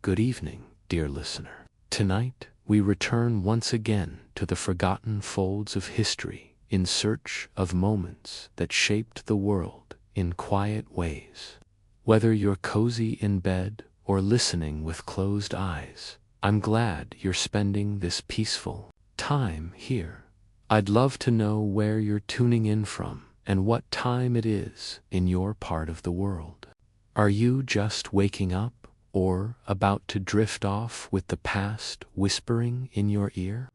Good evening, dear listener. Tonight, we return once again to the forgotten folds of history in search of moments that shaped the world in quiet ways. Whether you're cozy in bed or listening with closed eyes, I'm glad you're spending this peaceful time here. I'd love to know where you're tuning in from and what time it is in your part of the world. Are you just waking up or about to drift off with the past whispering in your ear?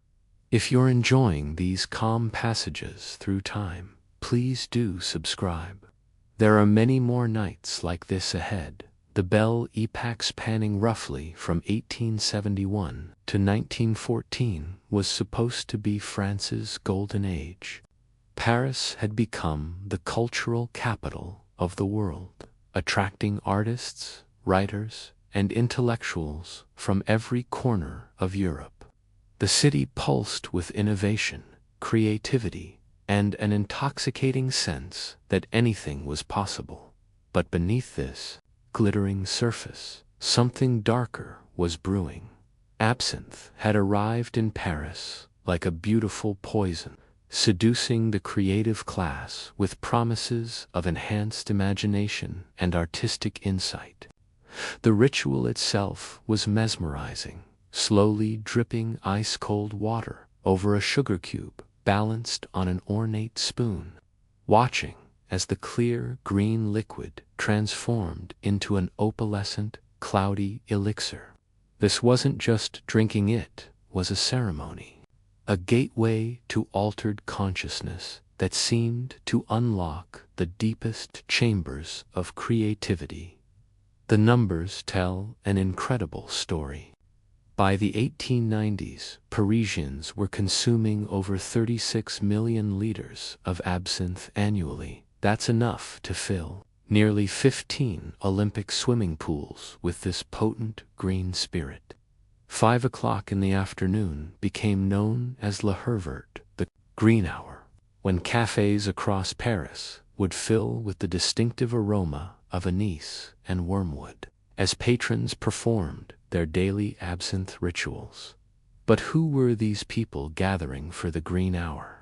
If you're enjoying these calm passages through time, please do subscribe. There are many more nights like this ahead. The Belle Epoque, spanning roughly from 1871 to 1914, was supposed to be France's golden age. Paris had become the cultural capital of the world, attracting artists, writers, and intellectuals from every corner of Europe. The city pulsed with innovation, creativity, and an intoxicating sense that anything was possible. But beneath this glittering surface, something darker was brewing. Absinthe had arrived in Paris like a beautiful poison, seducing the creative class with promises of enhanced imagination and artistic insight. The ritual itself was mesmerizing, slowly dripping ice-cold water over a sugar cube balanced on an ornate spoon, watching as the clear green liquid transformed into an opalescent, cloudy elixir. This wasn't just drinking, it was a ceremony, a gateway to altered consciousness that seemed to unlock the deepest chambers of creativity. The numbers tell an incredible story. By the 1890s, Parisians were consuming over 36 million liters of absinthe annually. That's enough to fill nearly 15 Olympic swimming pools with this potent green spirit. 5 o'clock in the afternoon became known as Le Hervert, the green hour, when cafes across Paris would fill with the distinctive aroma of anise and wormwood, as patrons performed their daily absinthe rituals. But who were these people gathering for the green hour?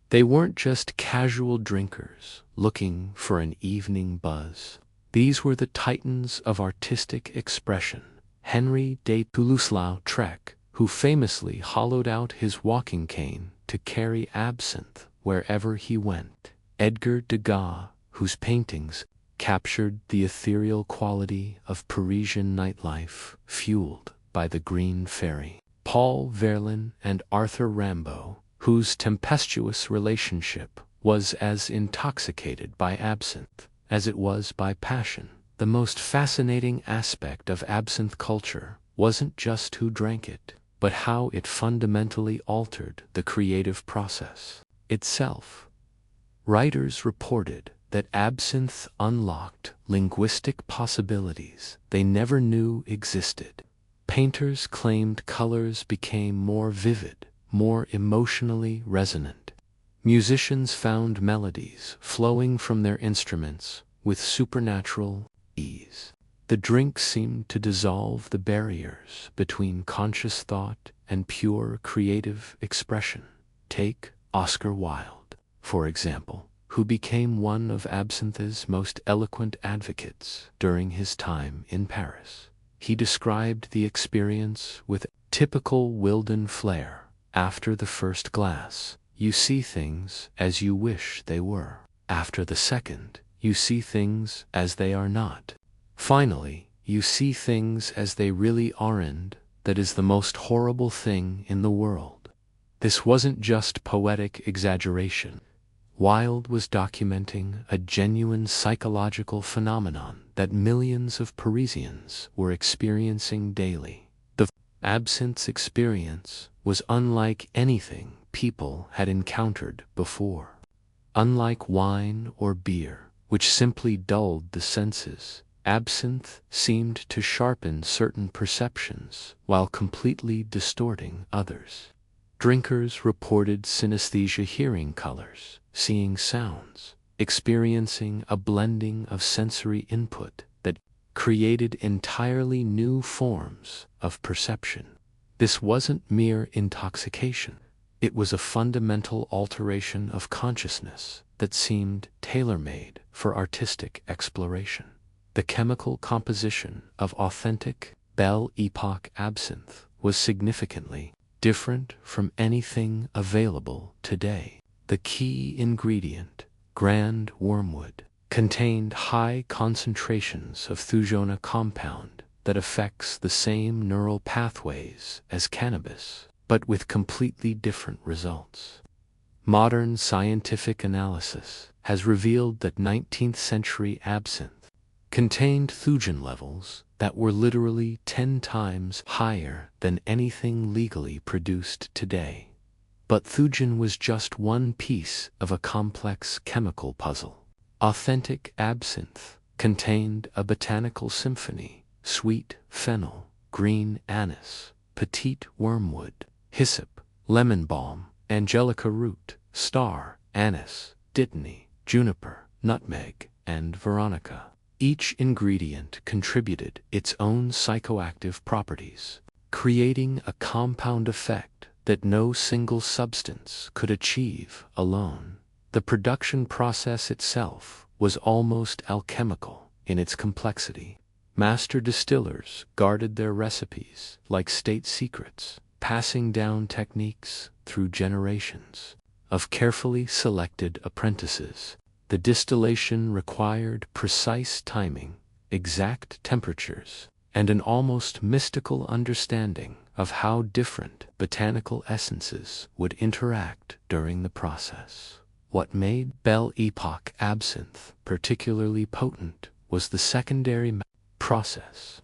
They weren't just casual drinkers looking for an evening buzz. These were the titans of artistic expression. Henri de Toulouse-Lautrec, who famously hollowed out his walking cane to carry absinthe wherever he went. Edgar Degas, whose paintings captured the ethereal quality of Parisian nightlife fueled by the green fairy. Paul Verlaine and Arthur Rimbaud, whose tempestuous relationship was as intoxicated by absinthe as it was by passion. The most fascinating aspect of absinthe culture wasn't just who drank it, but how it fundamentally altered the creative process itself. Writers reported that absinthe unlocked linguistic possibilities they never knew existed. Painters claimed colors became more vivid, more emotionally resonant. Musicians found melodies flowing from their instruments with supernatural ease. The drink seemed to dissolve the barriers between conscious thought and pure creative expression. Take Oscar Wilde, for example, who became one of absinthe's most eloquent advocates during his time in Paris. He described the experience with typical Wilden flair. After the first glass, you see things as you wish they were. After the second, you see things as they are not. Finally, you see things as they really aren't. That is the most horrible thing in the world. This wasn't just poetic exaggeration. Wilde was documenting a genuine psychological phenomenon that millions of Parisians were experiencing daily. The absinthe experience was unlike anything people had encountered before. Unlike wine or beer, which simply dulled the senses, absinthe seemed to sharpen certain perceptions while completely distorting others. Drinkers reported synesthesia, hearing colors, seeing sounds, experiencing a blending of sensory input that created entirely new forms of perception. This wasn't mere intoxication. It was a fundamental alteration of consciousness that seemed tailor-made for artistic exploration. The chemical composition of authentic Belle Époque absinthe was significantly different from anything available today. The key ingredient, grand wormwood, contained high concentrations of thujona compound that affects the same neural pathways as cannabis, but with completely different results. Modern scientific analysis has revealed that 19th century absinthe contained thujan levels that were literally 10 times higher than anything legally produced today. But thujan was just one piece of a complex chemical puzzle. Authentic absinthe contained a botanical symphony: sweet fennel, green anise, petite wormwood, hyssop, lemon balm, angelica root, star, anise, dittany, juniper, nutmeg, and veronica. Each ingredient contributed its own psychoactive properties, creating a compound effect that no single substance could achieve alone. The production process itself was almost alchemical in its complexity. Master distillers guarded their recipes like state secrets, passing down techniques through generations of carefully selected apprentices. The distillation required precise timing, exact temperatures, and an almost mystical understanding of how different botanical essences would interact during the process. What made Belle Époque absinthe particularly potent was the secondary process.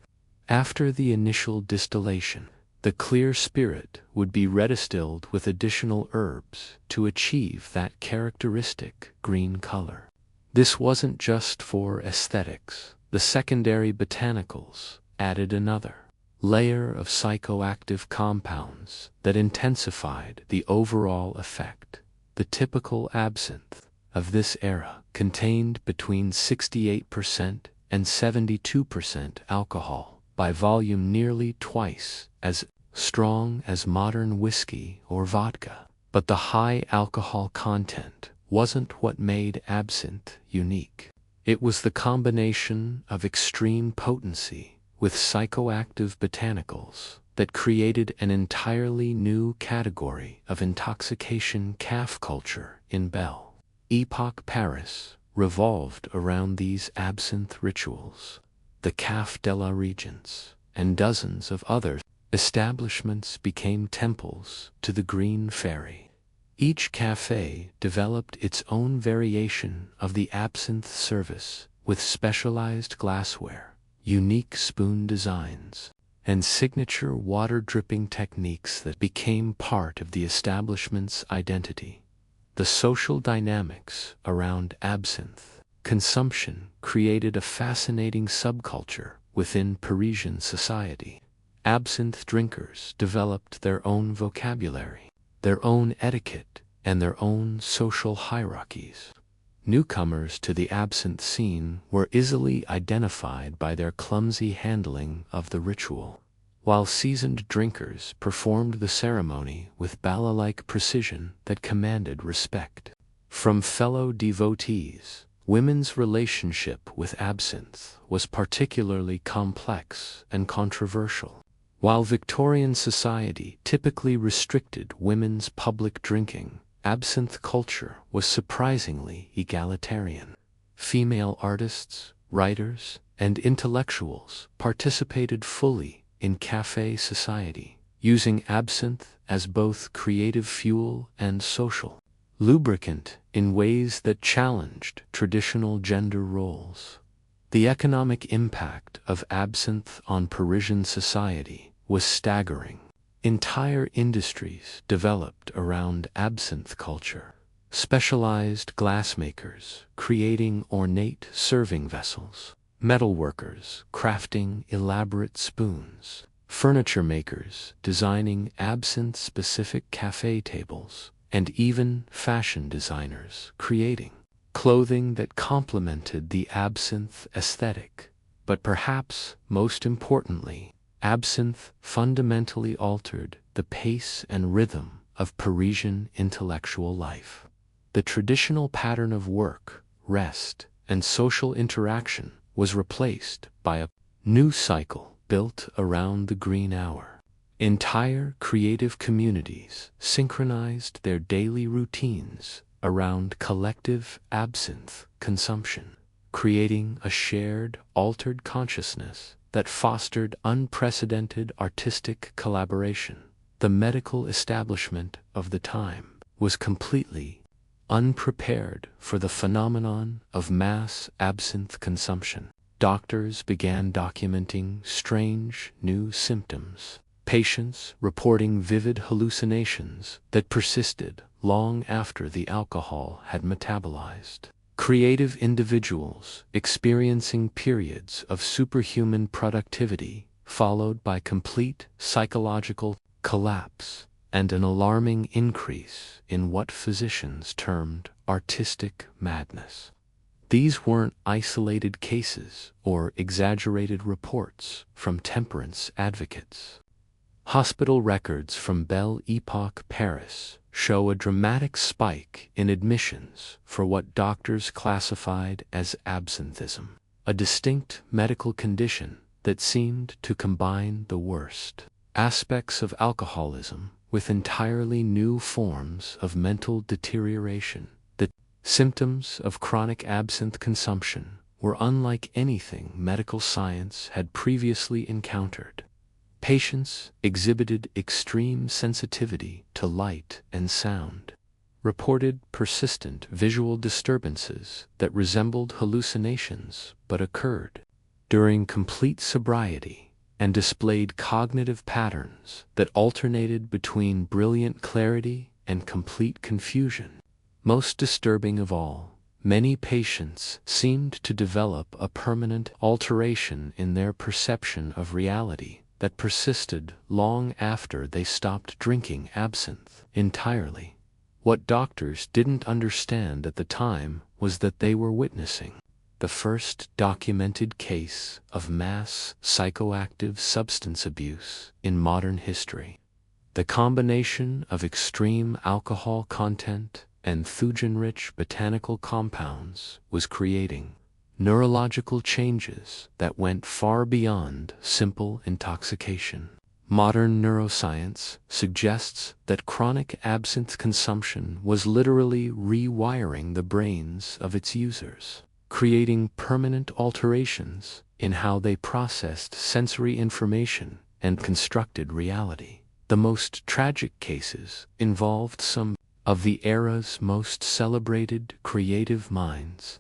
After the initial distillation, the clear spirit would be redistilled with additional herbs to achieve that characteristic green color. This wasn't just for aesthetics. The secondary botanicals added another layer of psychoactive compounds that intensified the overall effect. The typical absinthe of this era contained between 68% and 72% alcohol, by volume nearly twice as strong as modern whiskey or vodka. But the high alcohol content wasn't what made absinthe unique. It was the combination of extreme potency with psychoactive botanicals that created an entirely new category of intoxication. Caf culture in Belle Époque Paris revolved around these absinthe rituals. The Caf de la Régence and dozens of other establishments became temples to the Green Fairy. Each café developed its own variation of the absinthe service, with specialized glassware, unique spoon designs, and signature water-dripping techniques that became part of the establishment's identity. The social dynamics around absinthe consumption created a fascinating subculture within Parisian society. Absinthe drinkers developed their own vocabulary, their own etiquette, and their own social hierarchies. Newcomers to the absinthe scene were easily identified by their clumsy handling of the ritual, while seasoned drinkers performed the ceremony with ballet-like precision that commanded respect. From fellow devotees, women's relationship with absinthe was particularly complex and controversial. While Victorian society typically restricted women's public drinking, absinthe culture was surprisingly egalitarian. Female artists, writers, and intellectuals participated fully in café society, using absinthe as both creative fuel and social lubricant in ways that challenged traditional gender roles. The economic impact of absinthe on Parisian society was staggering. Entire industries developed around absinthe culture. Specialized glassmakers creating ornate serving vessels, metalworkers crafting elaborate spoons, furniture makers designing absinthe-specific café tables, and even fashion designers creating clothing that complemented the absinthe aesthetic. But perhaps most importantly, absinthe fundamentally altered the pace and rhythm of Parisian intellectual life. The traditional pattern of work, rest, and social interaction was replaced by a new cycle built around the green hour. Entire creative communities synchronized their daily routines around collective absinthe consumption, creating a shared, altered consciousness that fostered unprecedented artistic collaboration. The medical establishment of the time was completely unprepared for the phenomenon of mass absinthe consumption. Doctors began documenting strange new symptoms, patients reporting vivid hallucinations that persisted long after the alcohol had metabolized. Creative individuals experiencing periods of superhuman productivity followed by complete psychological collapse and an alarming increase in what physicians termed artistic madness. These weren't isolated cases or exaggerated reports from temperance advocates. Hospital records from Belle, Époque, Paris show a dramatic spike in admissions for what doctors classified as absinthism, a distinct medical condition that seemed to combine the worst aspects of alcoholism with entirely new forms of mental deterioration. The symptoms of chronic absinthe consumption were unlike anything medical science had previously encountered. Patients exhibited extreme sensitivity to light and sound, reported persistent visual disturbances that resembled hallucinations but occurred during complete sobriety, and displayed cognitive patterns that alternated between brilliant clarity and complete confusion. Most disturbing of all, many patients seemed to develop a permanent alteration in their perception of reality that persisted long after they stopped drinking absinthe entirely. What doctors didn't understand at the time was that they were witnessing the first documented case of mass psychoactive substance abuse in modern history. The combination of extreme alcohol content and thujan-rich botanical compounds was creating neurological changes that went far beyond simple intoxication. Modern neuroscience suggests that chronic absinthe consumption was literally rewiring the brains of its users, creating permanent alterations in how they processed sensory information and constructed reality. The most tragic cases involved some of the era's most celebrated creative minds.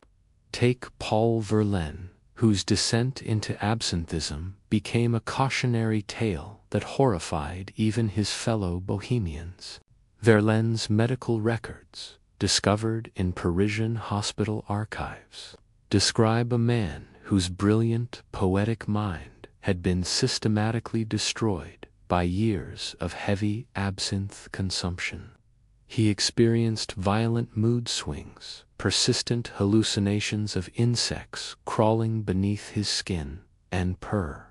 Take Paul Verlaine, whose descent into absinthism became a cautionary tale that horrified even his fellow bohemians. Verlaine's medical records, discovered in Parisian hospital archives, describe a man whose brilliant poetic mind had been systematically destroyed by years of heavy absinthe consumption. He experienced violent mood swings, persistent hallucinations of insects crawling beneath his skin, and purr.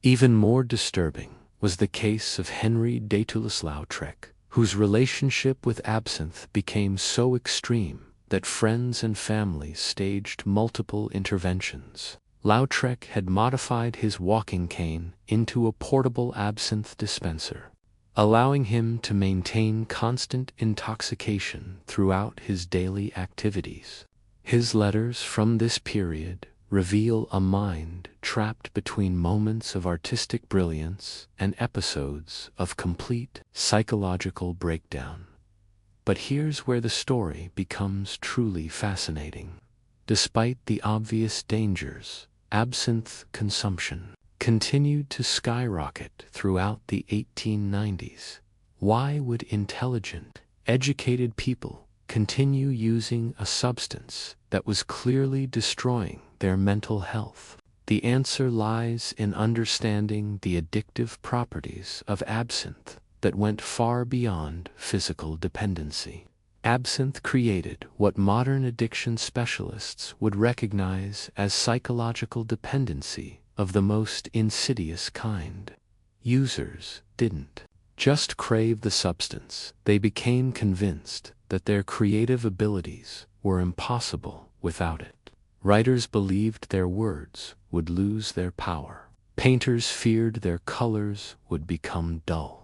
Even more disturbing was the case of Henri de Toulouse-Lautrec, whose relationship with absinthe became so extreme that friends and family staged multiple interventions. Lautrec had modified his walking cane into a portable absinthe dispenser, allowing him to maintain constant intoxication throughout his daily activities. His letters from this period reveal a mind trapped between moments of artistic brilliance and episodes of complete psychological breakdown. But here's where the story becomes truly fascinating. Despite the obvious dangers, absinthe consumption continued to skyrocket throughout the 1890s. Why would intelligent, educated people continue using a substance that was clearly destroying their mental health? The answer lies in understanding the addictive properties of absinthe that went far beyond physical dependency. Absinthe created what modern addiction specialists would recognize as psychological dependency of the most insidious kind. Users didn't just crave the substance, they became convinced that their creative abilities were impossible without it. Writers believed their words would lose their power. Painters feared their colors would become dull.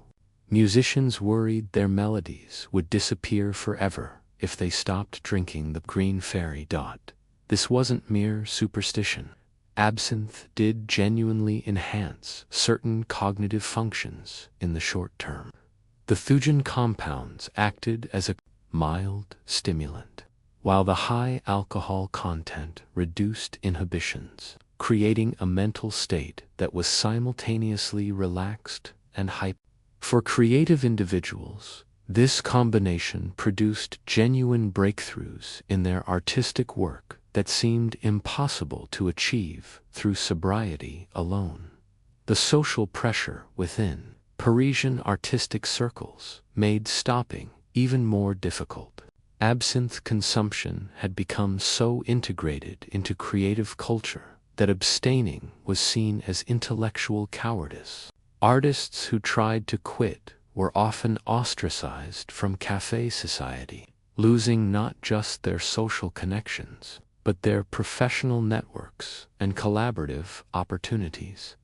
Musicians worried their melodies would disappear forever if they stopped drinking the green fairy dot. This wasn't mere superstition. Absinthe did genuinely enhance certain cognitive functions in the short term. The thujan compounds acted as a mild stimulant, while the high alcohol content reduced inhibitions, creating a mental state that was simultaneously relaxed and hyped. For creative individuals, this combination produced genuine breakthroughs in their artistic work that seemed impossible to achieve through sobriety alone. The social pressure within Parisian artistic circles made stopping even more difficult. Absinthe consumption had become so integrated into creative culture that abstaining was seen as intellectual cowardice. Artists who tried to quit were often ostracized from café society, losing not just their social connections, but their professional networks and collaborative opportunities.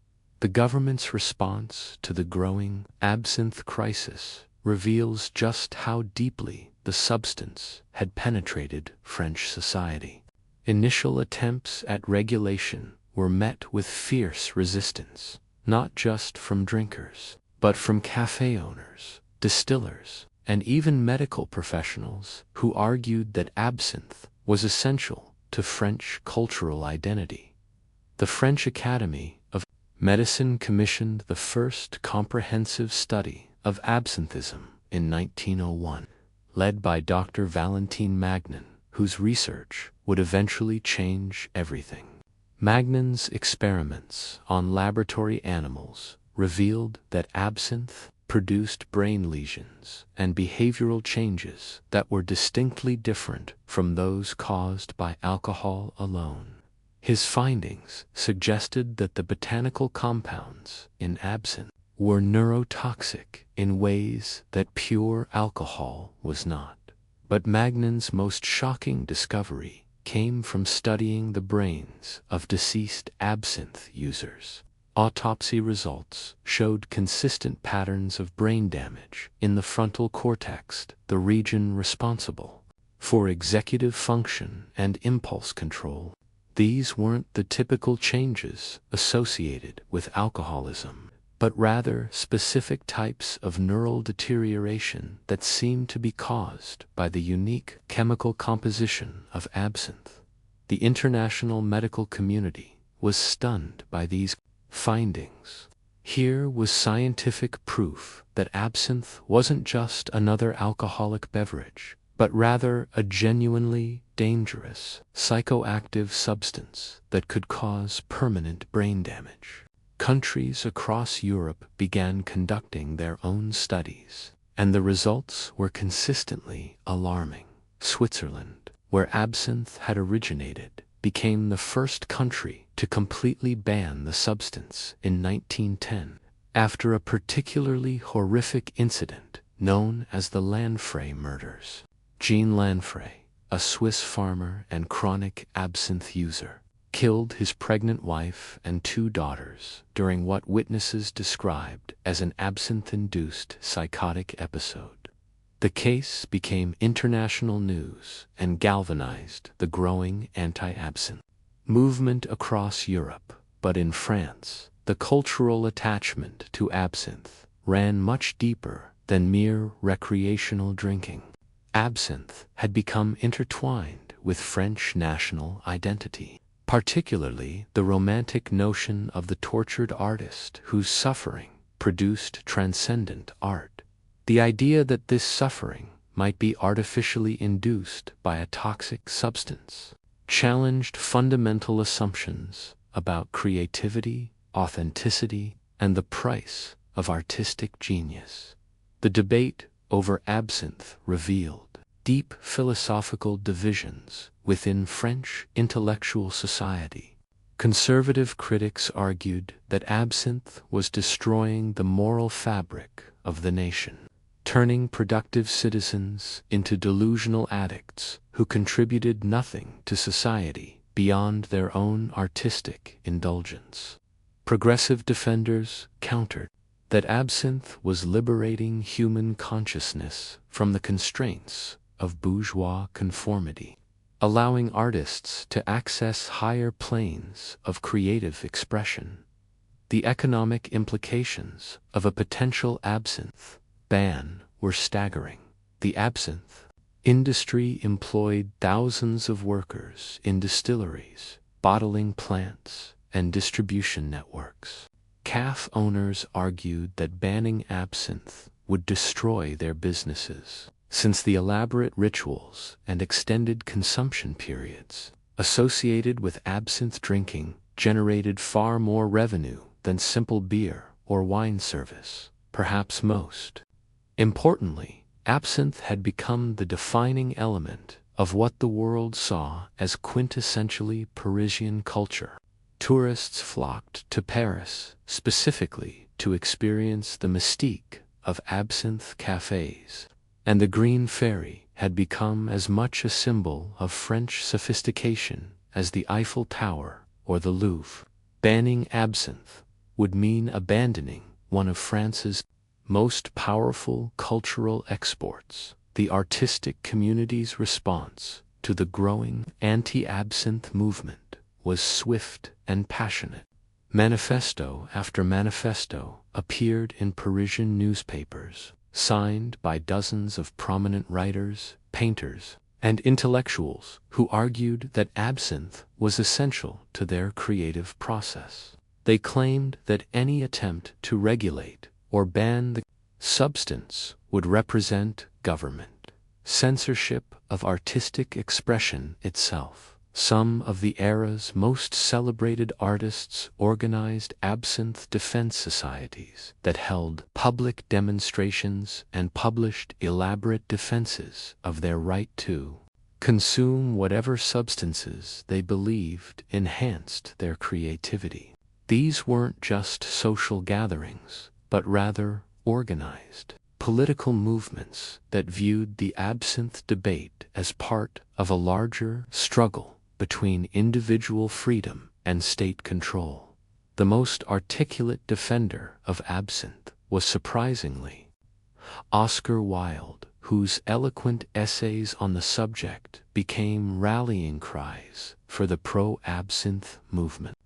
The government's response to the growing absinthe crisis reveals just how deeply the substance had penetrated French society. Initial attempts at regulation were met with fierce resistance, not just from drinkers, but from café owners, distillers, and even medical professionals who argued that absinthe was essential to French cultural identity. The French Academy of Medicine commissioned the first comprehensive study of absinthism in 1901, led by Dr. Valentine Magnin, whose research would eventually change everything. Magnan's experiments on laboratory animals revealed that absinthe produced brain lesions and behavioral changes that were distinctly different from those caused by alcohol alone. His findings suggested that the botanical compounds in absinthe were neurotoxic in ways that pure alcohol was not. But Magnan's most shocking discovery came from studying the brains of deceased absinthe users. Autopsy results showed consistent patterns of brain damage in the frontal cortex, the region responsible for executive function and impulse control. These weren't the typical changes associated with alcoholism, but rather specific types of neural deterioration that seemed to be caused by the unique chemical composition of absinthe. The international medical community was stunned by these findings. Here was scientific proof that absinthe wasn't just another alcoholic beverage, but rather a genuinely dangerous psychoactive substance that could cause permanent brain damage. Countries across Europe began conducting their own studies, and the results were consistently alarming. Switzerland, where absinthe had originated, became the first country to completely ban the substance in 1910, after a particularly horrific incident known as the Lanfray murders. Jean Lanfray, a Swiss farmer and chronic absinthe user, killed his pregnant wife and 2 daughters during what witnesses described as an absinthe-induced psychotic episode. The case became international news and galvanized the growing anti-absinthe movement across Europe, but in France, the cultural attachment to absinthe ran much deeper than mere recreational drinking. Absinthe had become intertwined with French national identity, particularly the romantic notion of the tortured artist whose suffering produced transcendent art. The idea that this suffering might be artificially induced by a toxic substance challenged fundamental assumptions about creativity, authenticity, and the price of artistic genius. The debate over absinthe revealed deep philosophical divisions within French intellectual society. Conservative critics argued that absinthe was destroying the moral fabric of the nation, turning productive citizens into delusional addicts who contributed nothing to society beyond their own artistic indulgence. Progressive defenders countered that absinthe was liberating human consciousness from the constraints of bourgeois conformity, allowing artists to access higher planes of creative expression. The economic implications of a potential absinthe ban were staggering. The absinthe industry employed thousands of workers in distilleries, bottling plants, and distribution networks. Cafe owners argued that banning absinthe would destroy their businesses, since the elaborate rituals and extended consumption periods associated with absinthe drinking generated far more revenue than simple beer or wine service. Perhaps most importantly, absinthe had become the defining element of what the world saw as quintessentially Parisian culture. Tourists flocked to Paris specifically to experience the mystique of absinthe cafes, and the Green Ferry had become as much a symbol of French sophistication as the Eiffel Tower or the Louvre. Banning absinthe would mean abandoning one of France's most powerful cultural exports. The artistic community's response to the growing anti-absinthe movement was swift and passionate. Manifesto after manifesto appeared in Parisian newspapers, signed by dozens of prominent writers, painters, and intellectuals who argued that absinthe was essential to their creative process. They claimed that any attempt to regulate or ban the substance would represent government censorship of artistic expression itself. Some of the era's most celebrated artists organized absinthe defense societies that held public demonstrations and published elaborate defenses of their right to consume whatever substances they believed enhanced their creativity. These weren't just social gatherings, but rather organized political movements that viewed the absinthe debate as part of a larger struggle between individual freedom and state control. The most articulate defender of absinthe was surprisingly Oscar Wilde, whose eloquent essays on the subject became rallying cries for the pro-absinthe movement.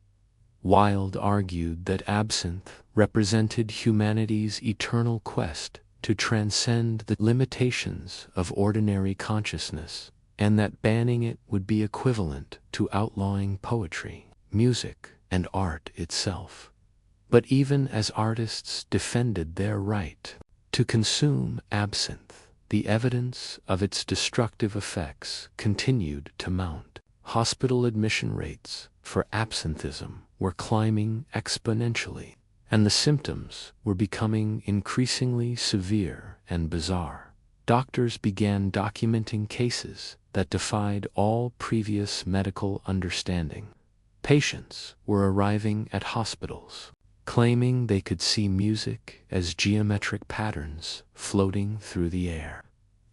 Wilde argued that absinthe represented humanity's eternal quest to transcend the limitations of ordinary consciousness, and that banning it would be equivalent to outlawing poetry, music, and art itself. But even as artists defended their right to consume absinthe, the evidence of its destructive effects continued to mount. Hospital admission rates for absinthism were climbing exponentially, and the symptoms were becoming increasingly severe and bizarre. Doctors began documenting cases that defied all previous medical understanding. Patients were arriving at hospitals, claiming they could see music as geometric patterns floating through the air,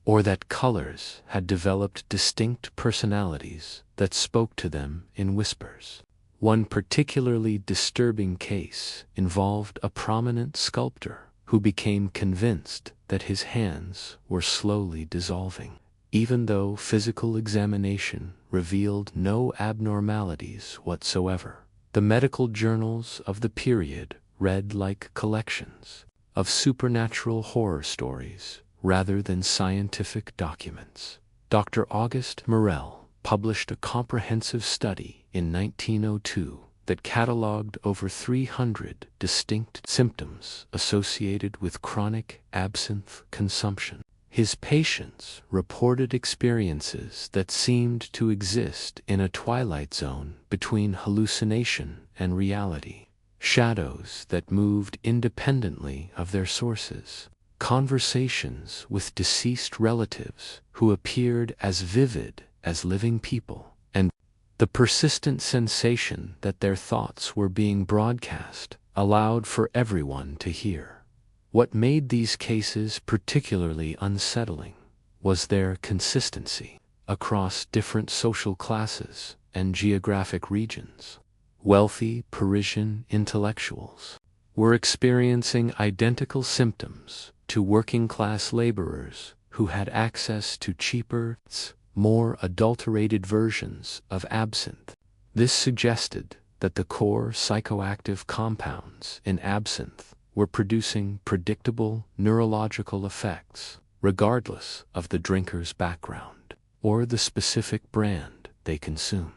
or that colors had developed distinct personalities that spoke to them in whispers. One particularly disturbing case involved a prominent sculptor who became convinced that his hands were slowly dissolving, even though physical examination revealed no abnormalities whatsoever. The medical journals of the period read like collections of supernatural horror stories rather than scientific documents. Dr. Auguste Morel published a comprehensive study in 1902 that catalogued over 300 distinct symptoms associated with chronic absinthe consumption. His patients reported experiences that seemed to exist in a twilight zone between hallucination and reality, shadows that moved independently of their sources, conversations with deceased relatives who appeared as vivid as living people, and the persistent sensation that their thoughts were being broadcast aloud for everyone to hear. What made these cases particularly unsettling was their consistency across different social classes and geographic regions. Wealthy Parisian intellectuals were experiencing identical symptoms to working-class laborers who had access to cheaper, more adulterated versions of absinthe. This suggested that the core psychoactive compounds in absinthe were producing predictable neurological effects, regardless of the drinker's background or the specific brand they consumed.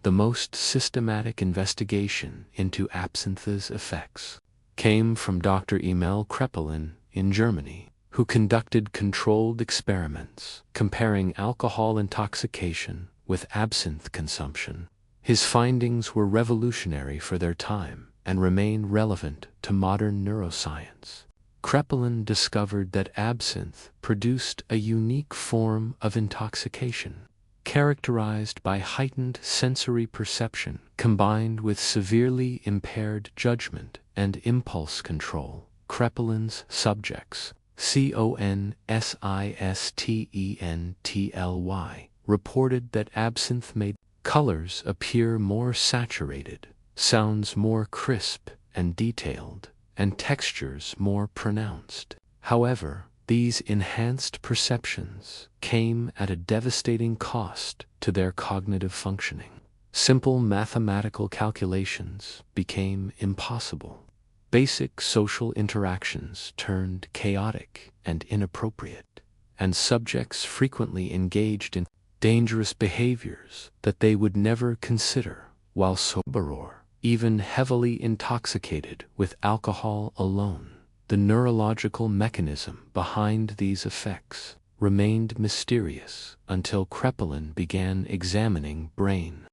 The most systematic investigation into absinthe's effects came from Dr. Emil Kreppelin in Germany, who conducted controlled experiments comparing alcohol intoxication with absinthe consumption. His findings were revolutionary for their time and remain relevant to modern neuroscience. Kreppelin discovered that absinthe produced a unique form of intoxication, characterized by heightened sensory perception combined with severely impaired judgment and impulse control. Kreppelin's subjects, consistently, reported that absinthe made colors appear more saturated, sounds more crisp and detailed, and textures more pronounced. However, these enhanced perceptions came at a devastating cost to their cognitive functioning. Simple mathematical calculations became impossible. Basic social interactions turned chaotic and inappropriate, and subjects frequently engaged in dangerous behaviors that they would never consider while sober or even heavily intoxicated with alcohol alone. The neurological mechanism behind these effects remained mysterious until Kreppelin began examining brain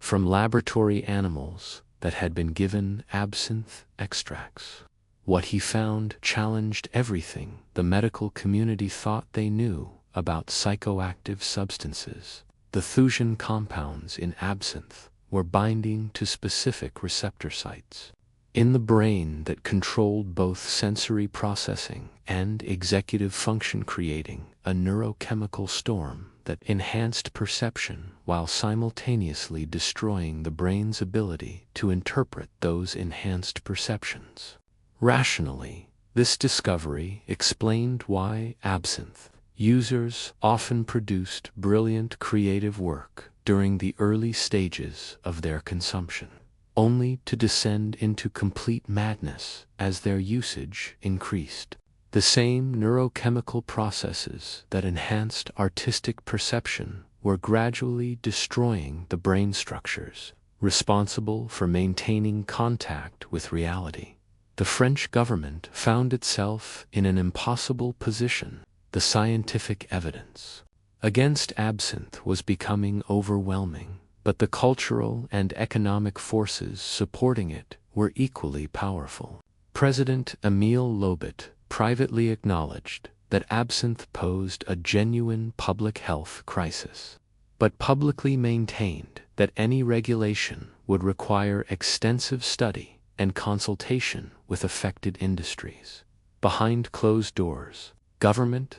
from laboratory animals that had been given absinthe extracts. What he found challenged everything the medical community thought they knew about psychoactive substances. The Thujan compounds in absinthe were binding to specific receptor sites in the brain that controlled both sensory processing and executive function, creating a neurochemical storm that enhanced perception while simultaneously destroying the brain's ability to interpret those enhanced perceptions rationally. This discovery explained why absinthe users often produced brilliant creative work during the early stages of their consumption, only to descend into complete madness as their usage increased. The same neurochemical processes that enhanced artistic perception were gradually destroying the brain structures responsible for maintaining contact with reality. The French government found itself in an impossible position. The scientific evidence against absinthe was becoming overwhelming, but the cultural and economic forces supporting it were equally powerful. President Émile Loubet privately acknowledged that absinthe posed a genuine public health crisis, but publicly maintained that any regulation would require extensive study and consultation with affected industries. Behind closed doors, government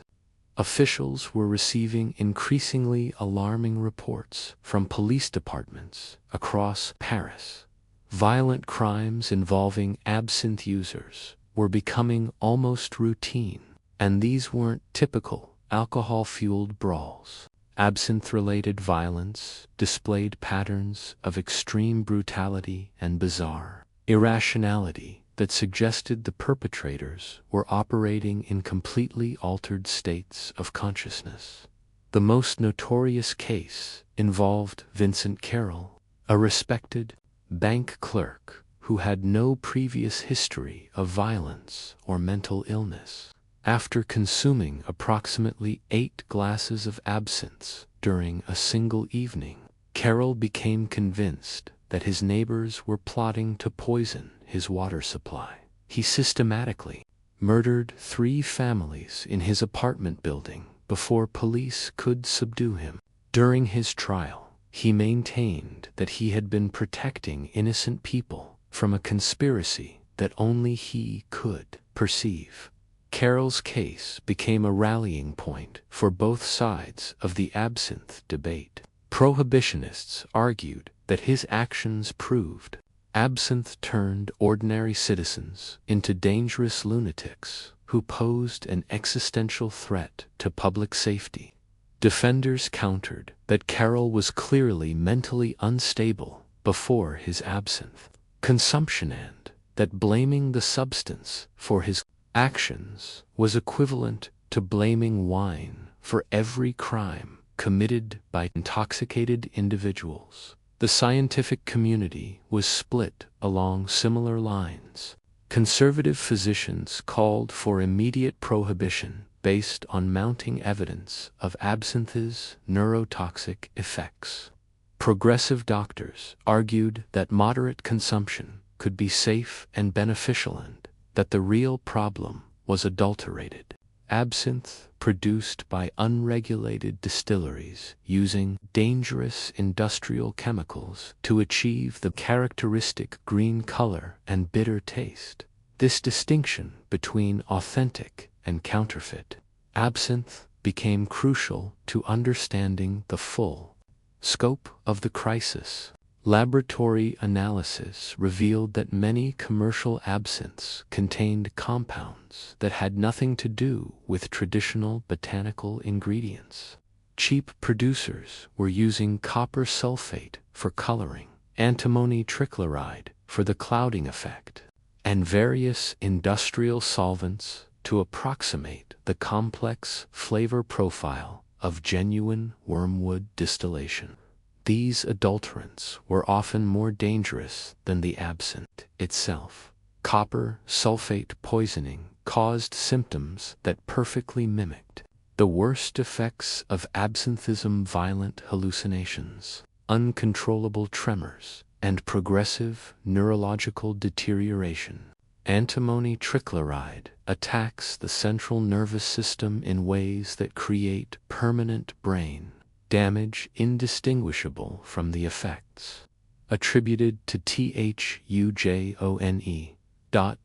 officials were receiving increasingly alarming reports from police departments across Paris. Violent crimes involving absinthe users were becoming almost routine, and these weren't typical alcohol-fueled brawls. Absinthe-related violence displayed patterns of extreme brutality and bizarre irrationality that suggested the perpetrators were operating in completely altered states of consciousness. The most notorious case involved Vincent Carroll, a respected bank clerk who had no previous history of violence or mental illness. After consuming approximately 8 glasses of absinthe during a single evening, Carroll became convinced that his neighbors were plotting to poison his water supply. He systematically murdered 3 families in his apartment building before police could subdue him. During his trial, he maintained that he had been protecting innocent people from a conspiracy that only he could perceive. Carroll's case became a rallying point for both sides of the absinthe debate. Prohibitionists argued that his actions proved absinthe turned ordinary citizens into dangerous lunatics who posed an existential threat to public safety. Defenders countered that Carroll was clearly mentally unstable before his absinthe consumption and that blaming the substance for his actions was equivalent to blaming wine for every crime committed by intoxicated individuals. The scientific community was split along similar lines. Conservative physicians called for immediate prohibition based on mounting evidence of absinthe's neurotoxic effects. Progressive doctors argued that moderate consumption could be safe and beneficial and that the real problem was adulterated absinthe produced by unregulated distilleries using dangerous industrial chemicals to achieve the characteristic green color and bitter taste. This distinction between authentic and counterfeit absinthe became crucial to understanding the full scope of the crisis. Laboratory analysis revealed that many commercial absinthes contained compounds that had nothing to do with traditional botanical ingredients. Cheap producers were using copper sulfate for coloring, antimony trichloride for the clouding effect, and various industrial solvents to approximate the complex flavor profile of genuine wormwood distillation. These adulterants were often more dangerous than the absinthe itself. Copper sulfate poisoning caused symptoms that perfectly mimicked the worst effects of absinthism: violent hallucinations, uncontrollable tremors, and progressive neurological deterioration. Antimony trichloride attacks the central nervous system in ways that create permanent brain damage indistinguishable from the effects attributed to thujone.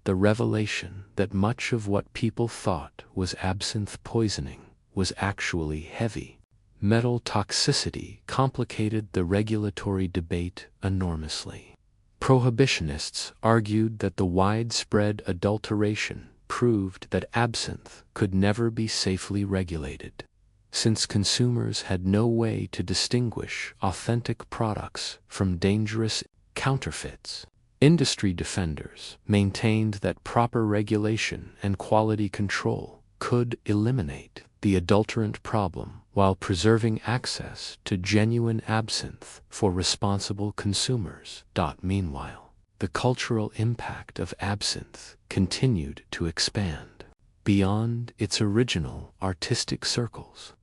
The revelation that much of what people thought was absinthe poisoning was actually heavy metal toxicity complicated the regulatory debate enormously. Prohibitionists argued that the widespread adulteration proved that absinthe could never be safely regulated, since consumers had no way to distinguish authentic products from dangerous counterfeits. Industry defenders maintained that proper regulation and quality control could eliminate the adulterant problem while preserving access to genuine absinthe for responsible consumers. Meanwhile, the cultural impact of absinthe continued to expand beyond its original artistic circles.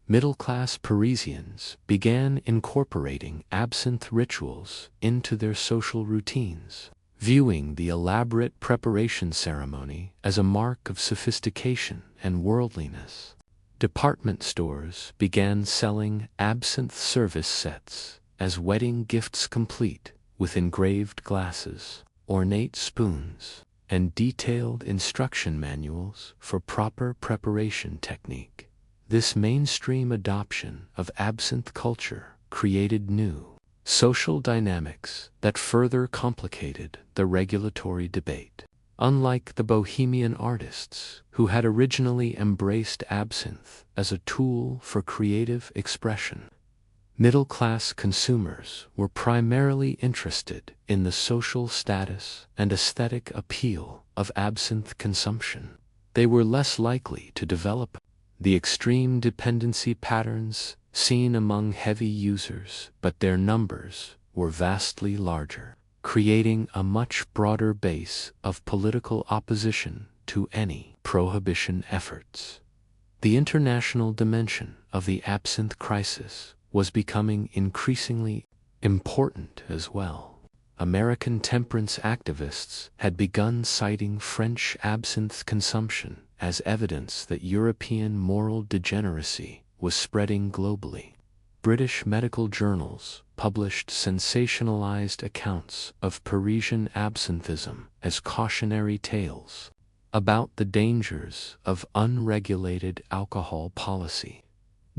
Middle-class Parisians began incorporating absinthe rituals into their social routines, viewing the elaborate preparation ceremony as a mark of sophistication and worldliness. Department stores began selling absinthe service sets as wedding gifts complete with engraved glasses, ornate spoons, and detailed instruction manuals for proper preparation technique. This mainstream adoption of absinthe culture created new social dynamics that further complicated the regulatory debate. Unlike the bohemian artists who had originally embraced absinthe as a tool for creative expression, middle-class consumers were primarily interested in the social status and aesthetic appeal of absinthe consumption. They were less likely to develop the extreme dependency patterns seen among heavy users, but their numbers were vastly larger, creating a much broader base of political opposition to any prohibition efforts. The international dimension of the absinthe crisis was becoming increasingly important as well. American temperance activists had begun citing French absinthe consumption as evidence that European moral degeneracy was spreading globally. British medical journals published sensationalized accounts of Parisian absinthism as cautionary tales about the dangers of unregulated alcohol policy.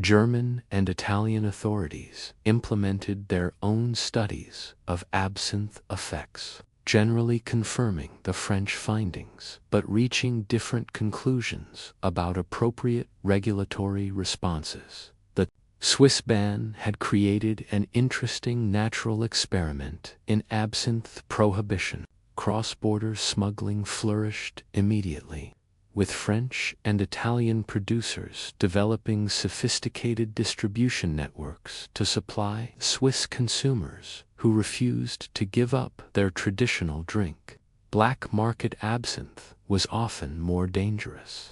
German and Italian authorities implemented their own studies of absinthe effects, generally confirming the French findings, but reaching different conclusions about appropriate regulatory responses. The Swiss ban had created an interesting natural experiment in absinthe prohibition. Cross-border smuggling flourished immediately, with French and Italian producers developing sophisticated distribution networks to supply Swiss consumers who refused to give up their traditional drink. Black market absinthe was often more dangerous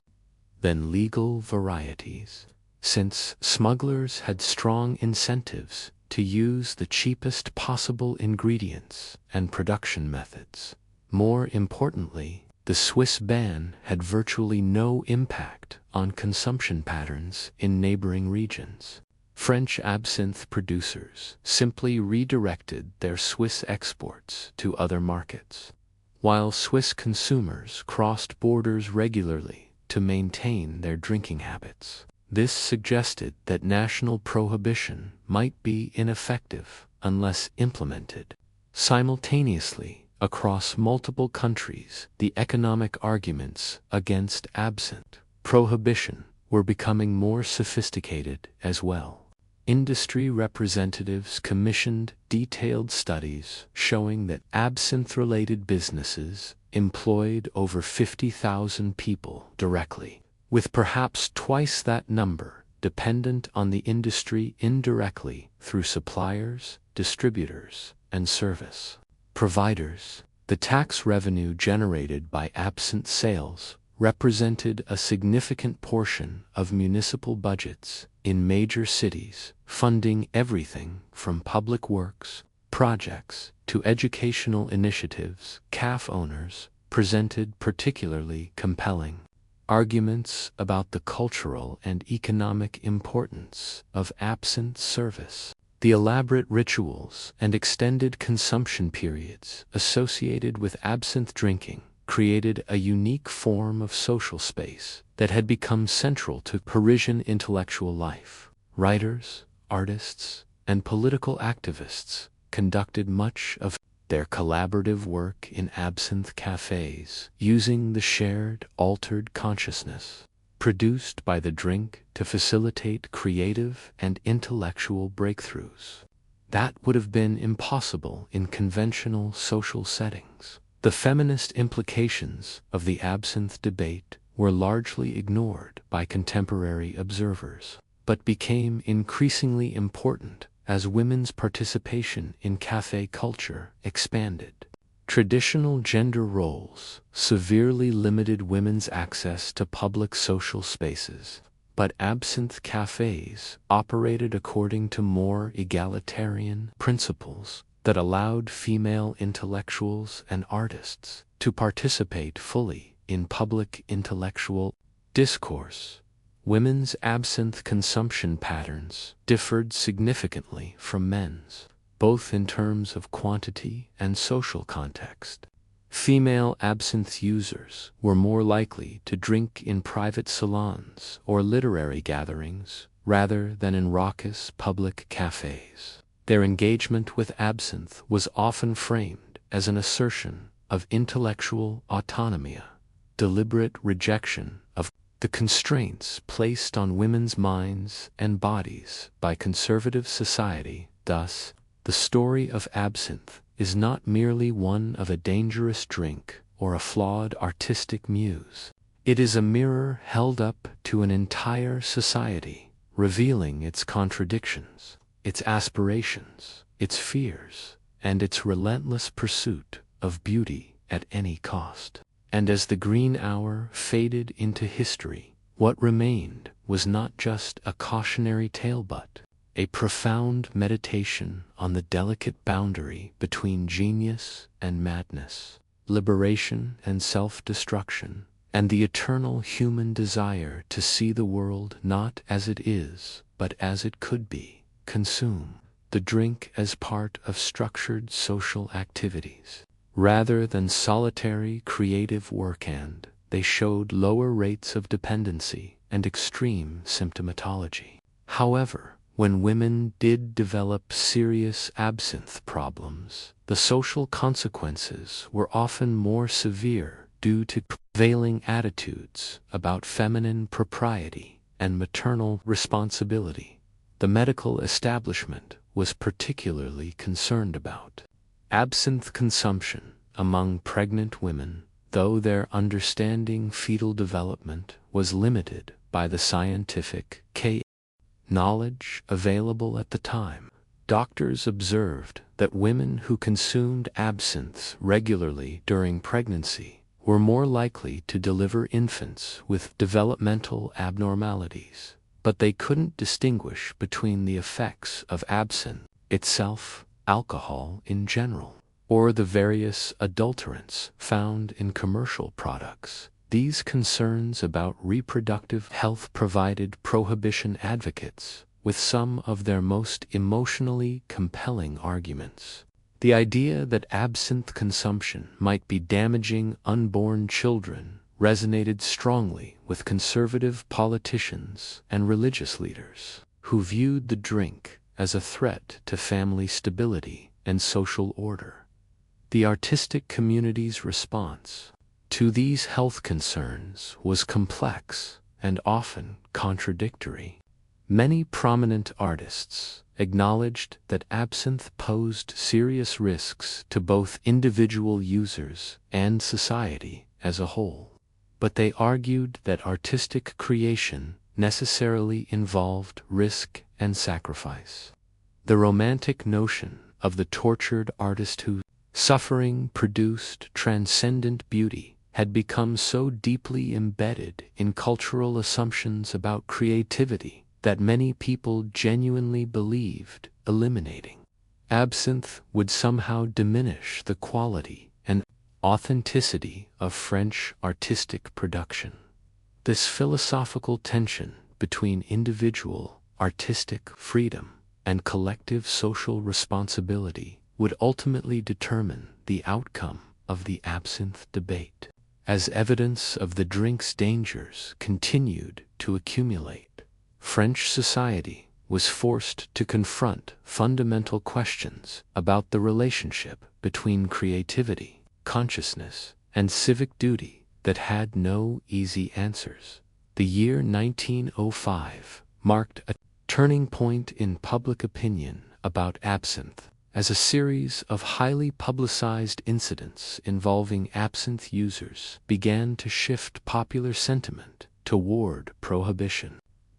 than legal varieties, since smugglers had strong incentives to use the cheapest possible ingredients and production methods. More importantly, the Swiss ban had virtually no impact on consumption patterns in neighboring regions. French absinthe producers simply redirected their Swiss exports to other markets, while Swiss consumers crossed borders regularly to maintain their drinking habits. This suggested that national prohibition might be ineffective unless implemented simultaneously across multiple countries. The economic arguments against absinthe prohibition were becoming more sophisticated as well. Industry representatives commissioned detailed studies showing that absinthe-related businesses employed over 50,000 people directly, with perhaps twice that number dependent on the industry indirectly through suppliers, distributors, and service providers. The tax revenue generated by absinthe sales represented a significant portion of municipal budgets in major cities, funding everything from public works projects to educational initiatives. Cafe owners presented particularly compelling arguments about the cultural and economic importance of absinthe service. The elaborate rituals and extended consumption periods associated with absinthe drinking created a unique form of social space that had become central to Parisian intellectual life. Writers, artists, and political activists conducted much of their collaborative work in absinthe cafes, using the shared, altered consciousness produced by the drink to facilitate creative and intellectual breakthroughs that would have been impossible in conventional social settings. The feminist implications of the absinthe debate were largely ignored by contemporary observers, but became increasingly important as women's participation in cafe culture expanded. Traditional gender roles severely limited women's access to public social spaces, but absinthe cafes operated according to more egalitarian principles that allowed female intellectuals and artists to participate fully in public intellectual discourse. Women's absinthe consumption patterns differed significantly from men's, both in terms of quantity and social context. Female absinthe users were more likely to drink in private salons or literary gatherings rather than in raucous public cafes. Their engagement with absinthe was often framed as an assertion of intellectual autonomy, deliberate rejection of the constraints placed on women's minds and bodies by conservative society. Thus, the story of absinthe is not merely one of a dangerous drink or a flawed artistic muse. It is a mirror held up to an entire society, revealing its contradictions, its aspirations, its fears, and its relentless pursuit of beauty at any cost. And as the green hour faded into history, what remained was not just a cautionary tale but a profound meditation on the delicate boundary between genius and madness, liberation and self-destruction, and the eternal human desire to see the world not as it is, but as it could be. Consume the drink as part of structured social activities, rather than solitary creative work, and they showed lower rates of dependency and extreme symptomatology. However, when women did develop serious absinthe problems, the social consequences were often more severe due to prevailing attitudes about feminine propriety and maternal responsibility. The medical establishment was particularly concerned about absinthe consumption among pregnant women, though their understanding fetal development was limited by the scientific knowledge available at the time. Doctors observed that women who consumed absinthe regularly during pregnancy were more likely to deliver infants with developmental abnormalities, but they couldn't distinguish between the effects of absinthe itself, alcohol in general, or the various adulterants found in commercial products. These concerns about reproductive health provided prohibition advocates with some of their most emotionally compelling arguments. The idea that absinthe consumption might be damaging unborn children resonated strongly with conservative politicians and religious leaders, who viewed the drink as a threat to family stability and social order. The artistic community's response to these health concerns was complex and often contradictory. Many prominent artists acknowledged that absinthe posed serious risks to both individual users and society as a whole, but they argued that artistic creation necessarily involved risk and sacrifice. The romantic notion of the tortured artist whose suffering produced transcendent beauty had become so deeply embedded in cultural assumptions about creativity that many people genuinely believed eliminating absinthe would somehow diminish the quality and authenticity of French artistic production. This philosophical tension between individual artistic freedom and collective social responsibility would ultimately determine the outcome of the absinthe debate. As evidence of the drink's dangers continued to accumulate, French society was forced to confront fundamental questions about the relationship between creativity, consciousness, and civic duty that had no easy answers. The year 1905 marked a turning point in public opinion about absinthe, as a series of highly publicized incidents involving absinthe users began to shift popular sentiment toward prohibition.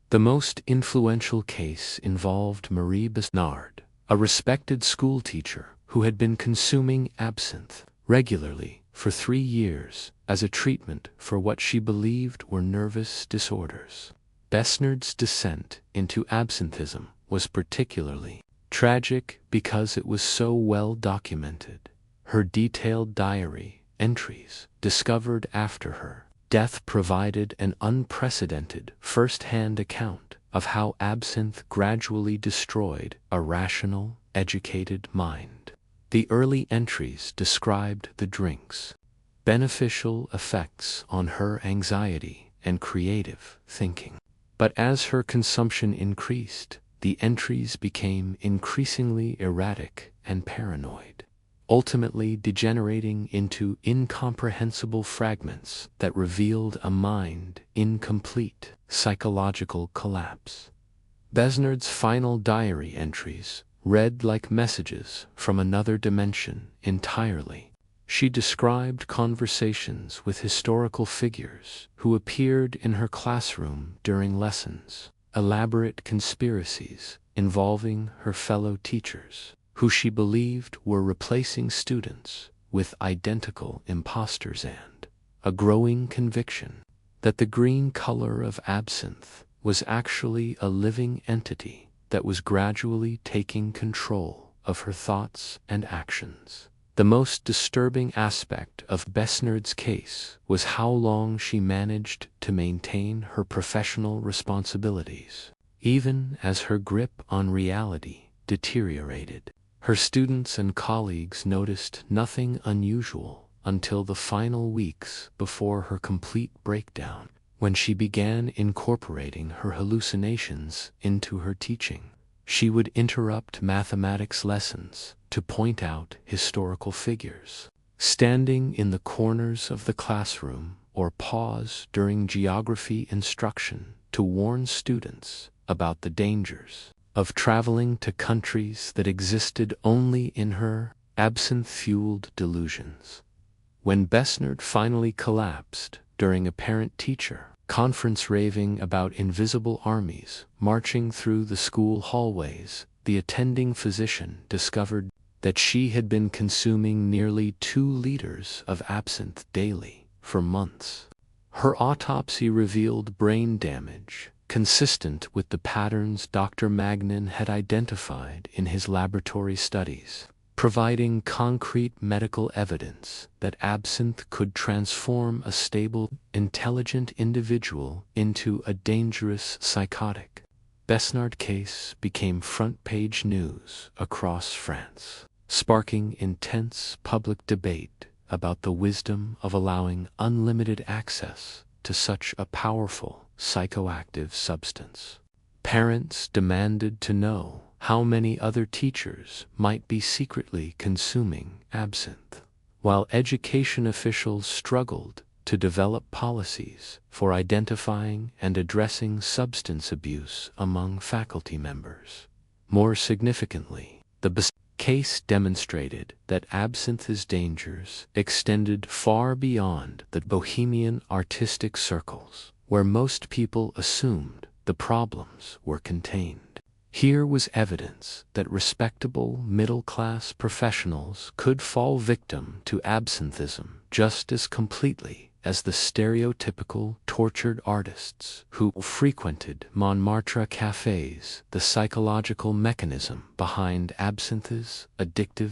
The most influential case involved Marie Besnard, a respected schoolteacher who had been consuming absinthe regularly for 3 years as a treatment for what she believed were nervous disorders. Besnard's descent into absinthism was particularly tragic because it was so well documented. Her detailed diary entries, discovered after her death, provided an unprecedented first-hand account of how absinthe gradually destroyed a rational, educated mind. The early entries described the drink's beneficial effects on her anxiety and creative thinking. But as her consumption increased, the entries became increasingly erratic and paranoid, ultimately degenerating into incomprehensible fragments that revealed a mind in complete psychological collapse. Besnard's final diary entries read like messages from another dimension entirely. She described conversations with historical figures who appeared in her classroom during lessons, elaborate conspiracies involving her fellow teachers, who she believed were replacing students with identical imposters, and a growing conviction that the green color of absinthe was actually a living entity that was gradually taking control of her thoughts and actions. The most disturbing aspect of Besnard's case was how long she managed to maintain her professional responsibilities, even as her grip on reality deteriorated. Her students and colleagues noticed nothing unusual until the final weeks before her complete breakdown, when she began incorporating her hallucinations into her teaching. She would interrupt mathematics lessons to point out historical figures, standing in the corners of the classroom, or pause during geography instruction to warn students about the dangers of traveling to countries that existed only in her absinthe-fueled delusions. When Besnard finally collapsed during a parent-teacher conference raving about invisible armies marching through the school hallways, the attending physician discovered that she had been consuming nearly 2 liters of absinthe daily for months. Her autopsy revealed brain damage consistent with the patterns Dr. Magnin had identified in his laboratory studies, providing concrete medical evidence that absinthe could transform a stable, intelligent individual into a dangerous psychotic. Besnard's case became front-page news across France, sparking intense public debate about the wisdom of allowing unlimited access to such a powerful psychoactive substance. Parents demanded to know how many other teachers might be secretly consuming absinthe, while education officials struggled to develop policies for identifying and addressing substance abuse among faculty members. More significantly, the case demonstrated that absinthe's dangers extended far beyond the bohemian artistic circles, where most people assumed the problems were contained. Here was evidence that respectable middle-class professionals could fall victim to absinthism just as completely as the stereotypical tortured artists who frequented Montmartre cafes. The psychological mechanism behind absinthe's addictive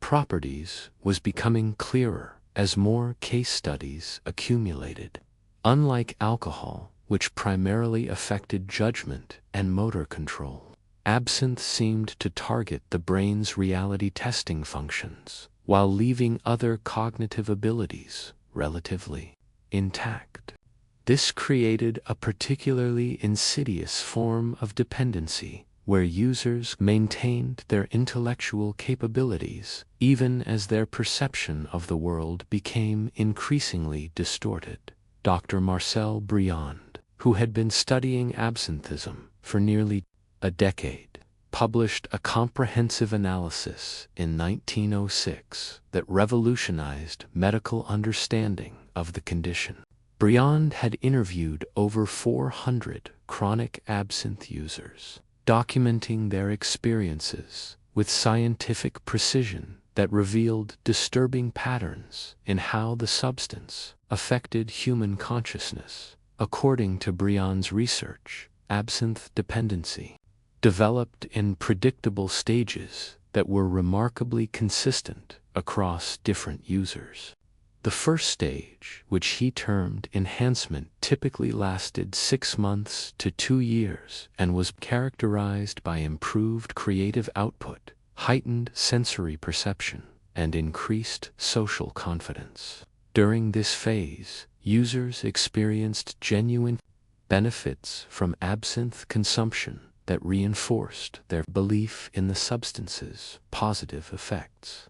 properties was becoming clearer as more case studies accumulated. Unlike alcohol, which primarily affected judgment and motor control, absinthe seemed to target the brain's reality testing functions, while leaving other cognitive abilities relatively intact. This created a particularly insidious form of dependency, where users maintained their intellectual capabilities even as their perception of the world became increasingly distorted. Dr. Marcel Briand, who had been studying absinthism for nearly a decade, published a comprehensive analysis in 1906 that revolutionized medical understanding of the condition. Briand had interviewed over 400 chronic absinthe users, documenting their experiences with scientific precision that revealed disturbing patterns in how the substance affected human consciousness. According to Briand's research, absinthe dependency developed in predictable stages that were remarkably consistent across different users. The first stage, which he termed enhancement, typically lasted 6 months to 2 years and was characterized by improved creative output, heightened sensory perception, and increased social confidence. During this phase, users experienced genuine benefits from absinthe consumption that reinforced their belief in the substance's positive effects.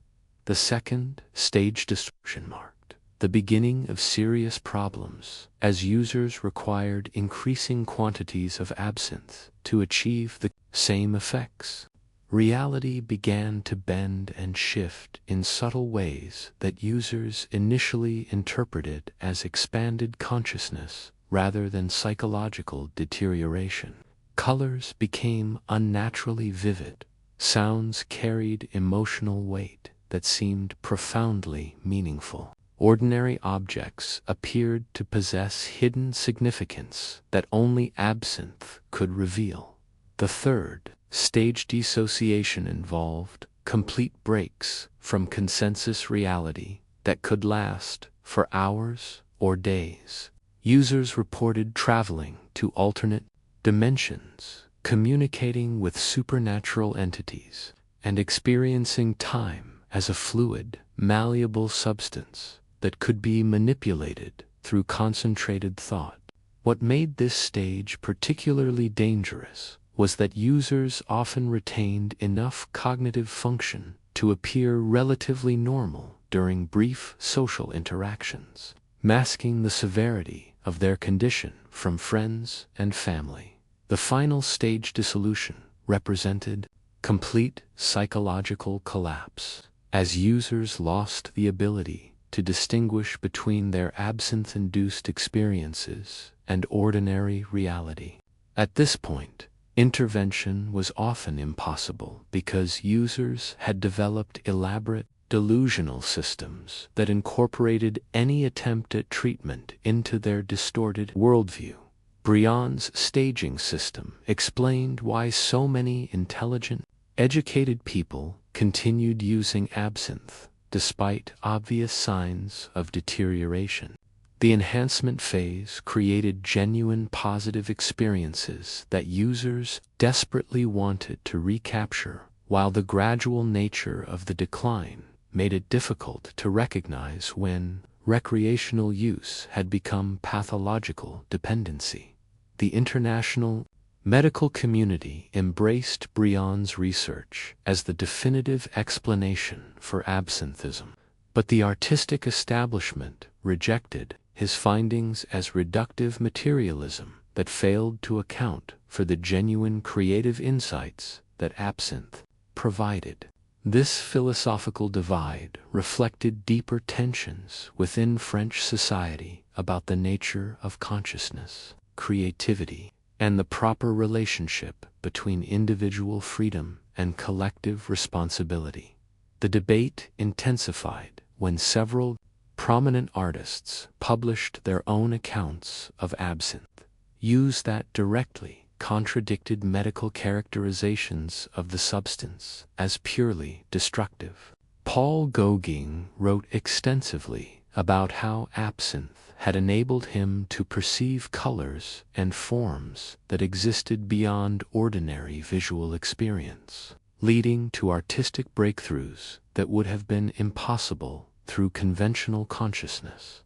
The second stage description marked the beginning of serious problems, as users required increasing quantities of absinthe to achieve the same effects. Reality began to bend and shift in subtle ways that users initially interpreted as expanded consciousness rather than psychological deterioration. Colors became unnaturally vivid. Sounds carried emotional weight that seemed profoundly meaningful. Ordinary objects appeared to possess hidden significance that only absinthe could reveal. The third stage dissociation involved complete breaks from consensus reality that could last for hours or days. Users reported traveling to alternate dimensions, communicating with supernatural entities, and experiencing time as a fluid, malleable substance that could be manipulated through concentrated thought. What made this stage particularly dangerous was that users often retained enough cognitive function to appear relatively normal during brief social interactions, masking the severity of their condition from friends and family. The final stage dissolution represented complete psychological collapse, as users lost the ability to distinguish between their absinthe-induced experiences and ordinary reality. At this point, intervention was often impossible because users had developed elaborate delusional systems that incorporated any attempt at treatment into their distorted worldview. Brion's staging system explained why so many intelligent, educated people continued using absinthe despite obvious signs of deterioration. The enhancement phase created genuine positive experiences that users desperately wanted to recapture, while the gradual nature of the decline made it difficult to recognize when recreational use had become pathological dependency. The international medical community embraced Brion's research as the definitive explanation for absinthism, but the artistic establishment rejected his findings as reductive materialism that failed to account for the genuine creative insights that absinthe provided. This philosophical divide reflected deeper tensions within French society about the nature of consciousness, creativity, and the proper relationship between individual freedom and collective responsibility. The debate intensified when several prominent artists published their own accounts of absinthe, use that directly contradicted medical characterizations of the substance as purely destructive. Paul Gauguin wrote extensively about how absinthe had enabled him to perceive colors and forms that existed beyond ordinary visual experience, leading to artistic breakthroughs that would have been impossible through conventional consciousness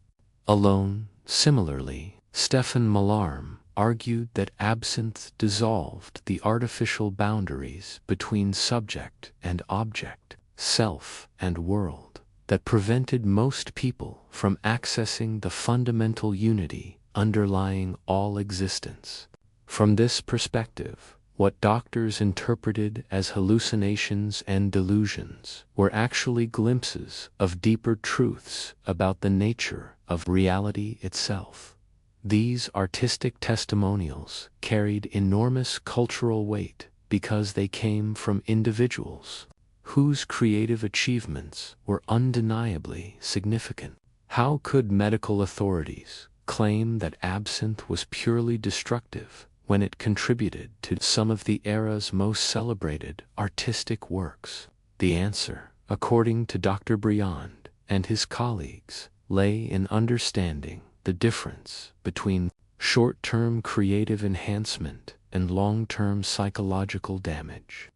alone. Similarly, Stefan Mallarme argued that absinthe dissolved the artificial boundaries between subject and object, self and world, that prevented most people from accessing the fundamental unity underlying all existence. From this perspective, what doctors interpreted as hallucinations and delusions were actually glimpses of deeper truths about the nature of reality itself. These artistic testimonials carried enormous cultural weight because they came from individuals whose creative achievements were undeniably significant. How could medical authorities claim that absinthe was purely destructive when it contributed to some of the era's most celebrated artistic works? The answer, according to Dr. Briand and his colleagues, lay in understanding the difference between short-term creative enhancement and long-term psychological damage.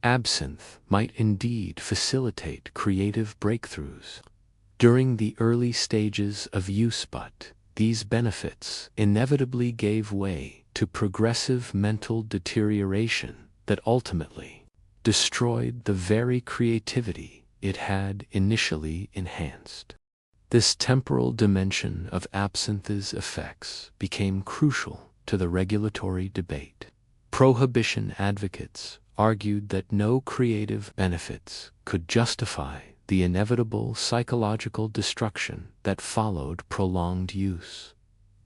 Absinthe might indeed facilitate creative breakthroughs during the early stages of use, but these benefits inevitably gave way to progressive mental deterioration that ultimately destroyed the very creativity it had initially enhanced. This temporal dimension of absinthe's effects became crucial to the regulatory debate. Prohibition advocates argued that no creative benefits could justify the inevitable psychological destruction that followed prolonged use,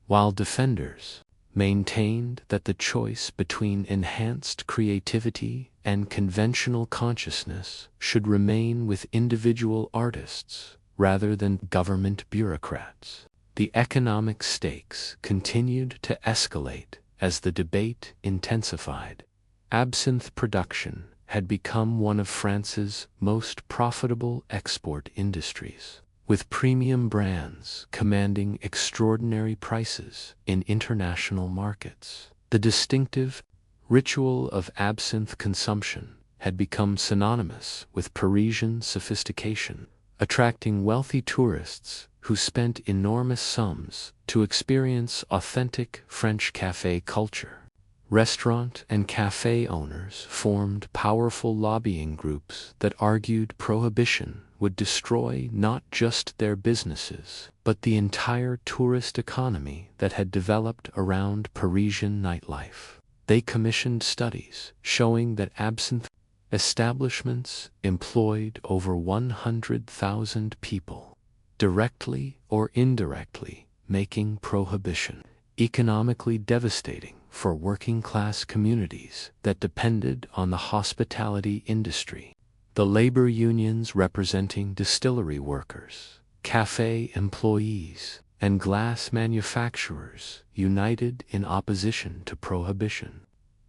while defenders maintained that the choice between enhanced creativity and conventional consciousness should remain with individual artists rather than government bureaucrats. The economic stakes continued to escalate as the debate intensified. Absinthe production had become one of France's most profitable export industries, with premium brands commanding extraordinary prices in international markets. The distinctive ritual of absinthe consumption had become synonymous with Parisian sophistication, attracting wealthy tourists who spent enormous sums to experience authentic French café culture. Restaurant and café owners formed powerful lobbying groups that argued prohibition would destroy not just their businesses, but the entire tourist economy that had developed around Parisian nightlife. They commissioned studies showing that absinthe establishments employed over 100,000 people, directly or indirectly, making prohibition economically devastating for working-class communities that depended on the hospitality industry. The labor unions representing distillery workers, café employees, and glass manufacturers united in opposition to prohibition,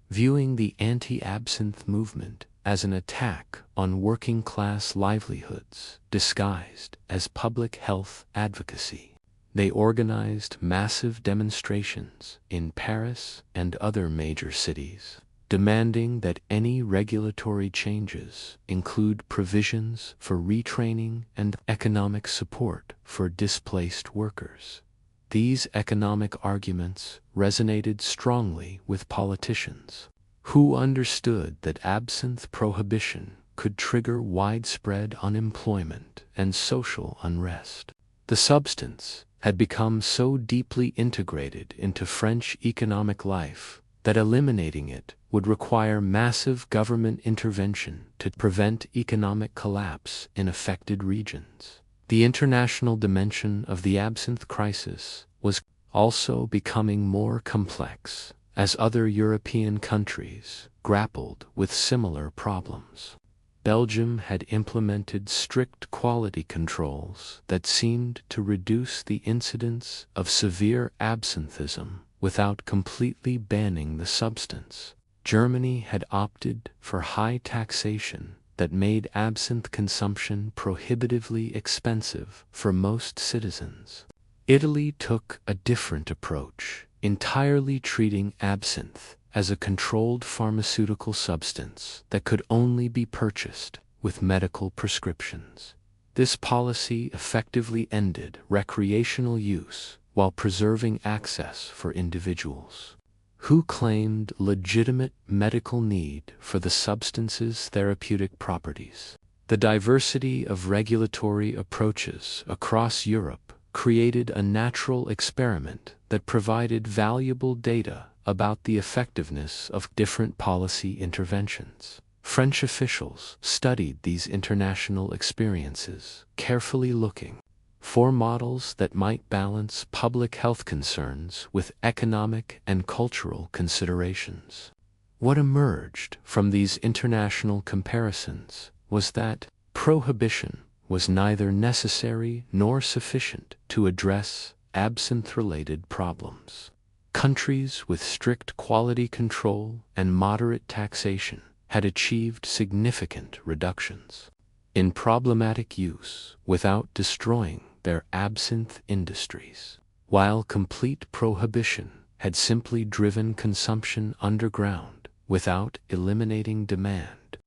viewing the anti-absinthe movement as an attack on working-class livelihoods disguised as public health advocacy. They organized massive demonstrations in Paris and other major cities, demanding that any regulatory changes include provisions for retraining and economic support for displaced workers. These economic arguments resonated strongly with politicians, who understood that absinthe prohibition could trigger widespread unemployment and social unrest. The substance had become so deeply integrated into French economic life that eliminating it would require massive government intervention to prevent economic collapse in affected regions. The international dimension of the absinthe crisis was also becoming more complex as other European countries grappled with similar problems. Belgium had implemented strict quality controls that seemed to reduce the incidence of severe absinthism without completely banning the substance. Germany had opted for high taxation that made absinthe consumption prohibitively expensive for most citizens. Italy took a different approach, entirely treating absinthe as a controlled pharmaceutical substance that could only be purchased with medical prescriptions. This policy effectively ended recreational use while preserving access for individuals who claimed legitimate medical need for the substance's therapeutic properties. The diversity of regulatory approaches across Europe created a natural experiment that provided valuable data about the effectiveness of different policy interventions. French officials studied these international experiences, carefully looking for models that might balance public health concerns with economic and cultural considerations. What emerged from these international comparisons was that prohibition was neither necessary nor sufficient to address absinthe-related problems. Countries with strict quality control and moderate taxation had achieved significant reductions in problematic use without destroying their absinthe industries, while complete prohibition had simply driven consumption underground without eliminating demand.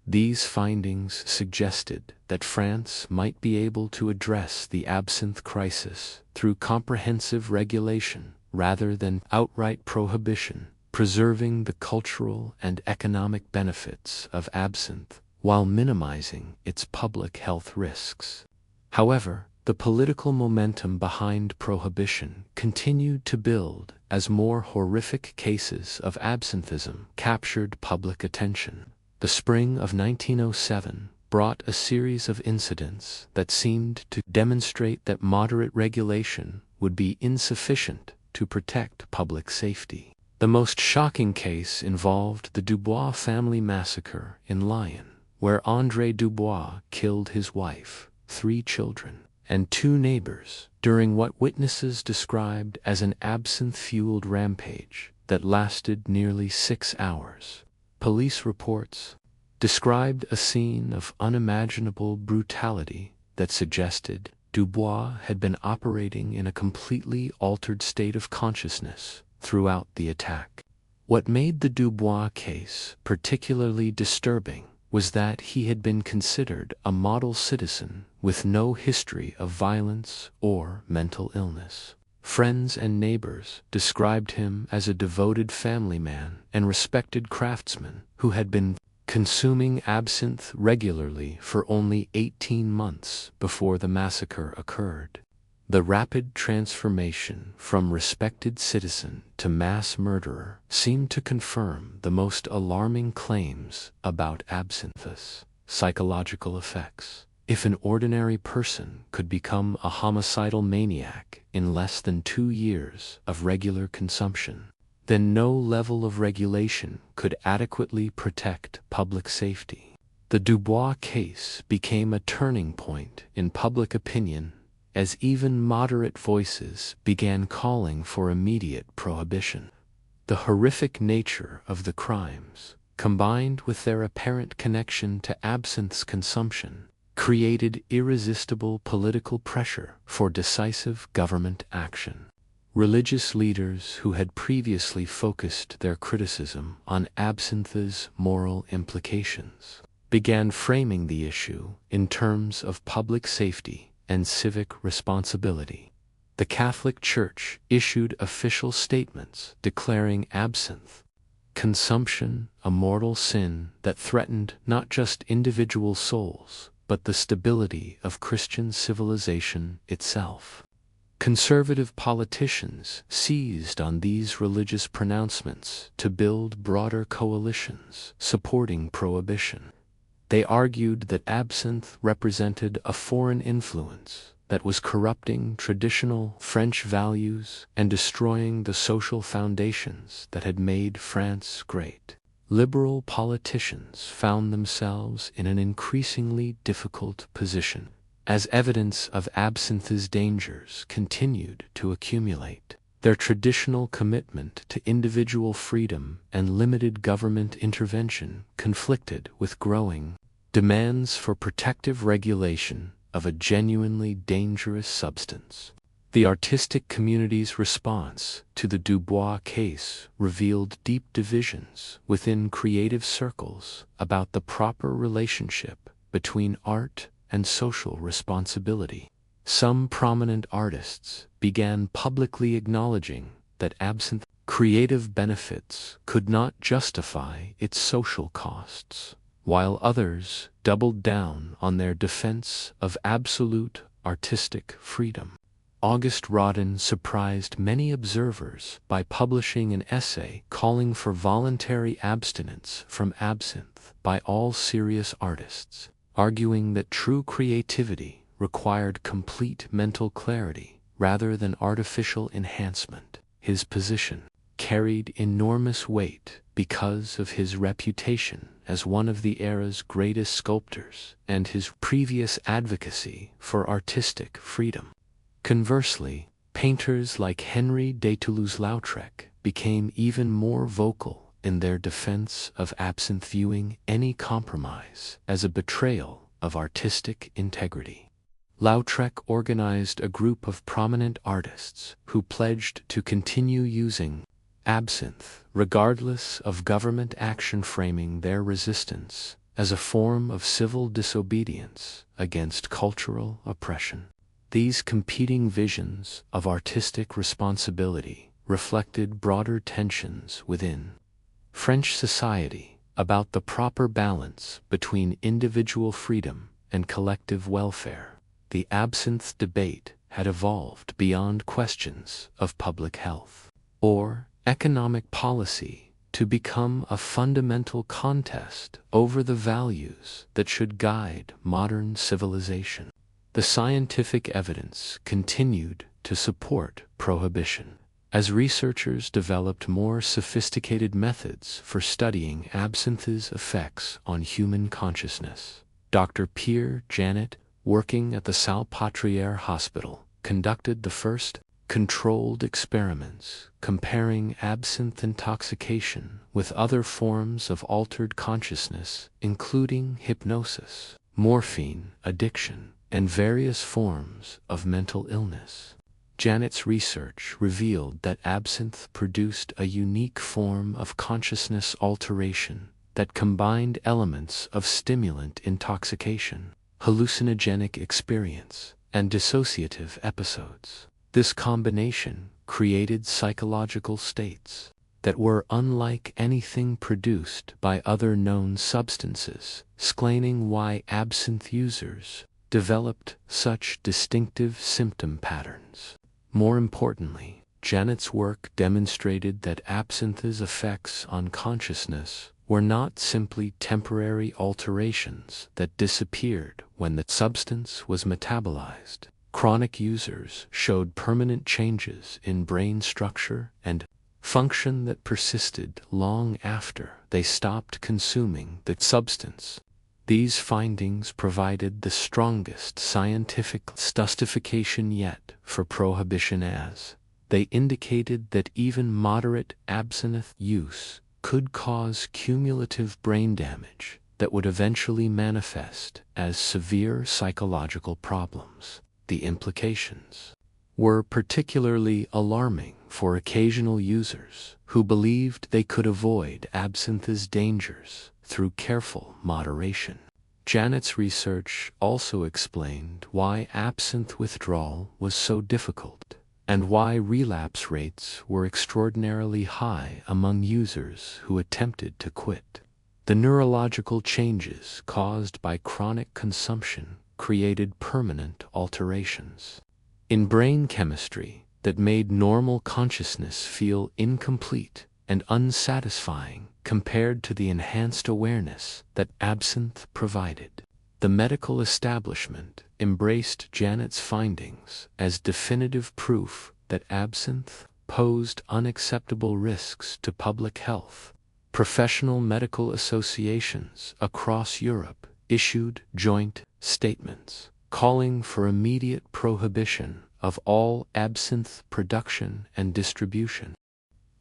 These findings suggested that France might be able to address the absinthe crisis through comprehensive regulation rather than outright prohibition, preserving the cultural and economic benefits of absinthe while minimizing its public health risks. However, the political momentum behind prohibition continued to build as more horrific cases of absinthism captured public attention. The spring of 1907 brought a series of incidents that seemed to demonstrate that moderate regulation would be insufficient to protect public safety. The most shocking case involved the Dubois family massacre in Lyon, where André Dubois killed his wife, 3 children, and 2 neighbors during what witnesses described as an absinthe-fueled rampage that lasted nearly 6 hours. Police reports described a scene of unimaginable brutality that suggested Dubois had been operating in a completely altered state of consciousness throughout the attack. What made the Dubois case particularly disturbing was that he had been considered a model citizen with no history of violence or mental illness. Friends and neighbors described him as a devoted family man and respected craftsman who had been consuming absinthe regularly for only 18 months before the massacre occurred. The rapid transformation from respected citizen to mass murderer seemed to confirm the most alarming claims about absinthe's psychological effects. If an ordinary person could become a homicidal maniac in less than 2 years of regular consumption, then no level of regulation could adequately protect public safety. The Dubois case became a turning point in public opinion as even moderate voices began calling for immediate prohibition. The horrific nature of the crimes, combined with their apparent connection to absinthe's consumption, created irresistible political pressure for decisive government action. Religious leaders who had previously focused their criticism on absinthe's moral implications began framing the issue in terms of public safety and civic responsibility. The Catholic Church issued official statements declaring absinthe consumption a mortal sin that threatened not just individual souls, but the stability of Christian civilization itself. Conservative politicians seized on these religious pronouncements to build broader coalitions supporting prohibition. They argued that absinthe represented a foreign influence that was corrupting traditional French values and destroying the social foundations that had made France great. Liberal politicians found themselves in an increasingly difficult position as evidence of absinthe's dangers continued to accumulate. Their traditional commitment to individual freedom and limited government intervention conflicted with growing demands for protective regulation of a genuinely dangerous substance. The artistic community's response to the Dubois case revealed deep divisions within creative circles about the proper relationship between art and social responsibility. Some prominent artists began publicly acknowledging that absinthe creative benefits could not justify its social costs, while others doubled down on their defense of absolute artistic freedom. Auguste Rodin surprised many observers by publishing an essay calling for voluntary abstinence from absinthe by all serious artists, arguing that true creativity required complete mental clarity rather than artificial enhancement. His position carried enormous weight because of his reputation as one of the era's greatest sculptors and his previous advocacy for artistic freedom. Conversely, painters like Henri de Toulouse-Lautrec became even more vocal in their defense of absinthe, viewing any compromise as a betrayal of artistic integrity. Lautrec organized a group of prominent artists who pledged to continue using absinthe regardless of government action, framing their resistance as a form of civil disobedience against cultural oppression. These competing visions of artistic responsibility reflected broader tensions within French society about the proper balance between individual freedom and collective welfare. The absinthe debate had evolved beyond questions of public health or economic policy to become a fundamental contest over the values that should guide modern civilization. The scientific evidence continued to support prohibition as researchers developed more sophisticated methods for studying absinthe's effects on human consciousness. Dr. Pierre Janet, working at the Salpêtrière Hospital, conducted the first controlled experiments comparing absinthe intoxication with other forms of altered consciousness, including hypnosis, morphine addiction, and various forms of mental illness. Janet's research revealed that absinthe produced a unique form of consciousness alteration that combined elements of stimulant intoxication, hallucinogenic experience, and dissociative episodes. This combination created psychological states that were unlike anything produced by other known substances, explaining why absinthe users developed such distinctive symptom patterns. More importantly, Janet's work demonstrated that absinthe's effects on consciousness were not simply temporary alterations that disappeared when the substance was metabolized. Chronic users showed permanent changes in brain structure and function that persisted long after they stopped consuming the substance. These findings provided the strongest scientific justification yet for prohibition, as they indicated that even moderate absinthe use could cause cumulative brain damage that would eventually manifest as severe psychological problems. The implications were particularly alarming for occasional users who believed they could avoid absinthe's dangers through careful moderation. Janet's research also explained why absinthe withdrawal was so difficult and why relapse rates were extraordinarily high among users who attempted to quit. The neurological changes caused by chronic consumption created permanent alterations in brain chemistry that made normal consciousness feel incomplete and unsatisfying compared to the enhanced awareness that absinthe provided. The medical establishment embraced Janet's findings as definitive proof that absinthe posed unacceptable risks to public health. Professional medical associations across Europe issued joint statements calling for immediate prohibition of all absinthe production and distribution,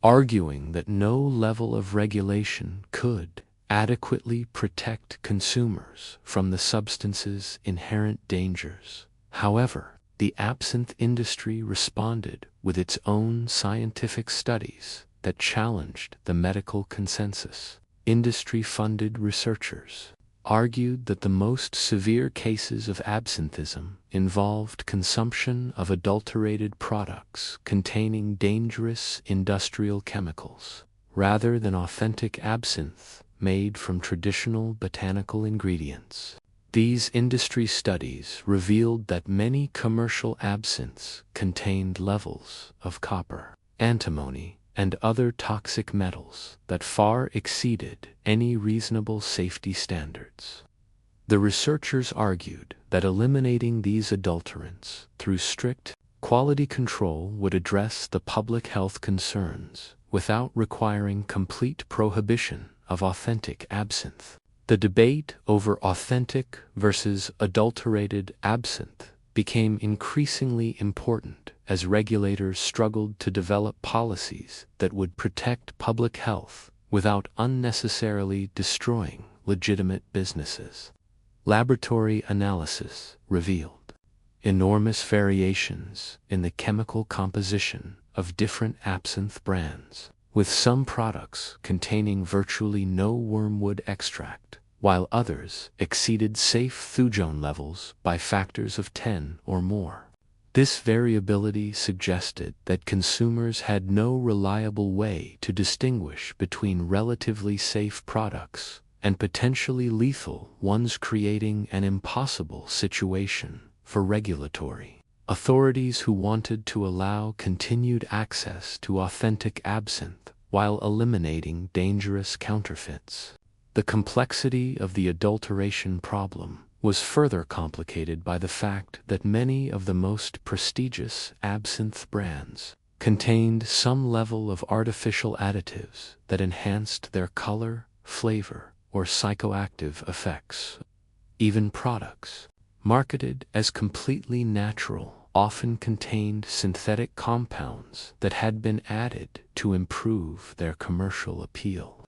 arguing that no level of regulation could adequately protect consumers from the substance's inherent dangers. However, the absinthe industry responded with its own scientific studies that challenged the medical consensus. Industry-funded researchers argued that the most severe cases of absinthism involved consumption of adulterated products containing dangerous industrial chemicals, rather than authentic absinthe made from traditional botanical ingredients. These industry studies revealed that many commercial absinthes contained levels of copper, antimony, and other toxic metals that far exceeded any reasonable safety standards. The researchers argued that eliminating these adulterants through strict quality control would address the public health concerns without requiring complete prohibition of authentic absinthe. The debate over authentic versus adulterated absinthe became increasingly important as regulators struggled to develop policies that would protect public health without unnecessarily destroying legitimate businesses. Laboratory analysis revealed enormous variations in the chemical composition of different absinthe brands, with some products containing virtually no wormwood extract, while others exceeded safe thujone levels by factors of 10 or more. This variability suggested that consumers had no reliable way to distinguish between relatively safe products and potentially lethal ones, creating an impossible situation for regulatory authorities who wanted to allow continued access to authentic absinthe while eliminating dangerous counterfeits. The complexity of the adulteration problem was further complicated by the fact that many of the most prestigious absinthe brands contained some level of artificial additives that enhanced their color, flavor, or psychoactive effects. Even products marketed as completely natural often contained synthetic compounds that had been added to improve their commercial appeal.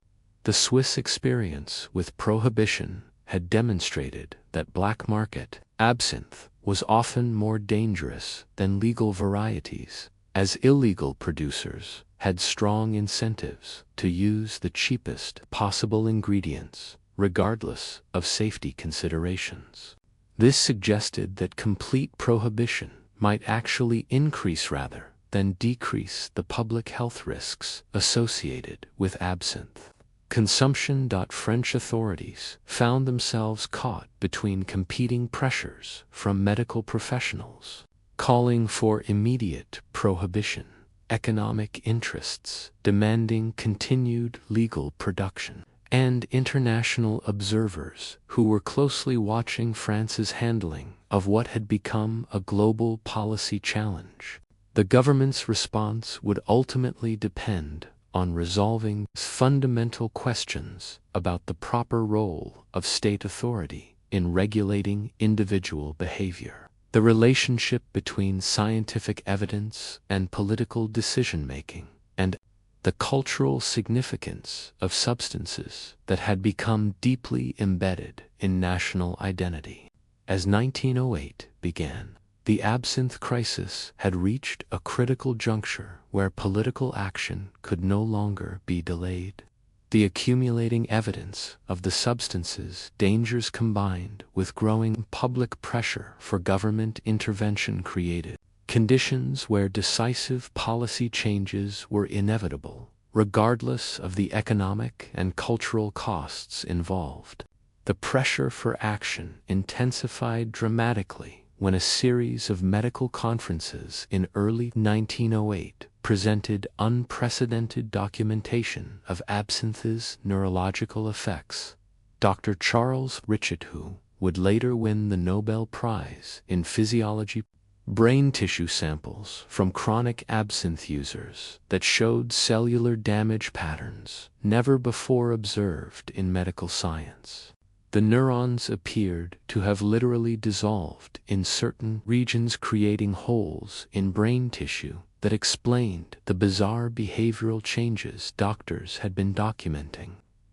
The Swiss experience with prohibition had demonstrated that black market absinthe was often more dangerous than legal varieties, as illegal producers had strong incentives to use the cheapest possible ingredients, regardless of safety considerations. This suggested that complete prohibition might actually increase rather than decrease the public health risks associated with absinthe. Consumption. French authorities found themselves caught between competing pressures from medical professionals, calling for immediate prohibition, economic interests demanding continued legal production, and international observers who were closely watching France's handling of what had become a global policy challenge. The government's response would ultimately depend on resolving fundamental questions about the proper role of state authority in regulating individual behavior, the relationship between scientific evidence and political decision-making, and the cultural significance of substances that had become deeply embedded in national identity. As 1908 began, the absinthe crisis had reached a critical juncture where political action could no longer be delayed. The accumulating evidence of the substance's dangers combined with growing public pressure for government intervention created conditions where decisive policy changes were inevitable, regardless of the economic and cultural costs involved. The pressure for action intensified dramatically when a series of medical conferences in early 1908 presented unprecedented documentation of absinthe's neurological effects. Dr. Charles Richet, who would later win the Nobel Prize in Physiology, brain tissue samples from chronic absinthe users that showed cellular damage patterns never before observed in medical science. The neurons appeared to have literally dissolved in certain regions, creating holes in brain tissue that explained the bizarre behavioral changes doctors had been documenting.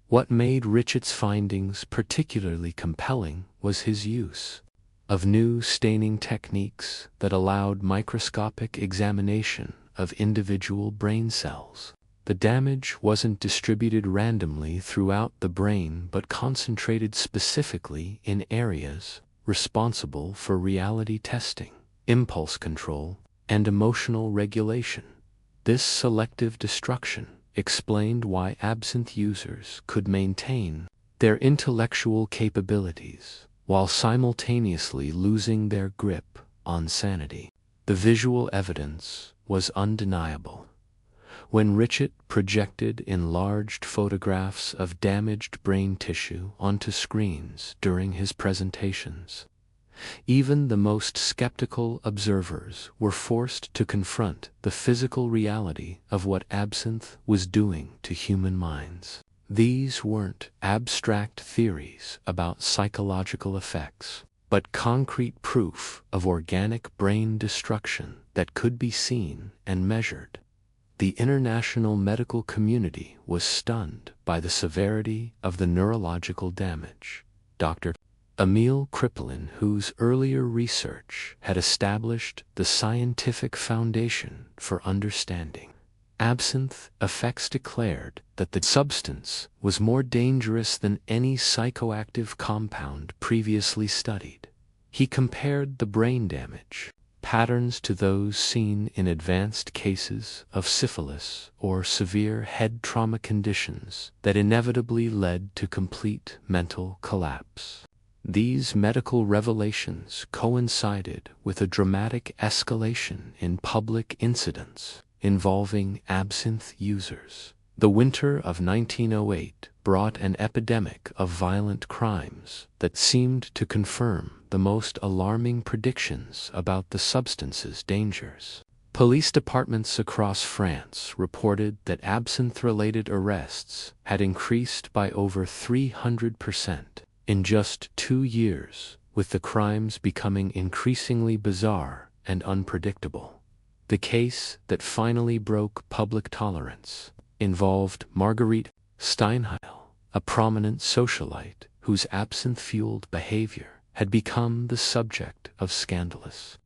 What made Richet's findings particularly compelling was his use of new staining techniques that allowed microscopic examination of individual brain cells. The damage wasn't distributed randomly throughout the brain but concentrated specifically in areas responsible for reality testing, impulse control, and emotional regulation. This selective destruction explained why absinthe users could maintain their intellectual capabilities while simultaneously losing their grip on sanity. The visual evidence was undeniable. When Richet projected enlarged photographs of damaged brain tissue onto screens during his presentations, even the most skeptical observers were forced to confront the physical reality of what absinthe was doing to human minds. These weren't abstract theories about psychological effects, but concrete proof of organic brain destruction that could be seen and measured. The international medical community was stunned by the severity of the neurological damage. Dr. Emile Kraepelin, whose earlier research had established the scientific foundation for understanding absinthe effects, declared that the substance was more dangerous than any psychoactive compound previously studied. He compared the brain damage patterns to those seen in advanced cases of syphilis or severe head trauma conditions that inevitably led to complete mental collapse. These medical revelations coincided with a dramatic escalation in public incidents involving absinthe users. The winter of 1908 brought an epidemic of violent crimes that seemed to confirm the most alarming predictions about the substance's dangers. Police departments across France reported that absinthe-related arrests had increased by over 300% in just 2 years, with the crimes becoming increasingly bizarre and unpredictable. The case that finally broke public tolerance involved Marguerite Steinheil, a prominent socialite whose absinthe-fueled behavior had become the subject of scandalous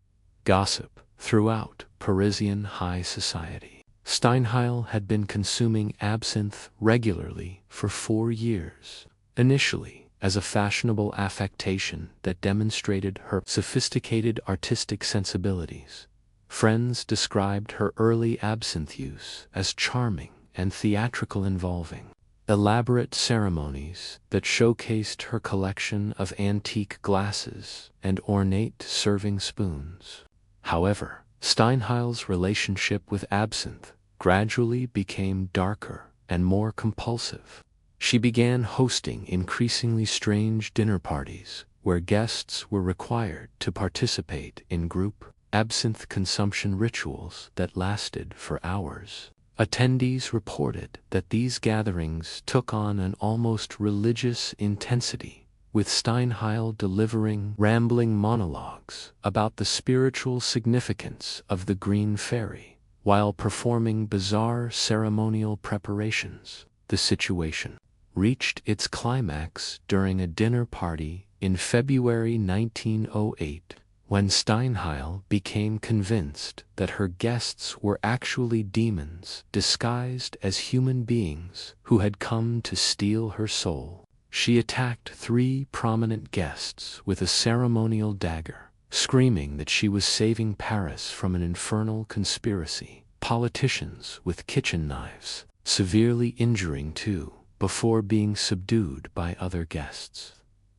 gossip throughout Parisian high society. Steinheil had been consuming absinthe regularly for 4 years, initially as a fashionable affectation that demonstrated her sophisticated artistic sensibilities. Friends described her early absinthe use as charming and theatrical, involving elaborate ceremonies that showcased her collection of antique glasses and ornate serving spoons. However, Steinheil's relationship with absinthe gradually became darker and more compulsive. She began hosting increasingly strange dinner parties where guests were required to participate in group absinthe consumption rituals that lasted for hours. Attendees reported that these gatherings took on an almost religious intensity, with Steinheil delivering rambling monologues about the spiritual significance of the Green Fairy, while performing bizarre ceremonial preparations. The situation reached its climax during a dinner party in February 1908, when Steinheil became convinced that her guests were actually demons disguised as human beings who had come to steal her soul. She attacked 3 prominent guests with a ceremonial dagger, screaming that she was saving Paris from an infernal conspiracy, politicians with kitchen knives, severely injuring 2 before being subdued by other guests.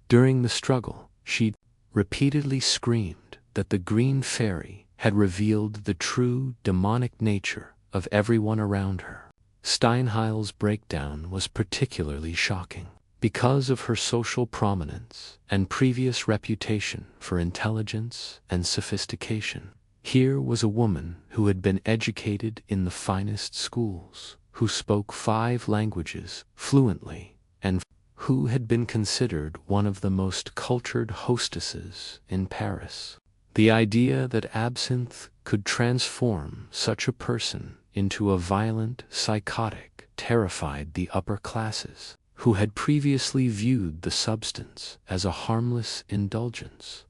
During the struggle, she repeatedly screamed that the Green Fairy had revealed the true demonic nature of everyone around her. Steinheil's breakdown was particularly shocking because of her social prominence and previous reputation for intelligence and sophistication. Here was a woman who had been educated in the finest schools, who spoke 5 languages fluently, and who had been considered one of the most cultured hostesses in Paris. The idea that absinthe could transform such a person into a violent psychotic terrified the upper classes, who had previously viewed the substance as a harmless indulgence.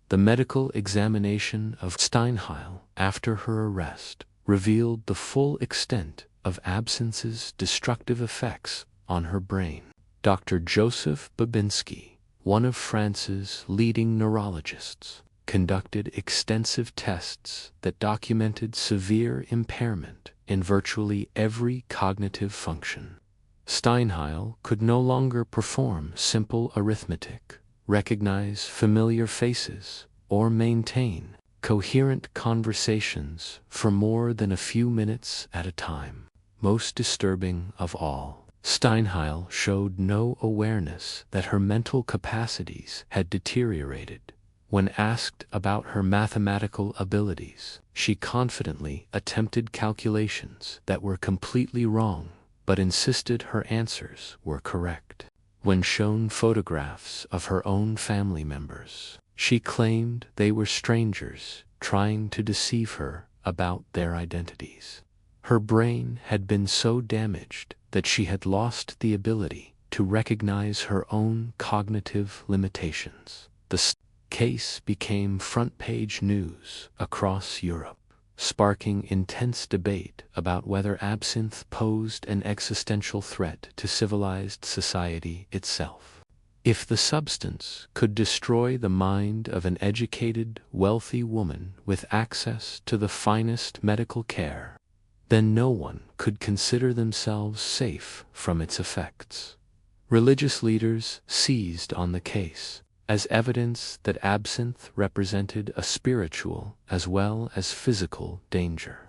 The medical examination of Steinheil after her arrest revealed the full extent of absinthe's destructive effects on her brain. Dr. Joseph Babinski, one of France's leading neurologists, conducted extensive tests that documented severe impairment in virtually every cognitive function. Steinheil could no longer perform simple arithmetic, recognize familiar faces, or maintain coherent conversations for more than a few minutes at a time. Most disturbing of all, Steinheil showed no awareness that her mental capacities had deteriorated. When asked about her mathematical abilities, she confidently attempted calculations that were completely wrong, but insisted her answers were correct. When shown photographs of her own family members, she claimed they were strangers trying to deceive her about their identities. Her brain had been so damaged that she had lost the ability to recognize her own cognitive limitations. The case became front-page news across Europe, sparking intense debate about whether absinthe posed an existential threat to civilized society itself. If the substance could destroy the mind of an educated, wealthy woman with access to the finest medical care, then no one could consider themselves safe from its effects. Religious leaders seized on the case as evidence that absinthe represented a spiritual as well as physical danger.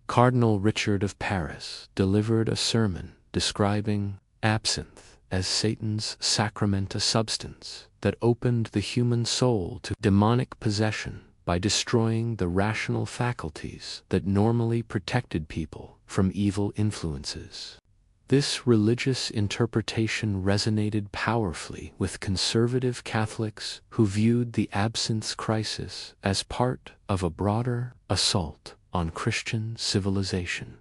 Cardinal Richard of Paris delivered a sermon describing absinthe as Satan's sacrament, a substance that opened the human soul to demonic possession by destroying the rational faculties that normally protected people from evil influences. This religious interpretation resonated powerfully with conservative Catholics who viewed the absinthe crisis as part of a broader assault on Christian civilization.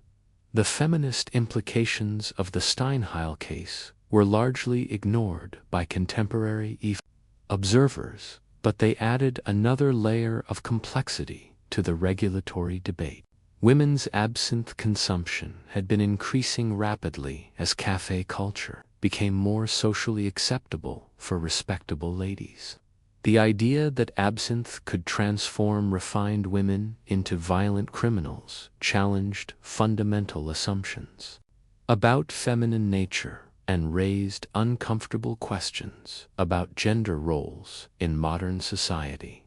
The feminist implications of the Steinheil case were largely ignored by contemporary observers, but they added another layer of complexity to the regulatory debate. Women's absinthe consumption had been increasing rapidly as café culture became more socially acceptable for respectable ladies. The idea that absinthe could transform refined women into violent criminals challenged fundamental assumptions about feminine nature and raised uncomfortable questions about gender roles in modern society.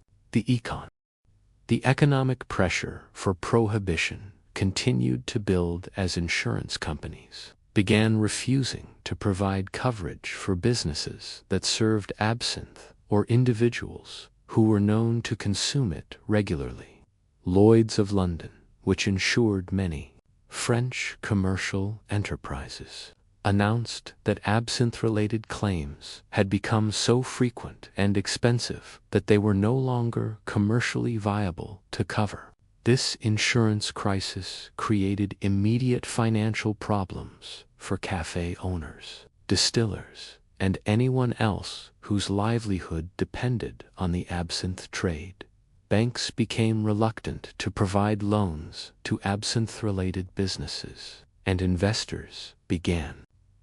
The economic pressure for prohibition continued to build as insurance companies began refusing to provide coverage for businesses that served absinthe or individuals who were known to consume it regularly. Lloyd's of London, which insured many French commercial enterprises, announced that absinthe-related claims had become so frequent and expensive that they were no longer commercially viable to cover. This insurance crisis created immediate financial problems for café owners, distillers, and anyone else whose livelihood depended on the absinthe trade. Banks became reluctant to provide loans to absinthe-related businesses, and investors began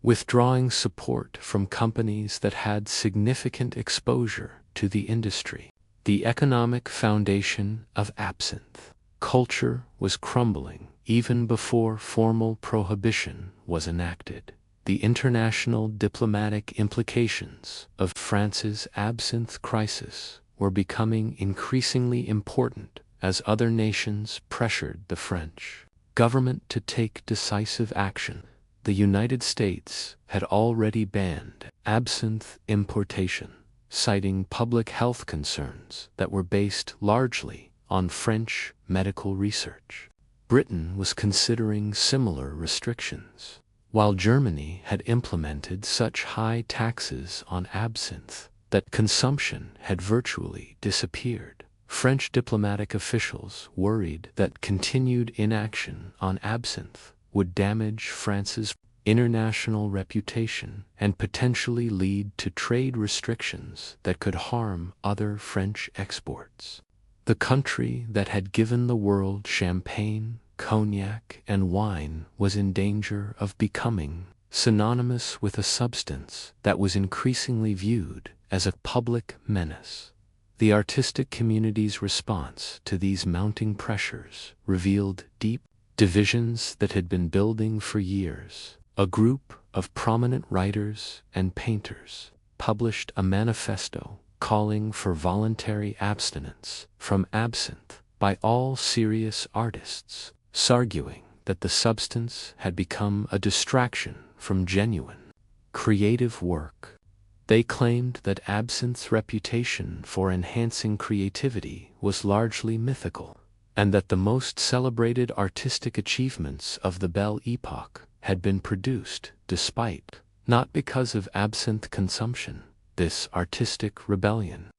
withdrawing support from companies that had significant exposure to the industry. The economic foundation of absinthe culture was crumbling even before formal prohibition was enacted. The international diplomatic implications of France's absinthe crisis were becoming increasingly important as other nations pressured the French government to take decisive action. The United States had already banned absinthe importation, citing public health concerns that were based largely on French medical research. Britain was considering similar restrictions, while Germany had implemented such high taxes on absinthe that consumption had virtually disappeared. French diplomatic officials worried that continued inaction on absinthe would damage France's international reputation and potentially lead to trade restrictions that could harm other French exports. The country that had given the world champagne, cognac, and wine was in danger of becoming synonymous with a substance that was increasingly viewed as a public menace. The artistic community's response to these mounting pressures revealed deep divisions that had been building for years. A group of prominent writers and painters published a manifesto calling for voluntary abstinence from absinthe by all serious artists, arguing that the substance had become a distraction from genuine creative work. They claimed that absinthe's reputation for enhancing creativity was largely mythical, and that the most celebrated artistic achievements of the Belle Époque had been produced despite, not because of absinthe consumption. This artistic rebellion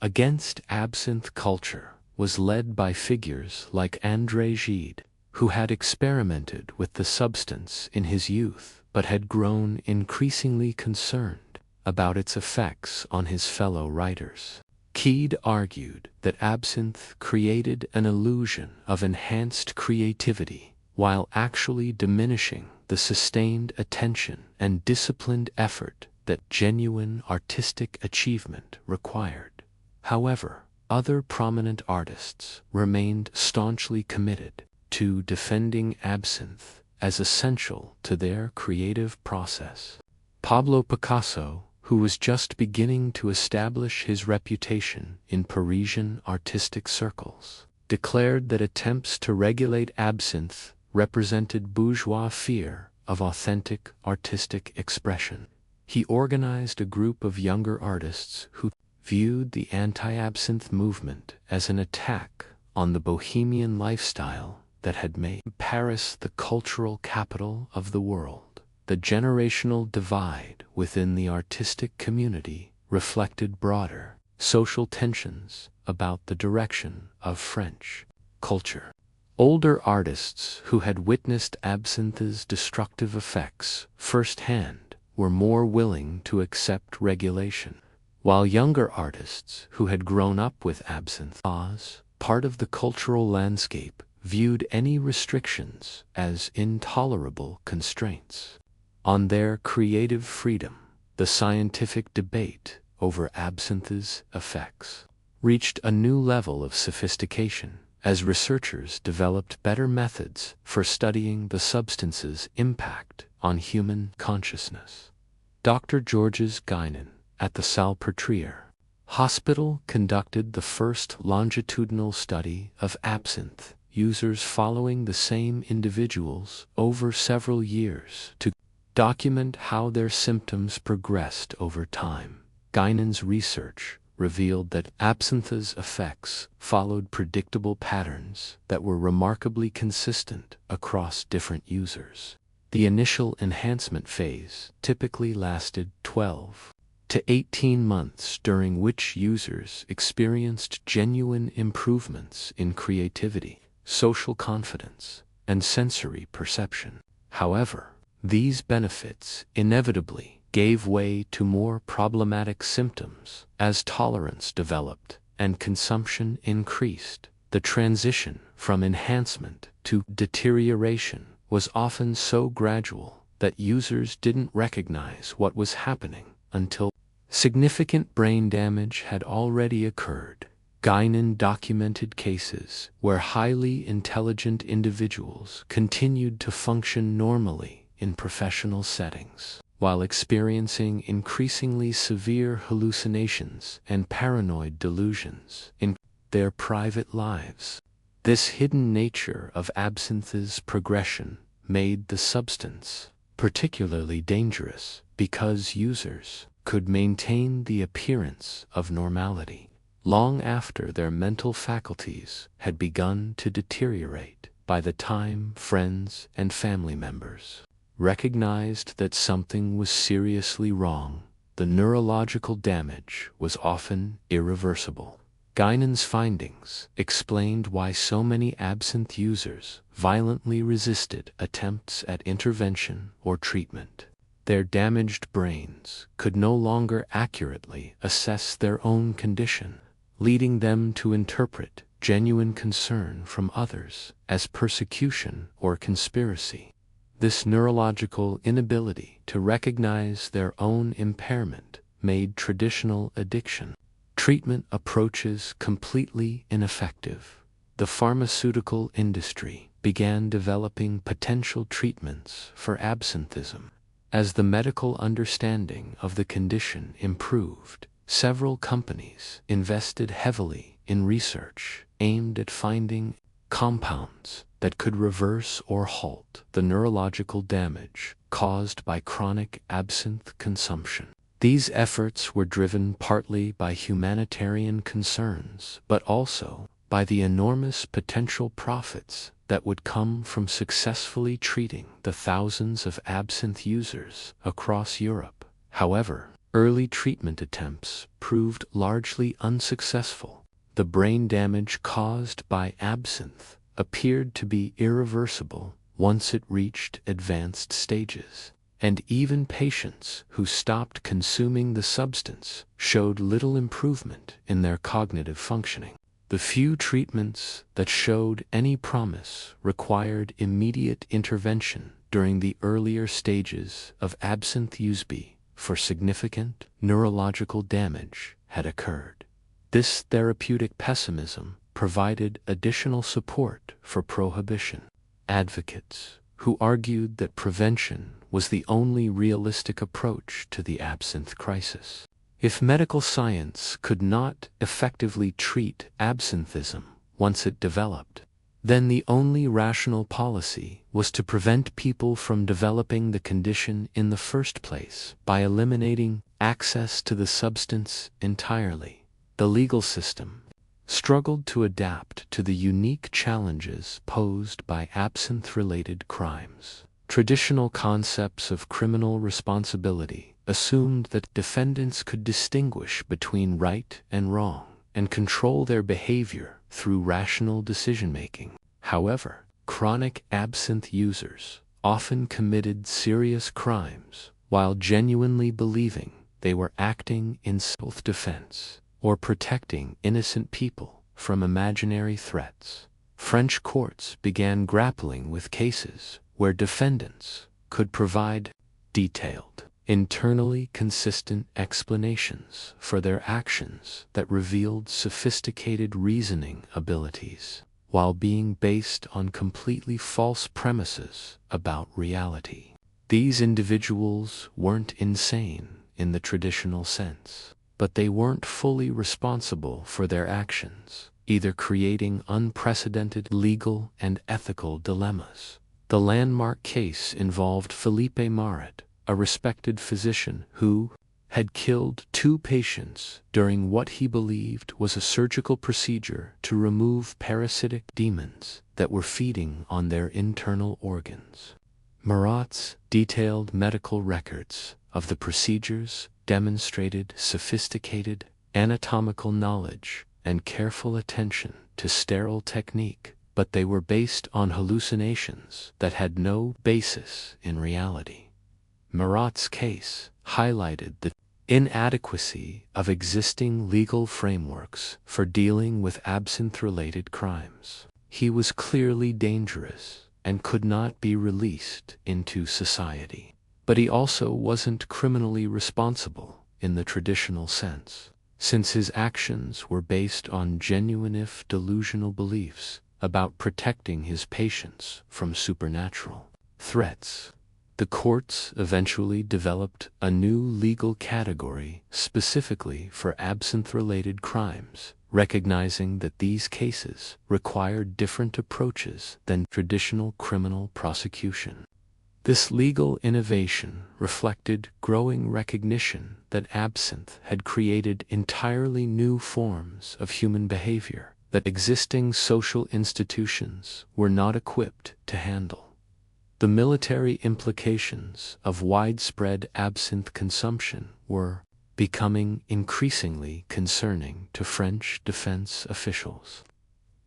against absinthe culture was led by figures like André Gide, who had experimented with the substance in his youth but had grown increasingly concerned about its effects on his fellow writers. Gide argued that absinthe created an illusion of enhanced creativity while actually diminishing the sustained attention and disciplined effort that genuine artistic achievement required. However, other prominent artists remained staunchly committed to defending absinthe as essential to their creative process. Pablo Picasso, who was just beginning to establish his reputation in Parisian artistic circles, declared that attempts to regulate absinthe represented bourgeois fear of authentic artistic expression. He organized a group of younger artists who viewed the anti-absinthe movement as an attack on the bohemian lifestyle that had made Paris the cultural capital of the world. the generational divide within the artistic community reflected broader social tensions about the direction of French culture. Older artists who had witnessed absinthe's destructive effects firsthand were more willing to accept regulation, while younger artists who had grown up with absinthe as part of the cultural landscape viewed any restrictions as intolerable constraints on their creative freedom. The scientific debate over absinthe's effects reached a new level of sophistication as researchers developed better methods for studying the substance's impact on human consciousness. Dr. Georges Guénon at the Salpêtrière Hospital conducted the first longitudinal study of absinthe users following the same individuals over several years to document how their symptoms progressed over time. Guénon's research revealed that absinthe's effects followed predictable patterns that were remarkably consistent across different users. The initial enhancement phase typically lasted 12 to 18 months, during which users experienced genuine improvements in creativity, social confidence, and sensory perception. However, these benefits inevitably gave way to more problematic symptoms as tolerance developed and consumption increased. The transition from enhancement to deterioration was often so gradual that users didn't recognize what was happening until significant brain damage had already occurred. Guénon documented cases where highly intelligent individuals continued to function normally in professional settings, while experiencing increasingly severe hallucinations and paranoid delusions in their private lives. This hidden nature of absinthe's progression made the substance particularly dangerous because users could maintain the appearance of normality long after their mental faculties had begun to deteriorate. By the time friends and family members recognized that something was seriously wrong, the neurological damage was often irreversible. Guénon's findings explained why so many absinthe users violently resisted attempts at intervention or treatment. Their damaged brains could no longer accurately assess their own condition, leading them to interpret genuine concern from others as persecution or conspiracy. This neurological inability to recognize their own impairment made traditional addiction treatment approaches completely ineffective. The pharmaceutical industry began developing potential treatments for absinthism. As the medical understanding of the condition improved, several companies invested heavily in research aimed at finding compounds that could reverse or halt the neurological damage caused by chronic absinthe consumption. These efforts were driven partly by humanitarian concerns, but also by the enormous potential profits that would come from successfully treating the thousands of absinthe users across Europe. However, early treatment attempts proved largely unsuccessful. The brain damage caused by absinthe appeared to be irreversible once it reached advanced stages, and even patients who stopped consuming the substance showed little improvement in their cognitive functioning. The few treatments that showed any promise required immediate intervention during the earlier stages of absinthe use, for significant neurological damage had occurred. This therapeutic pessimism provided additional support for prohibition advocates, who argued that prevention was the only realistic approach to the absinthe crisis. If medical science could not effectively treat absinthism once it developed, then the only rational policy was to prevent people from developing the condition in the first place by eliminating access to the substance entirely. The legal system struggled to adapt to the unique challenges posed by absinthe-related crimes. Traditional concepts of criminal responsibility assumed that defendants could distinguish between right and wrong and control their behavior through rational decision-making. However, chronic absinthe users often committed serious crimes while genuinely believing they were acting in self-defense or protecting innocent people from imaginary threats. French courts began grappling with cases where defendants could provide detailed, internally consistent explanations for their actions that revealed sophisticated reasoning abilities, while being based on completely false premises about reality. These individuals weren't insane in the traditional sense, but they weren't fully responsible for their actions, either creating unprecedented legal and ethical dilemmas. The landmark case involved Philippe Marat, a respected physician who had killed 2 patients during what he believed was a surgical procedure to remove parasitic demons that were feeding on their internal organs. Marat's detailed medical records of the procedures demonstrated sophisticated anatomical knowledge and careful attention to sterile technique, but they were based on hallucinations that had no basis in reality. Marat's case highlighted the inadequacy of existing legal frameworks for dealing with absinthe-related crimes. He was clearly dangerous and could not be released into society. But he also wasn't criminally responsible in the traditional sense, since his actions were based on genuine if delusional beliefs about protecting his patients from supernatural threats. The courts eventually developed a new legal category specifically for absinthe-related crimes, recognizing that these cases required different approaches than traditional criminal prosecution. This legal innovation reflected growing recognition that absinthe had created entirely new forms of human behavior that existing social institutions were not equipped to handle. The military implications of widespread absinthe consumption were becoming increasingly concerning to French defense officials.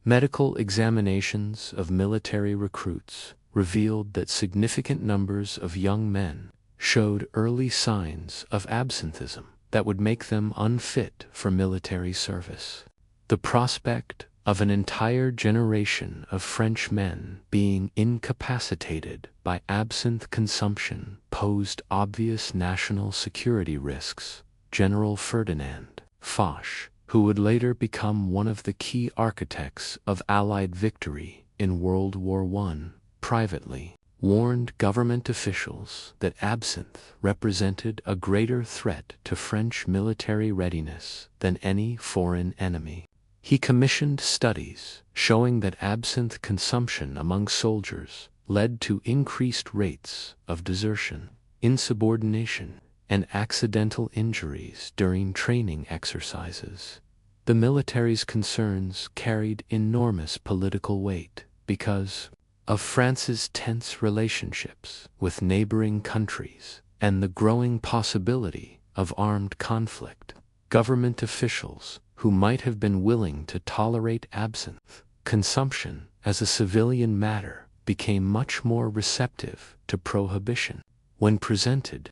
Medical examinations of military recruits revealed that significant numbers of young men showed early signs of absinthism that would make them unfit for military service. The prospect of an entire generation of French men being incapacitated by absinthe consumption posed obvious national security risks. General Ferdinand Foch, who would later become one of the key architects of Allied victory in World War I, privately warned government officials that absinthe represented a greater threat to French military readiness than any foreign enemy. He commissioned studies showing that absinthe consumption among soldiers led to increased rates of desertion, insubordination, and accidental injuries during training exercises. The military's concerns carried enormous political weight because of France's tense relationships with neighboring countries and the growing possibility of armed conflict. Government officials who might have been willing to tolerate absinthe consumption as a civilian matter became much more receptive to prohibition when presented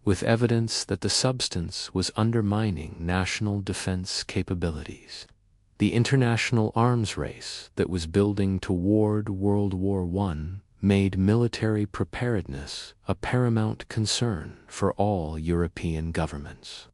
with evidence that the substance was undermining national defense capabilities. The international arms race that was building toward World War I made military preparedness a paramount concern for all European governments.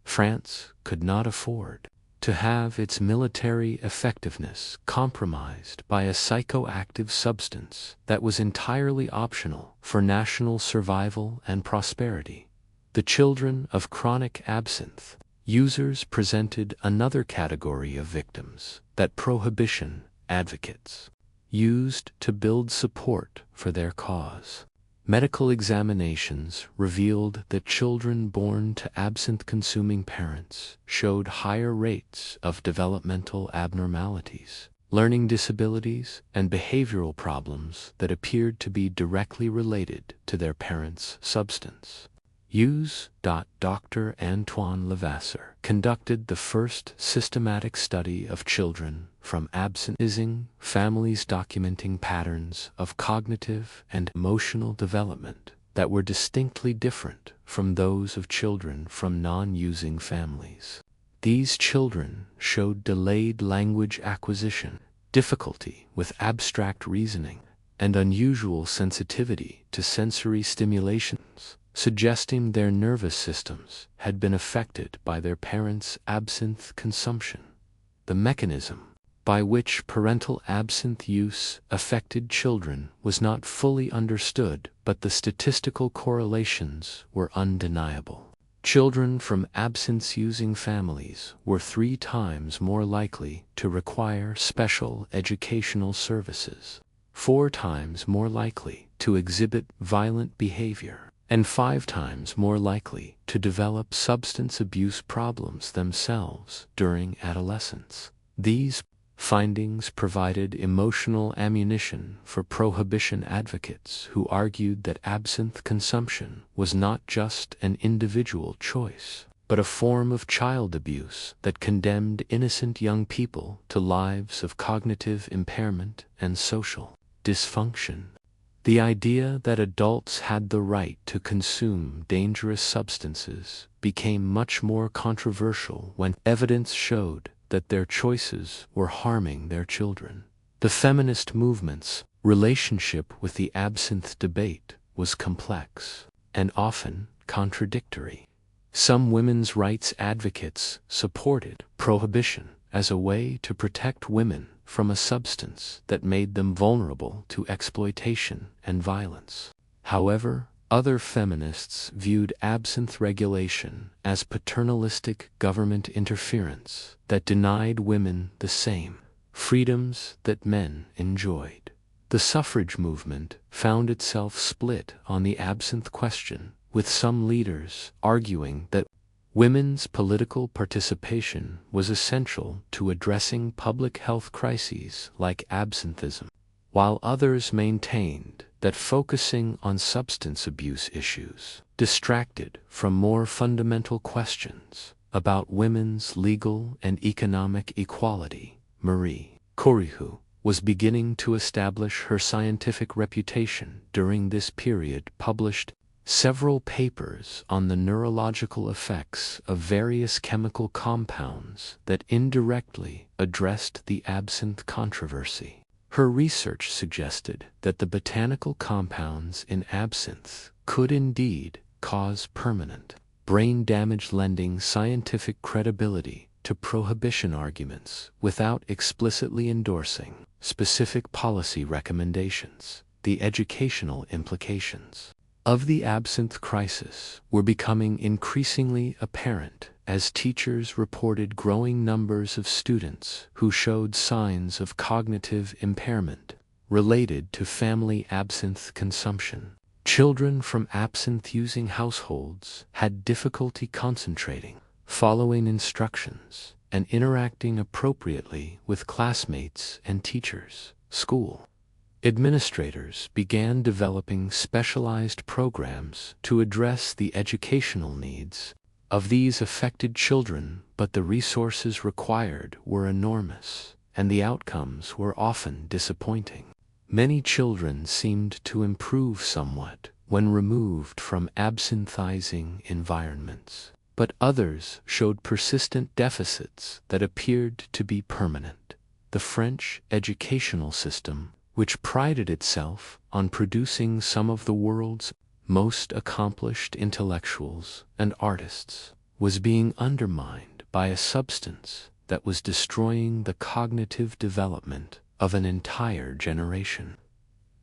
France could not afford to have its military effectiveness compromised by a psychoactive substance that was entirely optional for national survival and prosperity. The children of chronic absinthe users presented another category of victims that prohibition advocates used to build support for their cause. Medical examinations revealed that children born to absinthe-consuming parents showed higher rates of developmental abnormalities, learning disabilities, and behavioral problems that appeared to be directly related to their parents' substance use. Dr. Antoine Levasseur conducted the first systematic study of children from absinthe families, documenting patterns of cognitive and emotional development that were distinctly different from those of children from non-using families. These children showed delayed language acquisition, difficulty with abstract reasoning, and unusual sensitivity to sensory stimulations, suggesting their nervous systems had been affected by their parents' absinthe consumption. The mechanism by which parental absinthe use affected children was not fully understood, but the statistical correlations were undeniable. Children from absinthe-using families were 3 times more likely to require special educational services, 4 times more likely to exhibit violent behavior, and 5 times more likely to develop substance abuse problems themselves during adolescence. These findings provided emotional ammunition for prohibition advocates who argued that absinthe consumption was not just an individual choice, but a form of child abuse that condemned innocent young people to lives of cognitive impairment and social dysfunction. The idea that adults had the right to consume dangerous substances became much more controversial when evidence showed that their choices were harming their children. The feminist movement's relationship with the absinthe debate was complex and often contradictory. Some women's rights advocates supported prohibition as a way to protect women from a substance that made them vulnerable to exploitation and violence. However, other feminists viewed absinthe regulation as paternalistic government interference that denied women the same freedoms that men enjoyed. The suffrage movement found itself split on the absinthe question, with some leaders arguing that women's political participation was essential to addressing public health crises like absinthism, while others maintained that focusing on substance abuse issues distracted from more fundamental questions about women's legal and economic equality. Marie Curie was beginning to establish her scientific reputation during this period, published several papers on the neurological effects of various chemical compounds that indirectly addressed the absinthe controversy. Her research suggested that the botanical compounds in absinthe could indeed cause permanent brain damage, lending scientific credibility to prohibition arguments without explicitly endorsing specific policy recommendations. The educational implications of the absinthe crisis were becoming increasingly apparent as teachers reported growing numbers of students who showed signs of cognitive impairment related to family absinthe consumption. Children from absinthe-using households had difficulty concentrating, following instructions, and interacting appropriately with classmates and teachers. School administrators began developing specialized programs to address the educational needs of these affected children, but the resources required were enormous, and the outcomes were often disappointing. Many children seemed to improve somewhat when removed from absinthizing environments, but others showed persistent deficits that appeared to be permanent. The French educational system, which prided itself on producing some of the world's most accomplished intellectuals and artists, was being undermined by a substance that was destroying the cognitive development of an entire generation.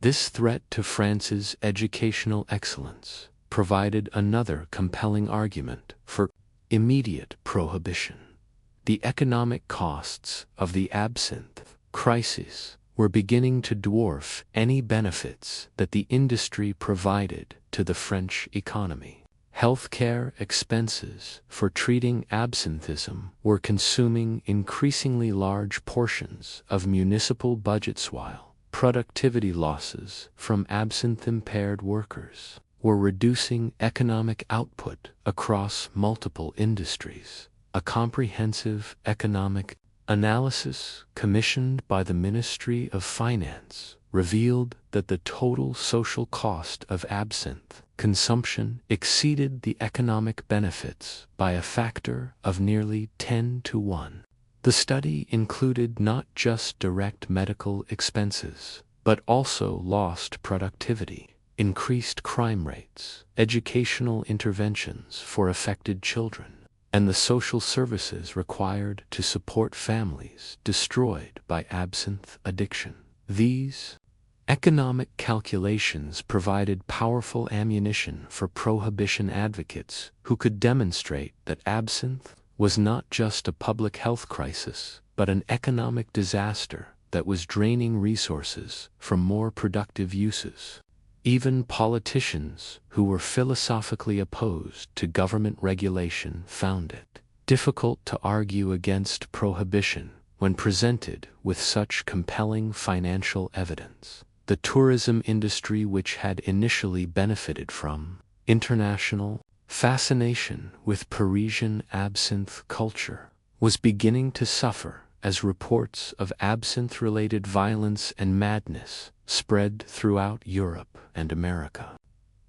This threat to France's educational excellence provided another compelling argument for immediate prohibition. The economic costs of the absinthe crisis were beginning to dwarf any benefits that the industry provided to the French economy. Healthcare expenses for treating absinthism were consuming increasingly large portions of municipal budgets, while productivity losses from absinthe-impaired workers were reducing economic output across multiple industries. A comprehensive economic analysis commissioned by the Ministry of Finance revealed that the total social cost of absinthe consumption exceeded the economic benefits by a factor of nearly 10 to 1. The study included not just direct medical expenses, but also lost productivity, increased crime rates, educational interventions for affected children, and the social services required to support families destroyed by absinthe addiction. These economic calculations provided powerful ammunition for prohibition advocates who could demonstrate that absinthe was not just a public health crisis, but an economic disaster that was draining resources from more productive uses. Even politicians who were philosophically opposed to government regulation found it difficult to argue against prohibition when presented with such compelling financial evidence. The tourism industry, which had initially benefited from international fascination with Parisian absinthe culture, was beginning to suffer as reports of absinthe-related violence and madness spread throughout Europe and America.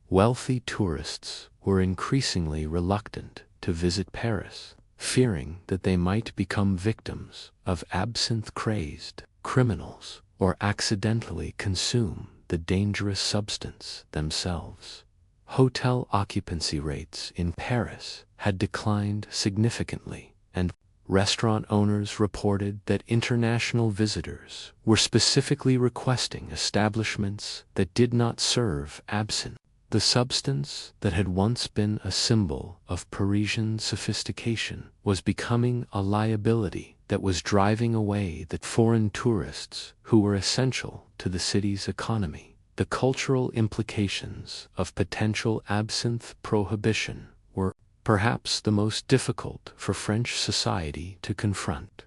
Wealthy tourists were increasingly reluctant to visit Paris, fearing that they might become victims of absinthe-crazed criminals or accidentally consume the dangerous substance themselves. Hotel occupancy rates in Paris had declined significantly, and restaurant owners reported that international visitors were specifically requesting establishments that did not serve absinthe. The substance that had once been a symbol of Parisian sophistication was becoming a liability that was driving away the foreign tourists who were essential to the city's economy. The cultural implications of potential absinthe prohibition were perhaps the most difficult for French society to confront.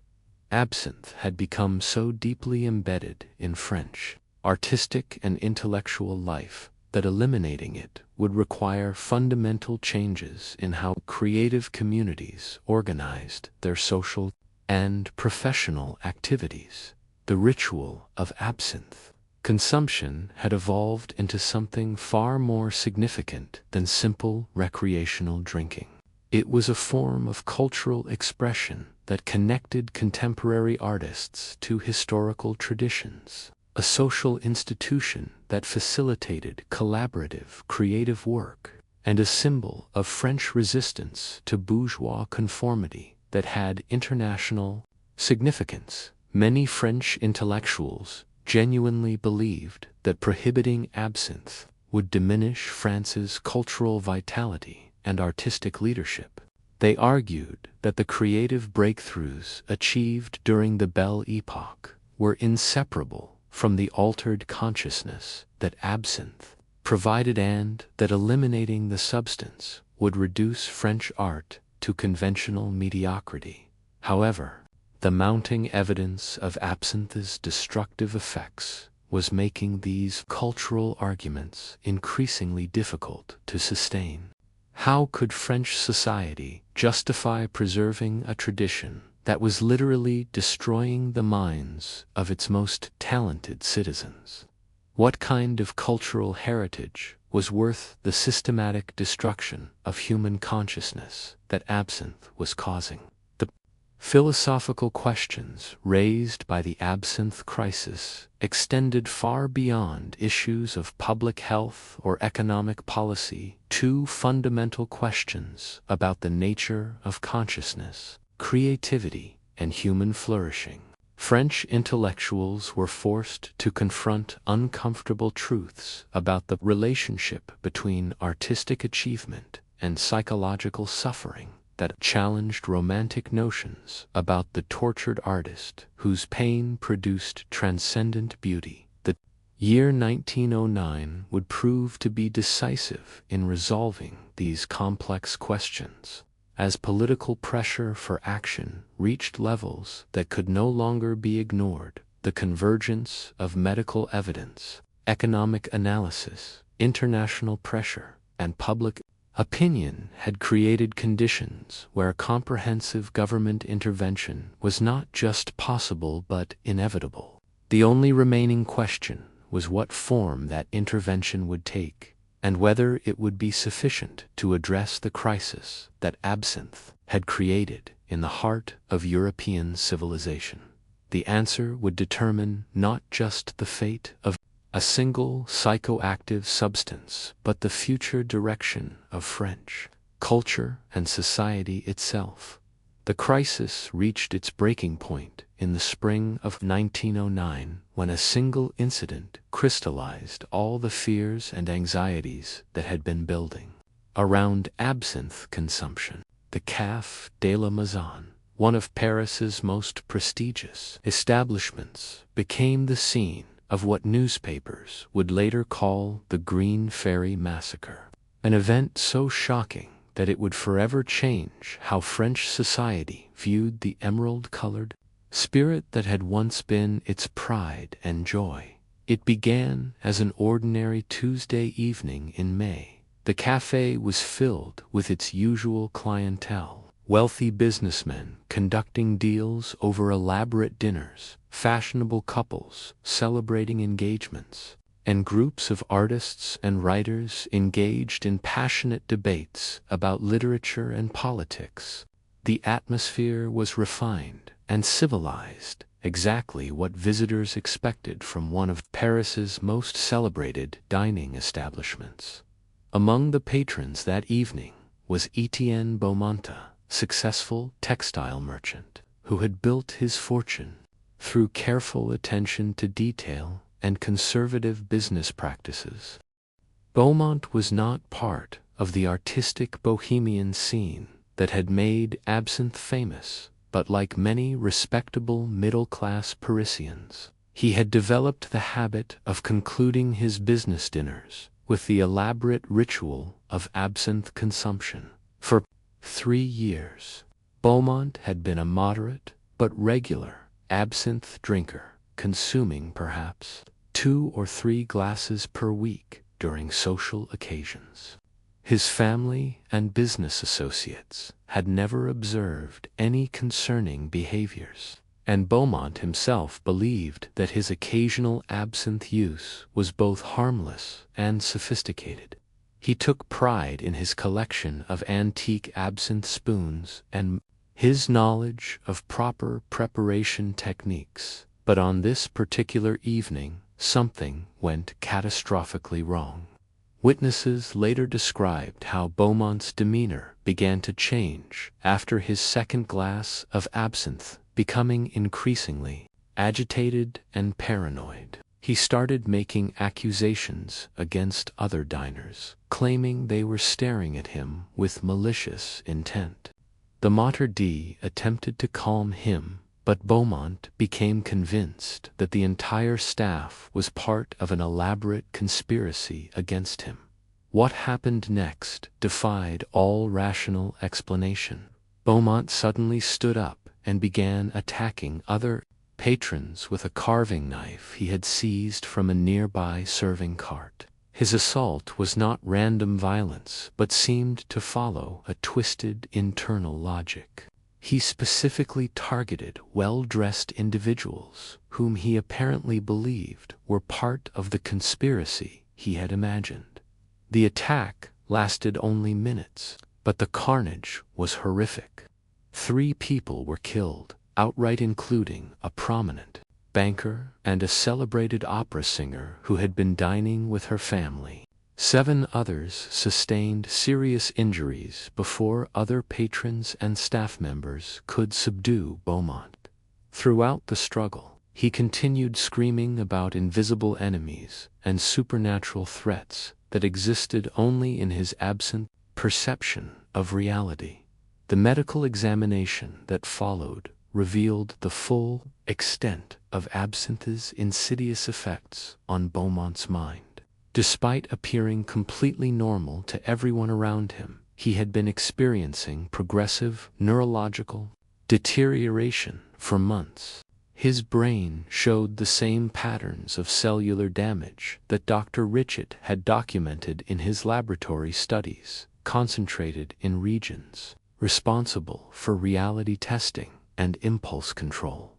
Absinthe had become so deeply embedded in French artistic and intellectual life that eliminating it would require fundamental changes in how creative communities organized their social and professional activities. The ritual of absinthe consumption had evolved into something far more significant than simple recreational drinking. It was a form of cultural expression that connected contemporary artists to historical traditions, a social institution that facilitated collaborative creative work, and a symbol of French resistance to bourgeois conformity that had international significance. Many French intellectuals genuinely believed that prohibiting absinthe would diminish France's cultural vitality and artistic leadership. They argued that the creative breakthroughs achieved during the Belle Époque were inseparable from the altered consciousness that absinthe provided, and that eliminating the substance would reduce French art to conventional mediocrity. However, the mounting evidence of absinthe's destructive effects was making these cultural arguments increasingly difficult to sustain. How could French society justify preserving a tradition that was literally destroying the minds of its most talented citizens? What kind of cultural heritage was worth the systematic destruction of human consciousness that absinthe was causing? The philosophical questions raised by the absinthe crisis extended far beyond issues of public health or economic policy. Two fundamental questions about the nature of consciousness, creativity, and human flourishing. French intellectuals were forced to confront uncomfortable truths about the relationship between artistic achievement and psychological suffering that challenged romantic notions about the tortured artist whose pain produced transcendent beauty. The Year 1909 would prove to be decisive in resolving these complex questions, as political pressure for action reached levels that could no longer be ignored. The convergence of medical evidence, economic analysis, international pressure, and public opinion had created conditions where comprehensive government intervention was not just possible but inevitable. The only remaining question was what form that intervention would take, and whether it would be sufficient to address the crisis that absinthe had created in the heart of European civilization. The answer would determine not just the fate of a single psychoactive substance, but the future direction of French culture and society itself. The crisis reached its breaking point in the spring of 1909, when a single incident crystallized all the fears and anxieties that had been building around absinthe consumption. The Café de la Maison, one of Paris's most prestigious establishments, became the scene of what newspapers would later call the Green Ferry Massacre, an event so shocking that it would forever change how French society viewed the emerald-colored spirit that had once been its pride and joy. It began as an ordinary Tuesday evening in May. The café was filled with its usual clientele, wealthy businessmen conducting deals over elaborate dinners, fashionable couples celebrating engagements, and groups of artists and writers engaged in passionate debates about literature and politics. The atmosphere was refined and civilized, exactly what visitors expected from one of Paris's most celebrated dining establishments. Among the patrons that evening was Etienne Beaumont, successful textile merchant, who had built his fortune through careful attention to detail and conservative business practices. Beaumont was not part of the artistic bohemian scene that had made absinthe famous, but like many respectable middle-class Parisians, he had developed the habit of concluding his business dinners with the elaborate ritual of absinthe consumption. For 3 years, Beaumont had been a moderate but regular absinthe drinker, consuming perhaps 2 or 3 glasses per week during social occasions. His family and business associates had never observed any concerning behaviors, and Beaumont himself believed that his occasional absinthe use was both harmless and sophisticated. He took pride in his collection of antique absinthe spoons and his knowledge of proper preparation techniques, but on this particular evening something went catastrophically wrong. Witnesses later described how Beaumont's demeanor began to change after his second glass of absinthe, becoming increasingly agitated and paranoid. He started making accusations against other diners, claiming they were staring at him with malicious intent. The maître d' attempted to calm him, but Beaumont became convinced that the entire staff was part of an elaborate conspiracy against him. What happened next defied all rational explanation. Beaumont suddenly stood up and began attacking other patrons with a carving knife he had seized from a nearby serving cart. His assault was not random violence, but seemed to follow a twisted internal logic. He specifically targeted well-dressed individuals whom he apparently believed were part of the conspiracy he had imagined. The attack lasted only minutes, but the carnage was horrific. 3 people were killed, outright, including a prominent banker and a celebrated opera singer who had been dining with her family. 7 others sustained serious injuries before other patrons and staff members could subdue Beaumont. Throughout the struggle, he continued screaming about invisible enemies and supernatural threats that existed only in his absent perception of reality. The medical examination that followed revealed the full extent of absinthe's insidious effects on Beaumont's mind. Despite appearing completely normal to everyone around him, he had been experiencing progressive neurological deterioration for months. His brain showed the same patterns of cellular damage that Dr. Richet had documented in his laboratory studies, concentrated in regions responsible for reality testing and impulse control.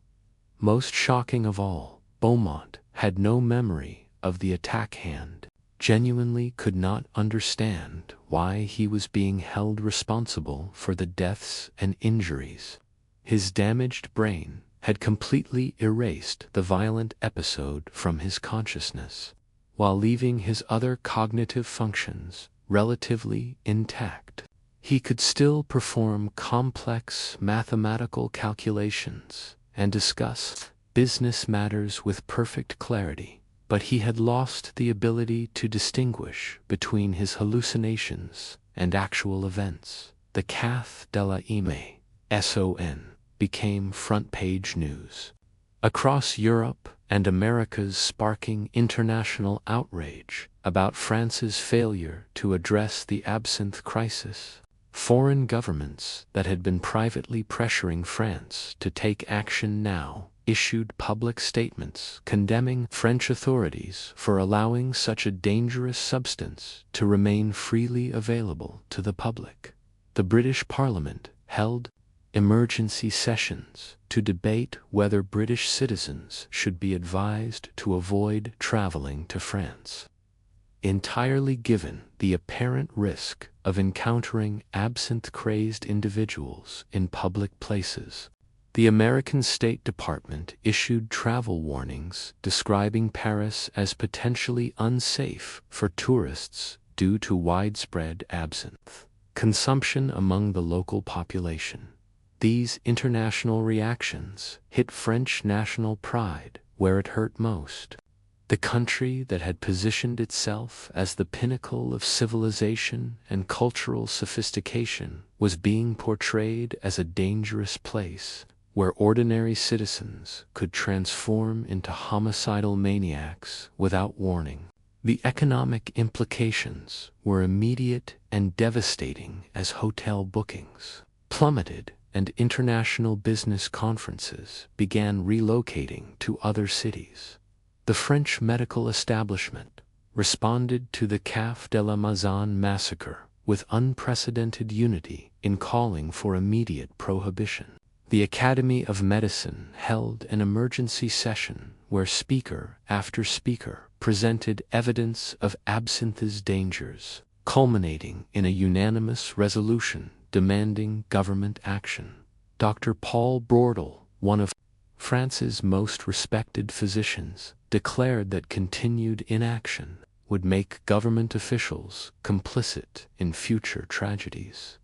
Most shocking of all, Beaumont had no memory of the attack hand, genuinely could not understand why he was being held responsible for the deaths and injuries. His damaged brain had completely erased the violent episode from his consciousness, while leaving his other cognitive functions relatively intact. He could still perform complex mathematical calculations and discuss business matters with perfect clarity, but he had lost the ability to distinguish between his hallucinations and actual events. The Cath de la Ime, SON, became front-page news across Europe and Americas, sparking international outrage about France's failure to address the absinthe crisis. Foreign governments that had been privately pressuring France to take action now issued public statements condemning French authorities for allowing such a dangerous substance to remain freely available to the public. The British Parliament held emergency sessions to debate whether British citizens should be advised to avoid traveling to France, entirely given the apparent risk of encountering absinthe-crazed individuals in public places. The American State Department issued travel warnings describing Paris as potentially unsafe for tourists due to widespread absinthe consumption among the local population. These international reactions hit French national pride where it hurt most. The country that had positioned itself as the pinnacle of civilization and cultural sophistication was being portrayed as a dangerous place where ordinary citizens could transform into homicidal maniacs without warning. The economic implications were immediate and devastating as hotel bookings plummeted and international business conferences began relocating to other cities. The French medical establishment responded to the Caf de la Maison massacre with unprecedented unity in calling for immediate prohibition. The Academy of Medicine held an emergency session where speaker after speaker presented evidence of absinthe's dangers, culminating in a unanimous resolution demanding government action. Dr. Paul Brodel, one of France's most respected physicians, declared that continued inaction would make government officials complicit in future tragedies.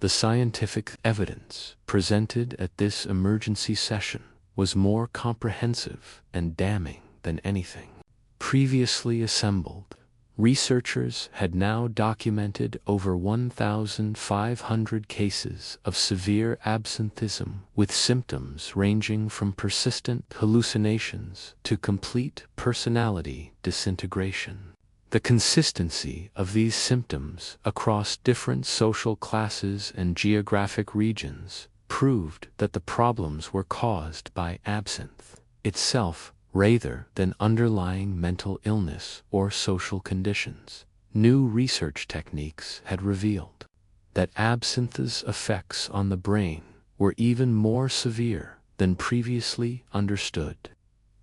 The scientific evidence presented at this emergency session was more comprehensive and damning than anything previously assembled. Researchers had now documented over 1,500 cases of severe absinthism with symptoms ranging from persistent hallucinations to complete personality disintegration. The consistency of these symptoms across different social classes and geographic regions proved that the problems were caused by absinthe itself rather than underlying mental illness or social conditions. New research techniques had revealed that absinthe's effects on the brain were even more severe than previously understood.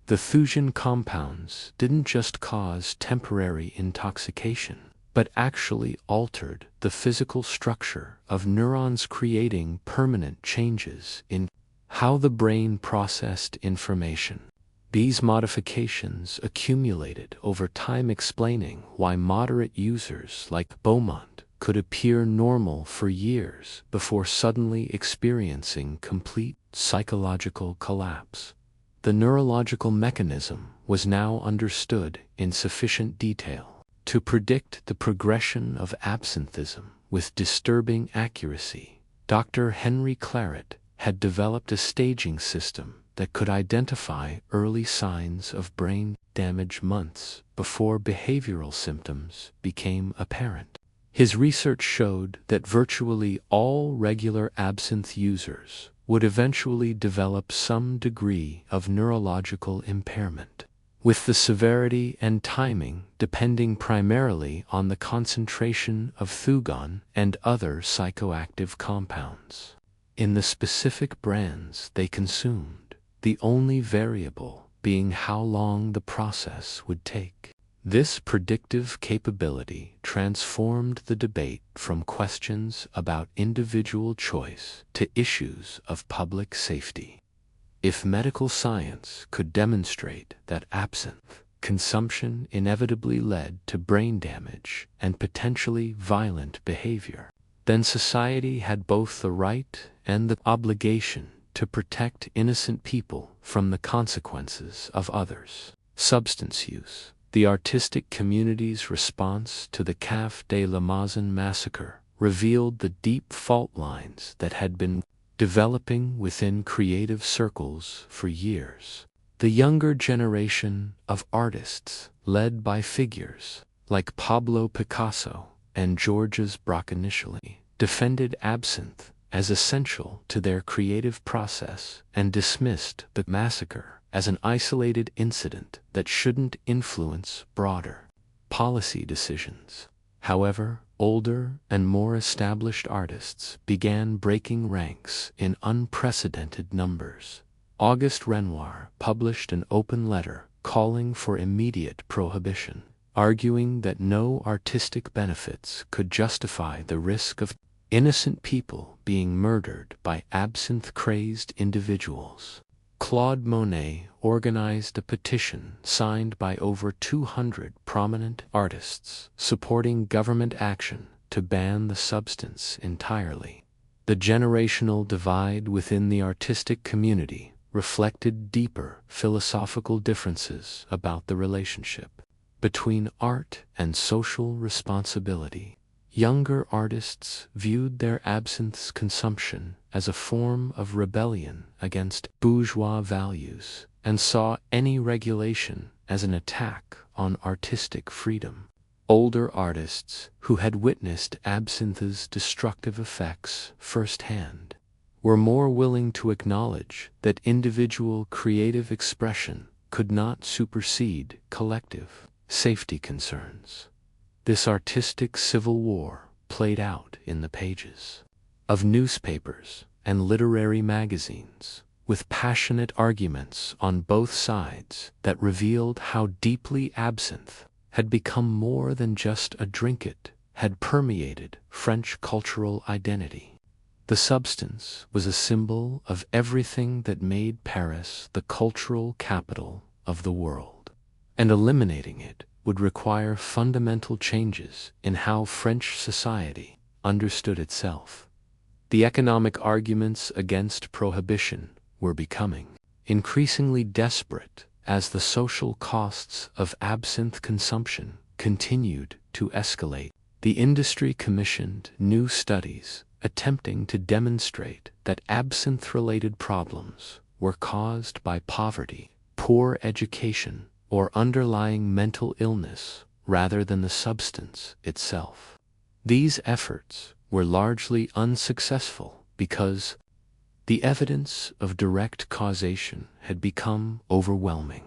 The Thujan compounds didn't just cause temporary intoxication, but actually altered the physical structure of neurons, creating permanent changes in how the brain processed information. These modifications accumulated over time, explaining why moderate users like Beaumont could appear normal for years before suddenly experiencing complete psychological collapse. The neurological mechanism was now understood in sufficient detail to predict the progression of absinthism with disturbing accuracy. Dr. Henry Claret, had developed a staging system that could identify early signs of brain damage months before behavioral symptoms became apparent. His research showed that virtually all regular absinthe users would eventually develop some degree of neurological impairment, with the severity and timing depending primarily on the concentration of thugon and other psychoactive compounds in the specific brands they consumed, the only variable being how long the process would take. This predictive capability transformed the debate from questions about individual choice to issues of public safety. If medical science could demonstrate that absinthe consumption inevitably led to brain damage and potentially violent behavior, then society had both the right and the obligation to protect innocent people from the consequences of others' substance use. The artistic community's response to the Café de la Maison massacre revealed the deep fault lines that had been developing within creative circles for years. The younger generation of artists, led by figures like Pablo Picasso and Georges Braque, defended absinthe as essential to their creative process and dismissed the massacre as an isolated incident that shouldn't influence broader policy decisions. However, older and more established artists began breaking ranks in unprecedented numbers. Auguste Renoir published an open letter calling for immediate prohibition, arguing that no artistic benefits could justify the risk of innocent people being murdered by absinthe-crazed individuals. Claude Monet organized a petition signed by over 200 prominent artists supporting government action to ban the substance entirely. The generational divide within the artistic community reflected deeper philosophical differences about the relationship between art and social responsibility. Younger artists viewed their absinthe's consumption as a form of rebellion against bourgeois values and saw any regulation as an attack on artistic freedom. Older artists, who had witnessed absinthe's destructive effects firsthand, were more willing to acknowledge that individual creative expression could not supersede collective safety concerns. This artistic civil war played out in the pages of newspapers and literary magazines, with passionate arguments on both sides that revealed how deeply absinthe had become more than just a drink. It had permeated French cultural identity. The substance was a symbol of everything that made Paris the cultural capital of the world, and eliminating it would require fundamental changes in how French society understood itself. The economic arguments against prohibition were becoming increasingly desperate as the social costs of absinthe consumption continued to escalate. The industry commissioned new studies attempting to demonstrate that absinthe-related problems were caused by poverty, poor education, or underlying mental illness rather than the substance itself. These efforts were largely unsuccessful because the evidence of direct causation had become overwhelming.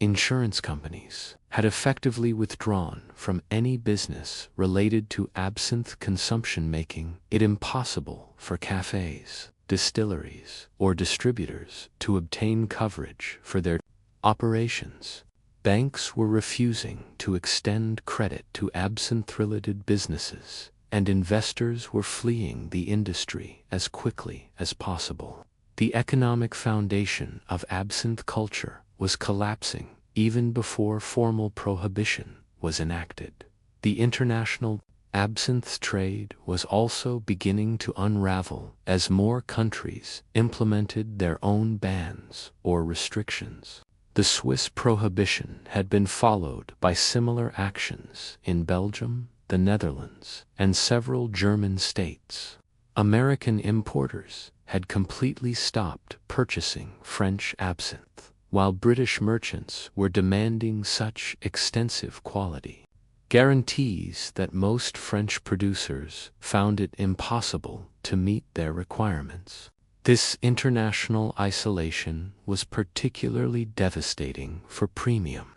Insurance companies had effectively withdrawn from any business related to absinthe consumption, making it impossible for cafes, distilleries, or distributors to obtain coverage for their operations. Banks were refusing to extend credit to absinthe-related businesses, and investors were fleeing the industry as quickly as possible. The economic foundation of absinthe culture was collapsing even before formal prohibition was enacted. The international absinthe trade was also beginning to unravel as more countries implemented their own bans or restrictions. The Swiss prohibition had been followed by similar actions in Belgium, the Netherlands, and several German states. American importers had completely stopped purchasing French absinthe, while British merchants were demanding such extensive quality guarantees that most French producers found it impossible to meet their requirements. This international isolation was particularly devastating for premium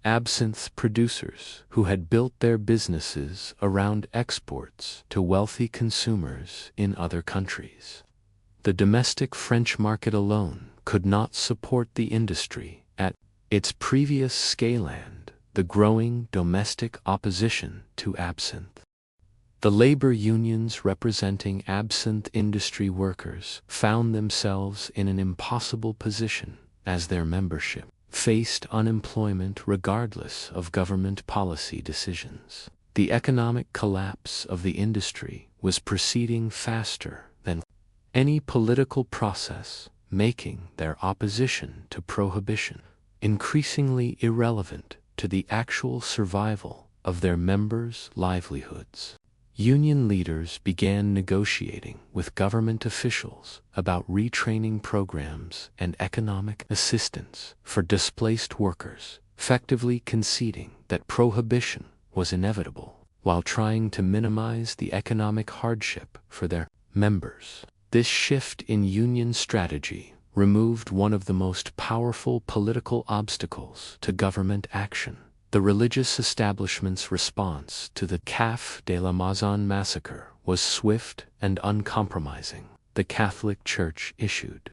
absinthe producers who had built their businesses around exports to wealthy consumers in other countries. The domestic French market alone could not support the industry at its previous scale and the growing domestic opposition to absinthe. The labor unions representing absinthe industry workers found themselves in an impossible position as their membership faced unemployment regardless of government policy decisions. The economic collapse of the industry was proceeding faster than any political process, making their opposition to prohibition increasingly irrelevant to the actual survival of their members' livelihoods. Union leaders began negotiating with government officials about retraining programs and economic assistance for displaced workers, effectively conceding that prohibition was inevitable, while trying to minimize the economic hardship for their members. This shift in union strategy removed one of the most powerful political obstacles to government action. The religious establishment's response to the Café de la Maison massacre was swift and uncompromising. The Catholic Church issued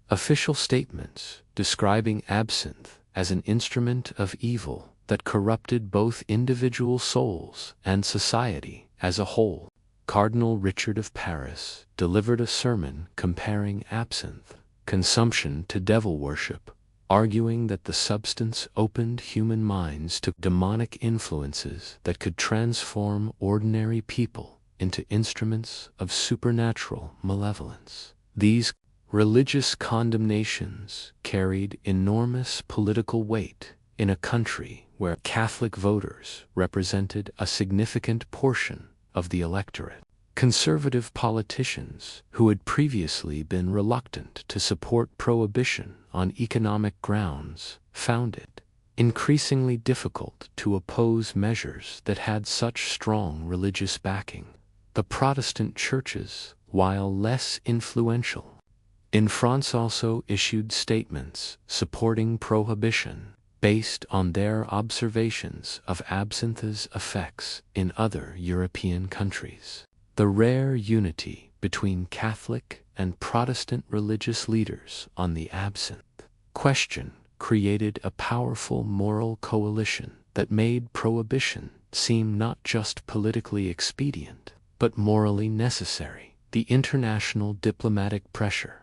official statements describing absinthe as an instrument of evil that corrupted both individual souls and society as a whole. Cardinal Richard of Paris delivered a sermon comparing absinthe consumption to devil worship, arguing that the substance opened human minds to demonic influences that could transform ordinary people into instruments of supernatural malevolence. These religious condemnations carried enormous political weight in a country where Catholic voters represented a significant portion of the electorate. Conservative politicians who had previously been reluctant to support prohibition on economic grounds found it increasingly difficult to oppose measures that had such strong religious backing. The Protestant churches, while less influential in France, also issued statements supporting prohibition based on their observations of absinthe's effects in other European countries. The rare unity between Catholic and Protestant religious leaders on the absinthe question created a powerful moral coalition that made prohibition seem not just politically expedient, but morally necessary. The international diplomatic pressure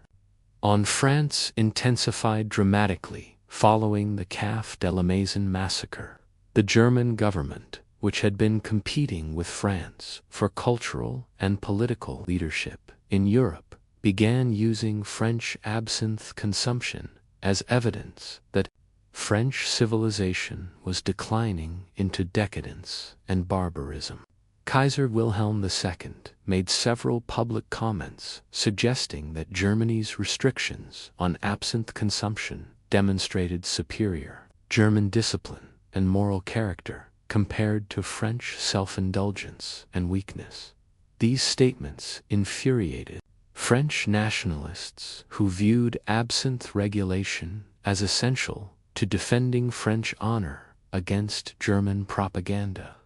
on France intensified dramatically following the Café de la Maison massacre. The German government, which had been competing with France for cultural and political leadership in Europe, began using French absinthe consumption as evidence that French civilization was declining into decadence and barbarism. Kaiser Wilhelm II made several public comments suggesting that Germany's restrictions on absinthe consumption demonstrated superior German discipline and moral character compared to French self-indulgence and weakness. These statements infuriated French nationalists who viewed absinthe regulation as essential to defending French honor against German propaganda.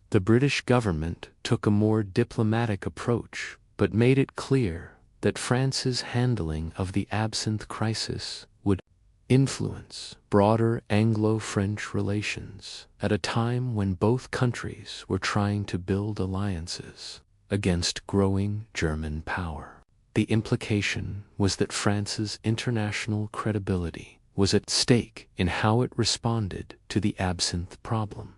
The British government took a more diplomatic approach, but made it clear that France's handling of the absinthe crisis would influence broader Anglo-French relations at a time when both countries were trying to build alliances against growing German power. The implication was that France's international credibility was at stake in how it responded to the absinthe problem.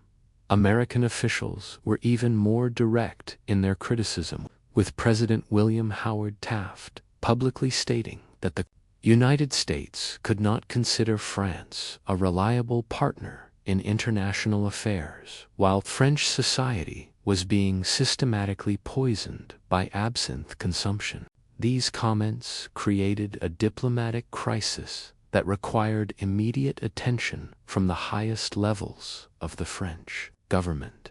American officials were even more direct in their criticism, with President William Howard Taft publicly stating that the United States could not consider France a reliable partner in international affairs, while French society was being systematically poisoned by absinthe consumption. These comments created a diplomatic crisis that required immediate attention from the highest levels of the French government.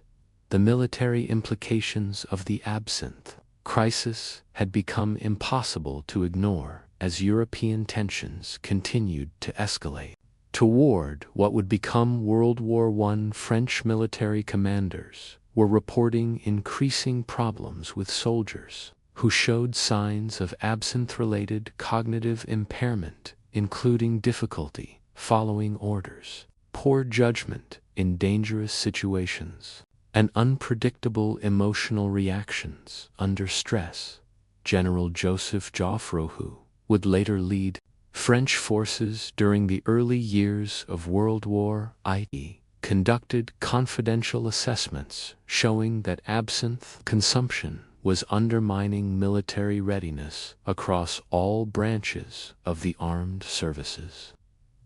The military implications of the Absinthe crisis had become impossible to ignore as European tensions continued to escalate. Toward what would become World War I, French military commanders were reporting increasing problems with soldiers who showed signs of absinthe-related cognitive impairment, including difficulty following orders, poor judgment in dangerous situations, and unpredictable emotional reactions under stress. General Joseph Joffre, who would later lead French forces during the early years of World War I, conducted confidential assessments showing that absinthe consumption was undermining military readiness across all branches of the armed services.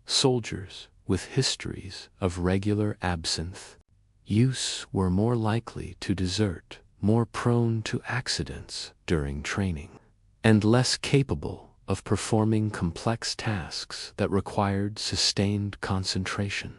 Soldiers with histories of regular absinthe use were more likely to desert, more prone to accidents during training, and less capable of performing complex tasks that required sustained concentration.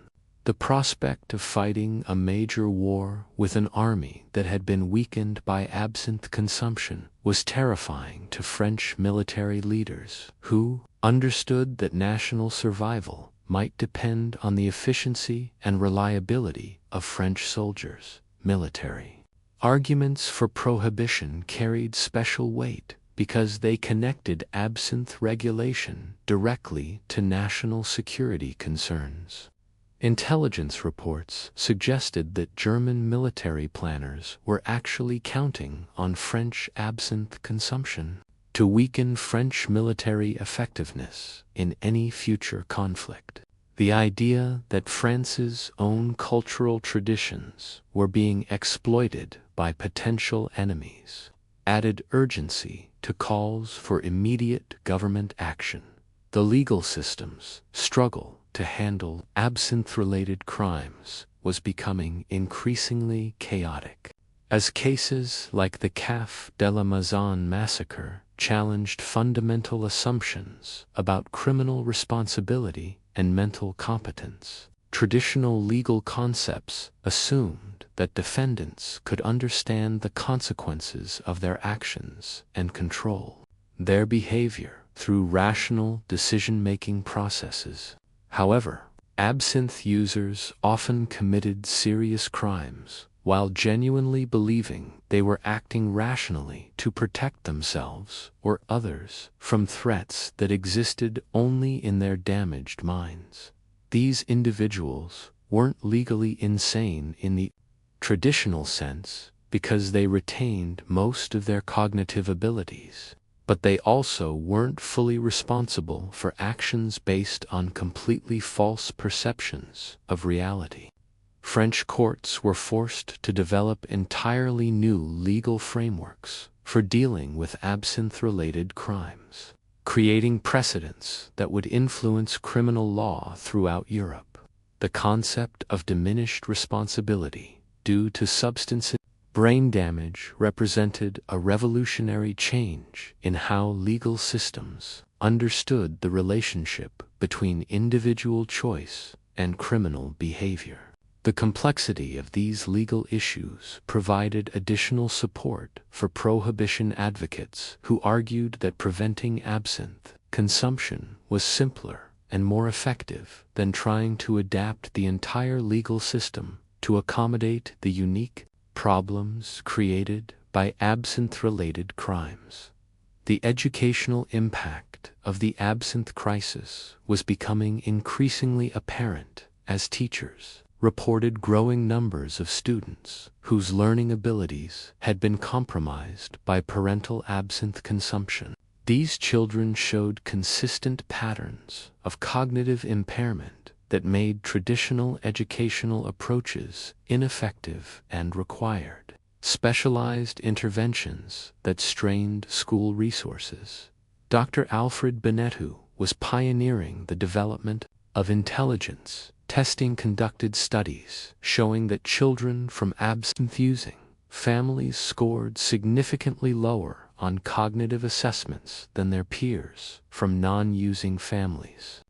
The prospect of fighting a major war with an army that had been weakened by absinthe consumption was terrifying to French military leaders, who understood that national survival might depend on the efficiency and reliability of French soldiers. Military arguments for prohibition carried special weight because they connected absinthe regulation directly to national security concerns. Intelligence reports suggested that German military planners were actually counting on French absinthe consumption to weaken French military effectiveness in any future conflict. The idea that France's own cultural traditions were being exploited by potential enemies added urgency to calls for immediate government action. The legal system's struggle to handle absinthe-related crimes was becoming increasingly chaotic, as cases like the Café de la Maison massacre challenged fundamental assumptions about criminal responsibility and mental competence. Traditional legal concepts assumed that defendants could understand the consequences of their actions and control their behavior through rational decision-making processes. However, absinthe users often committed serious crimes while genuinely believing they were acting rationally to protect themselves or others from threats that existed only in their damaged minds. These individuals weren't legally insane in the traditional sense because they retained most of their cognitive abilities, but they also weren't fully responsible for actions based on completely false perceptions of reality. French courts were forced to develop entirely new legal frameworks for dealing with absinthe-related crimes, creating precedents that would influence criminal law throughout Europe. The concept of diminished responsibility due to substance brain damage represented a revolutionary change in how legal systems understood the relationship between individual choice and criminal behavior. The complexity of these legal issues provided additional support for prohibition advocates who argued that preventing absinthe consumption was simpler and more effective than trying to adapt the entire legal system to accommodate the unique problems created by absinthe-related crimes. The educational impact of the absinthe crisis was becoming increasingly apparent as teachers reported growing numbers of students whose learning abilities had been compromised by parental absinthe consumption. These children showed consistent patterns of cognitive impairment that made traditional educational approaches ineffective and required specialized interventions that strained school resources. Dr. Alfred Binet, who was pioneering the development of intelligence testing, conducted studies showing that children from absinthe-using families scored significantly lower on cognitive assessments than their peers from non-using families.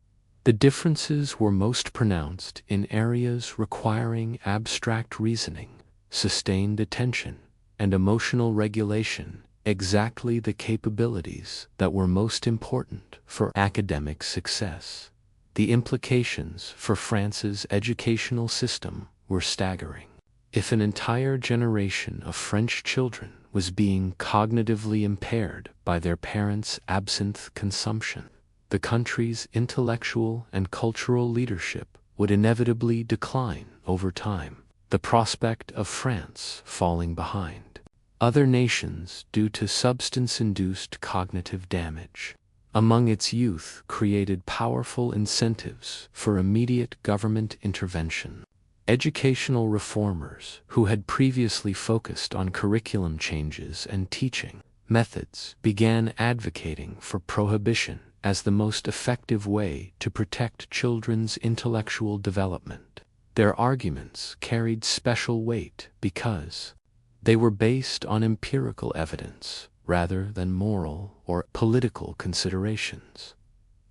The differences were most pronounced in areas requiring abstract reasoning, sustained attention, and emotional regulation, exactly the capabilities that were most important for academic success. The implications for France's educational system were staggering. If an entire generation of French children was being cognitively impaired by their parents' absinthe consumption, the country's intellectual and cultural leadership would inevitably decline over time, the prospect of France falling behind other nations due to substance-induced cognitive damage among its youth created powerful incentives for immediate government intervention. Educational reformers who had previously focused on curriculum changes and teaching methods began advocating for prohibition as the most effective way to protect children's intellectual development. Their arguments carried special weight because they were based on empirical evidence rather than moral or political considerations.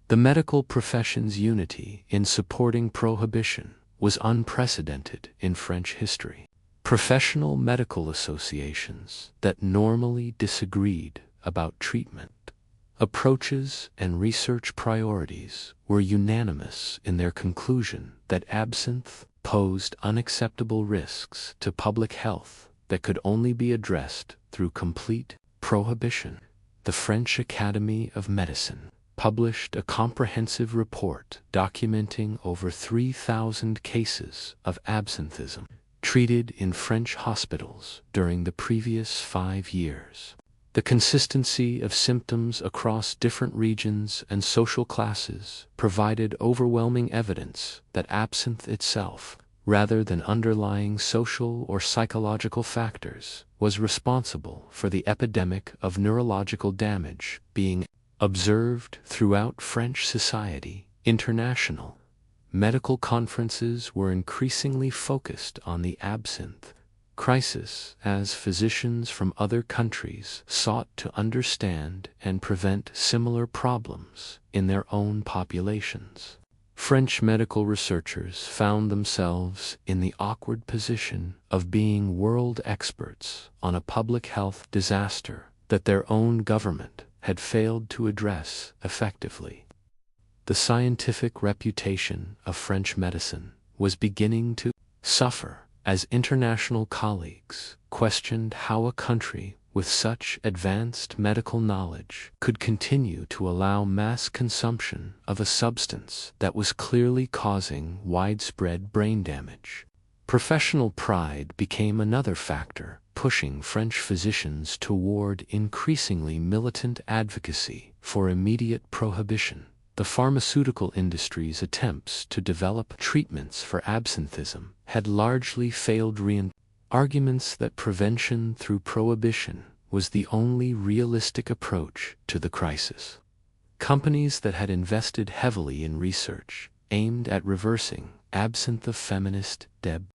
The medical profession's unity in supporting prohibition was unprecedented in French history. Professional medical associations that normally disagreed about treatment, approaches, and research priorities were unanimous in their conclusion that absinthe posed unacceptable risks to public health that could only be addressed through complete prohibition. The French Academy of Medicine published a comprehensive report documenting over 3,000 cases of absinthism treated in French hospitals during the previous 5 years. The consistency of symptoms across different regions and social classes provided overwhelming evidence that absinthe itself, rather than underlying social or psychological factors, was responsible for the epidemic of neurological damage being observed throughout French society. International medical conferences were increasingly focused on the absinthe crisis as physicians from other countries sought to understand and prevent similar problems in their own populations. French medical researchers found themselves in the awkward position of being world experts on a public health disaster that their own government had failed to address effectively. The scientific reputation of French medicine was beginning to suffer as international colleagues questioned how a country with such advanced medical knowledge could continue to allow mass consumption of a substance that was clearly causing widespread brain damage. Professional pride became another factor, pushing French physicians toward increasingly militant advocacy for immediate prohibition. The pharmaceutical industry's attempts to develop treatments for absinthism had largely failed. Arguments that prevention through prohibition was the only realistic approach to the crisis. Companies that had invested heavily in research aimed at reversing absinthe feminist debate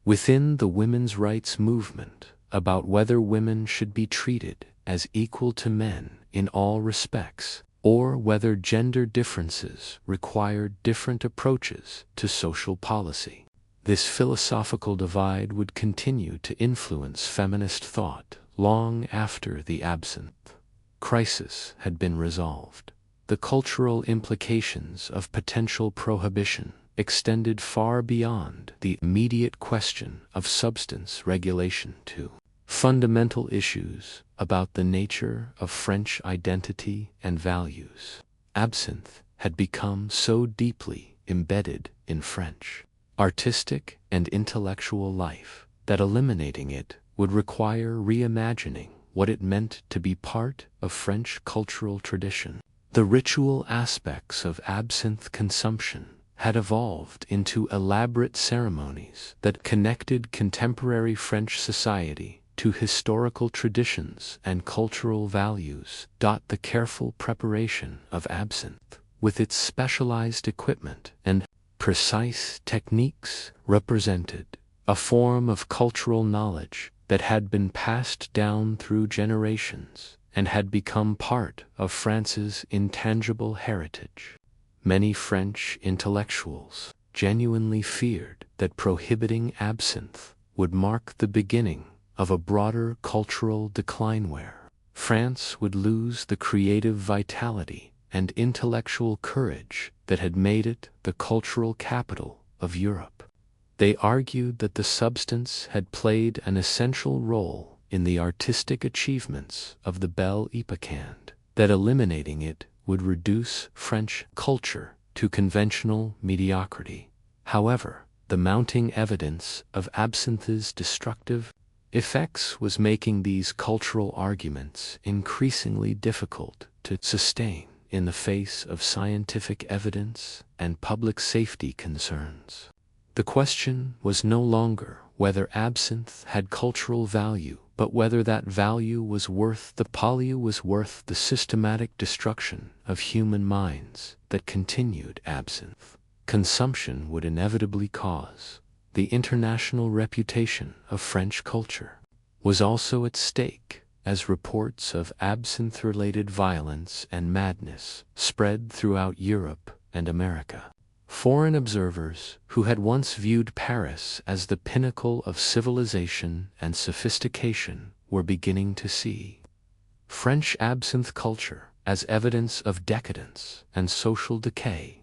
within the women's rights movement about whether women should be treated as equal to men in all respects, or whether gender differences required different approaches to social policy. This philosophical divide would continue to influence feminist thought long after the absinthe crisis had been resolved. The cultural implications of potential prohibition extended far beyond the immediate question of substance regulation to fundamental issues about the nature of French identity and values. Absinthe had become so deeply embedded in French artistic and intellectual life that eliminating it would require reimagining what it meant to be part of French cultural tradition. The ritual aspects of absinthe consumption had evolved into elaborate ceremonies that connected contemporary French society to historical traditions and cultural values. The careful preparation of absinthe, with its specialized equipment and precise techniques, represented a form of cultural knowledge that had been passed down through generations and had become part of France's intangible heritage. Many French intellectuals genuinely feared that prohibiting absinthe would mark the beginning of a broader cultural decline where France would lose the creative vitality and intellectual courage that had made it the cultural capital of Europe. They argued that the substance had played an essential role in the artistic achievements of the Belle Époque and that eliminating it would reduce French culture to conventional mediocrity. However, the mounting evidence of absinthe's destructive effects was making these cultural arguments increasingly difficult to sustain in the face of scientific evidence and public safety concerns. The question was no longer whether absinthe had cultural value, but whether that value was worth the systematic destruction of human minds that continued absinthe consumption would inevitably cause. The international reputation of French culture was also at stake as reports of absinthe-related violence and madness spread throughout Europe and America. Foreign observers who had once viewed Paris as the pinnacle of civilization and sophistication were beginning to see French absinthe culture as evidence of decadence and social decay.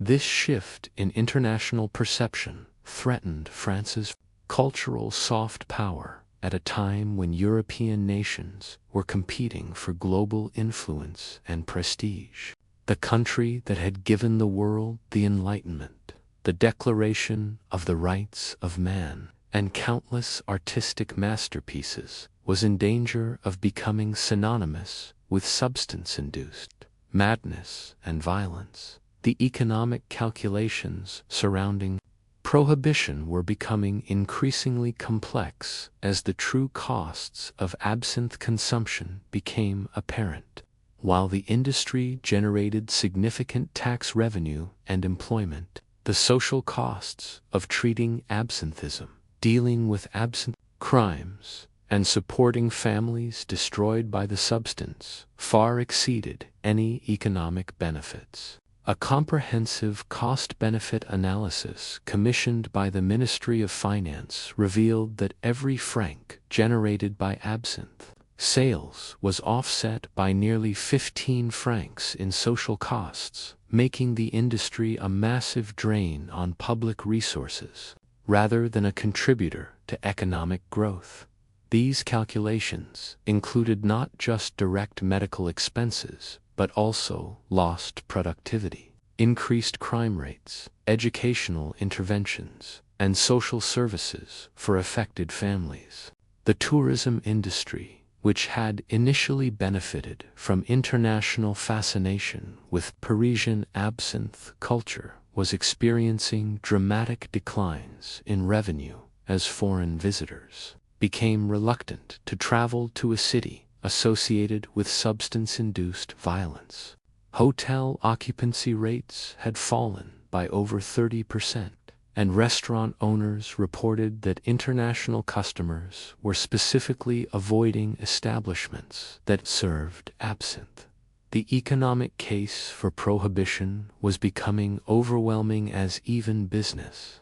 This shift in international perception threatened France's cultural soft power at a time when European nations were competing for global influence and prestige. The country that had given the world the Enlightenment, the Declaration of the Rights of Man, and countless artistic masterpieces, was in danger of becoming synonymous with substance-induced madness and violence. The economic calculations surrounding prohibition were becoming increasingly complex as the true costs of absinthe consumption became apparent. While the industry generated significant tax revenue and employment, the social costs of treating absinthism, dealing with absinthe crimes, and supporting families destroyed by the substance far exceeded any economic benefits. A comprehensive cost-benefit analysis commissioned by the Ministry of Finance revealed that every franc generated by absinthe sales was offset by nearly 15 francs in social costs, making the industry a massive drain on public resources, rather than a contributor to economic growth. These calculations included not just direct medical expenses, but also lost productivity, increased crime rates, educational interventions, and social services for affected families. The tourism industry, which had initially benefited from international fascination with Parisian absinthe culture, was experiencing dramatic declines in revenue as foreign visitors became reluctant to travel to a city associated with substance-induced violence. Hotel occupancy rates had fallen by over 30%, and restaurant owners reported that international customers were specifically avoiding establishments that served absinthe. The economic case for prohibition was becoming overwhelming as even business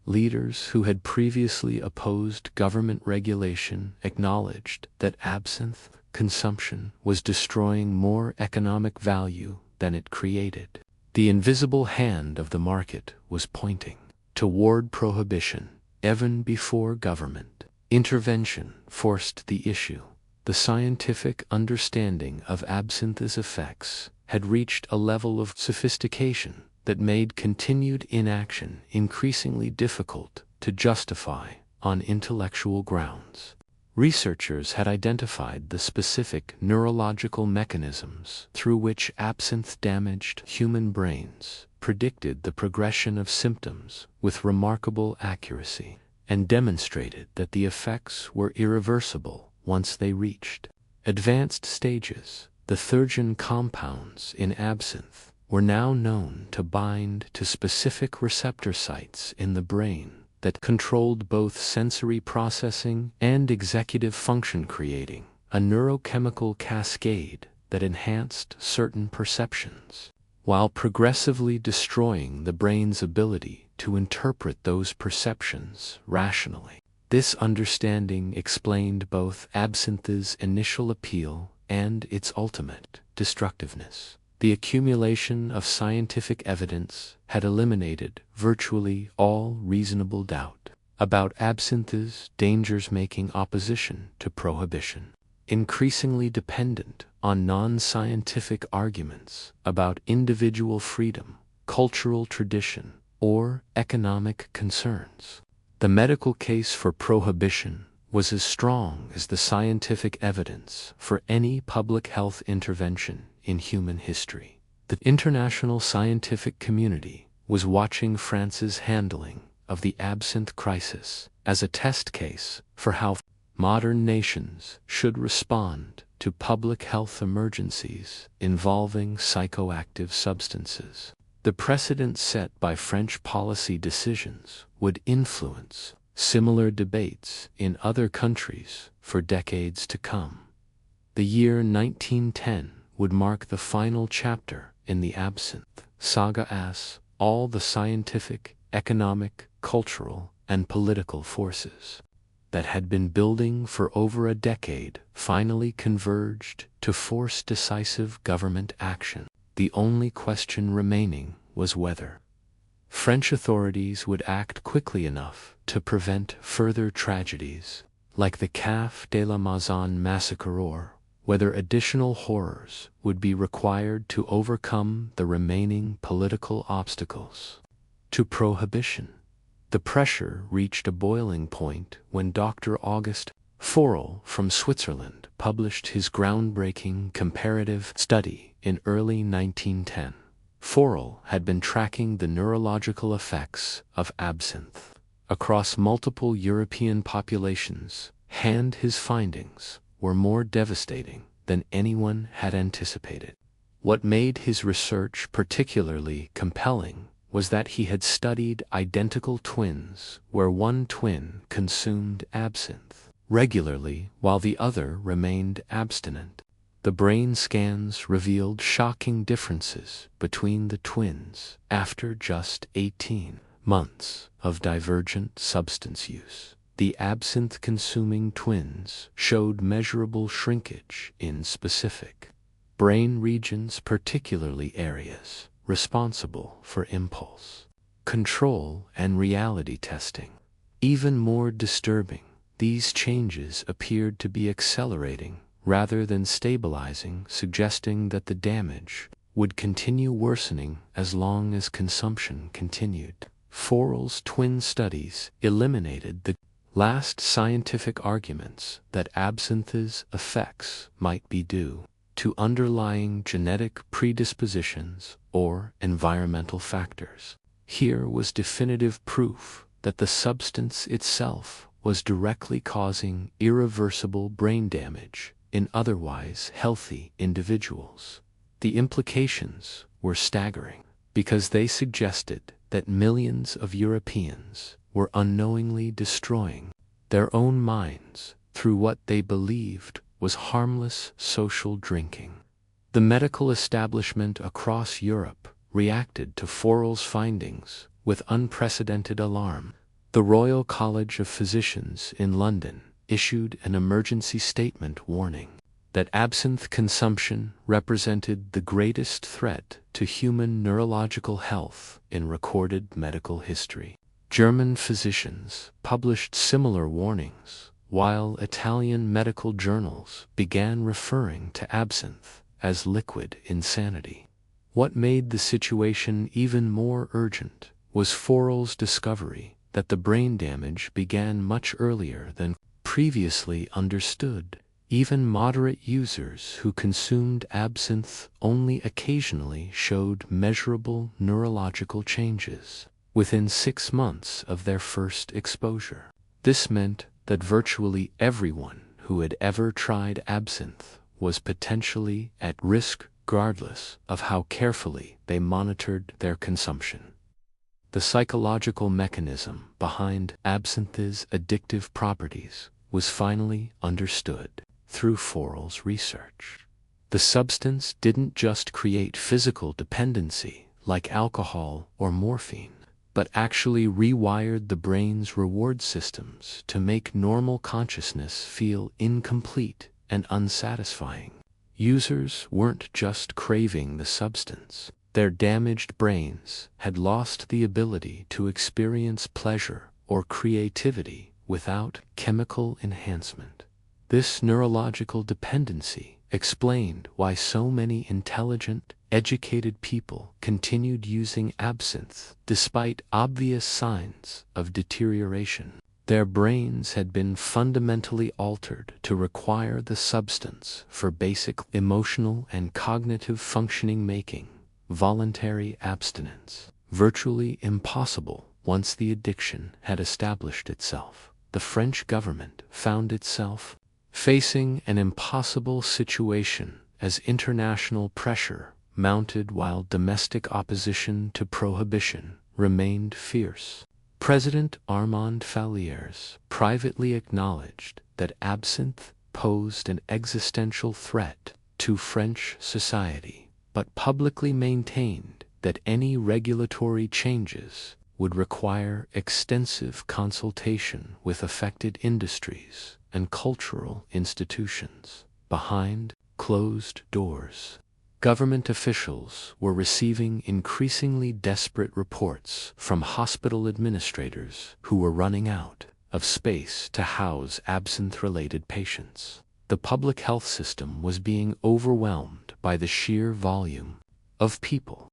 leaders who had previously opposed government regulation acknowledged that absinthe consumption was destroying more economic value than it created. The invisible hand of the market was pointing toward prohibition, even before government intervention forced the issue. The scientific understanding of absinthe's effects had reached a level of sophistication that made continued inaction increasingly difficult to justify on intellectual grounds. Researchers had identified the specific neurological mechanisms through which absinthe damaged human brains, predicted the progression of symptoms with remarkable accuracy, and demonstrated that the effects were irreversible once they reached advanced stages. The theurgin compounds in absinthe were now known to bind to specific receptor sites in the brain that controlled both sensory processing and executive function, creating a neurochemical cascade that enhanced certain perceptions, while progressively destroying the brain's ability to interpret those perceptions rationally. This understanding explained both absinthe's initial appeal and its ultimate destructiveness. The accumulation of scientific evidence had eliminated virtually all reasonable doubt about absinthe's dangers, making opposition to prohibition increasingly dependent on non-scientific arguments about individual freedom, cultural tradition, or economic concerns. The medical case for prohibition was as strong as the scientific evidence for any public health intervention in human history. The international scientific community was watching France's handling of the absinthe crisis as a test case for how modern nations should respond to public health emergencies involving psychoactive substances. The precedent set by French policy decisions would influence similar debates in other countries for decades to come. The year 1910 would mark the final chapter in the absinthe saga, as all the scientific, economic, cultural, and political forces that had been building for over a decade finally converged to force decisive government action. The only question remaining was whether French authorities would act quickly enough to prevent further tragedies like the Café de la Maison massacre, or whether additional horrors would be required to overcome the remaining political obstacles to prohibition. The pressure reached a boiling point when Dr. Auguste Forel from Switzerland published his groundbreaking comparative study in early 1910. Forel had been tracking the neurological effects of absinthe across multiple European populations, and his findings were more devastating than anyone had anticipated. What made his research particularly compelling was that he had studied identical twins where one twin consumed absinthe regularly while the other remained abstinent. The brain scans revealed shocking differences between the twins after just 18 months of divergent substance use. The absinthe-consuming twins showed measurable shrinkage in specific brain regions, particularly areas responsible for impulse control and reality testing. Even more disturbing, these changes appeared to be accelerating rather than stabilizing, suggesting that the damage would continue worsening as long as consumption continued. Forel's twin studies eliminated the last scientific arguments that absinthe's effects might be due to underlying genetic predispositions or environmental factors. Here was definitive proof that the substance itself was directly causing irreversible brain damage in otherwise healthy individuals. The implications were staggering because they suggested that millions of Europeans were unknowingly destroying their own minds through what they believed was harmless social drinking. The medical establishment across Europe reacted to Forel's findings with unprecedented alarm. The Royal College of Physicians in London issued an emergency statement warning that absinthe consumption represented the greatest threat to human neurological health in recorded medical history. German physicians published similar warnings, while Italian medical journals began referring to absinthe as liquid insanity. What made the situation even more urgent was Forel's discovery that the brain damage began much earlier than previously understood. Even moderate users who consumed absinthe only occasionally showed measurable neurological changes within 6 months of their first exposure. This meant that virtually everyone who had ever tried absinthe was potentially at risk, regardless of how carefully they monitored their consumption. The psychological mechanism behind absinthe's addictive properties was finally understood. through Forel's research. The substance didn't just create physical dependency like alcohol or morphine, but actually rewired the brain's reward systems to make normal consciousness feel incomplete and unsatisfying. Users weren't just craving the substance. Their damaged brains had lost the ability to experience pleasure or creativity without chemical enhancement. This neurological dependency explained why so many intelligent, educated people continued using absinthe despite obvious signs of deterioration. Their brains had been fundamentally altered to require the substance for basic emotional and cognitive functioning, making voluntary abstinence virtually impossible once the addiction had established itself. The French government found itself facing an impossible situation as international pressure mounted while domestic opposition to prohibition remained fierce. President Armand Fallières privately acknowledged that absinthe posed an existential threat to French society, but publicly maintained that any regulatory changes would require extensive consultation with affected industries and cultural institutions. Behind closed doors, government officials were receiving increasingly desperate reports from hospital administrators who were running out of space to house absinthe-related patients. The public health system was being overwhelmed by the sheer volume of people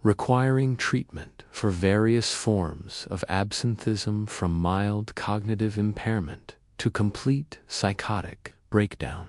requiring treatment for various forms of absinthism, from mild cognitive impairment to complete psychotic breakdown.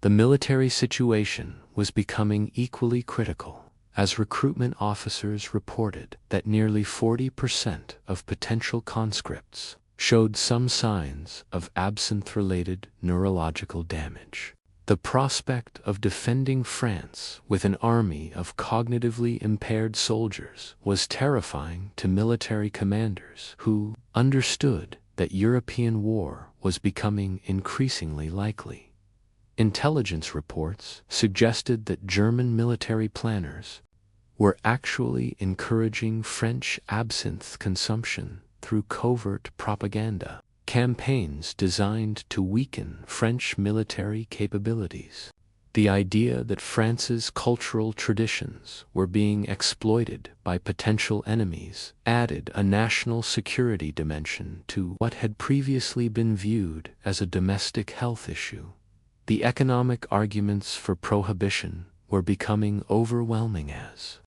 The military situation was becoming equally critical, as recruitment officers reported that nearly 40% of potential conscripts showed some signs of absinthe-related neurological damage. The prospect of defending France with an army of cognitively impaired soldiers was terrifying to military commanders who understood that European war was becoming increasingly likely. Intelligence reports suggested that German military planners were actually encouraging French absinthe consumption through covert propaganda campaigns designed to weaken French military capabilities. The idea that France's cultural traditions were being exploited by potential enemies added a national security dimension to what had previously been viewed as a domestic health issue. The economic arguments for prohibition were becoming overwhelming as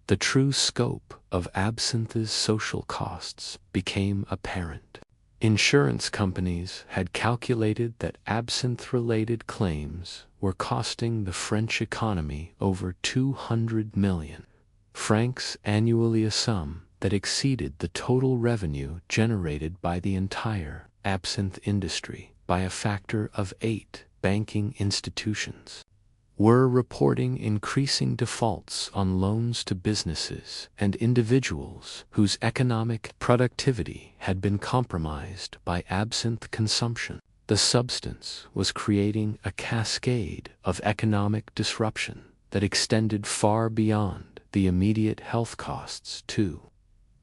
the true scope of absinthe's social costs became apparent. Insurance companies had calculated that absinthe-related claims were costing the French economy over 200 million francs annually, a sum that exceeded the total revenue generated by the entire absinthe industry by a factor of 8. Banking institutions were reporting increasing defaults on loans to businesses and individuals whose economic productivity had been compromised by absinthe consumption. The substance was creating a cascade of economic disruption that extended far beyond the immediate health costs to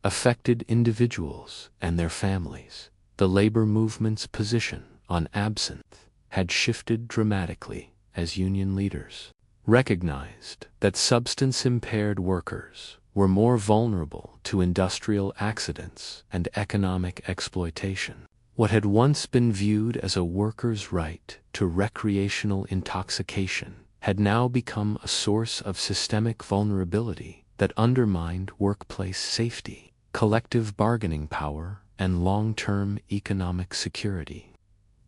affected individuals and their families. The labor movement's position on absinthe had shifted dramatically as union leaders recognized that substance-impaired workers were more vulnerable to industrial accidents and economic exploitation. What had once been viewed as a worker's right to recreational intoxication had now become a source of systemic vulnerability that undermined workplace safety, collective bargaining power, and long-term economic security.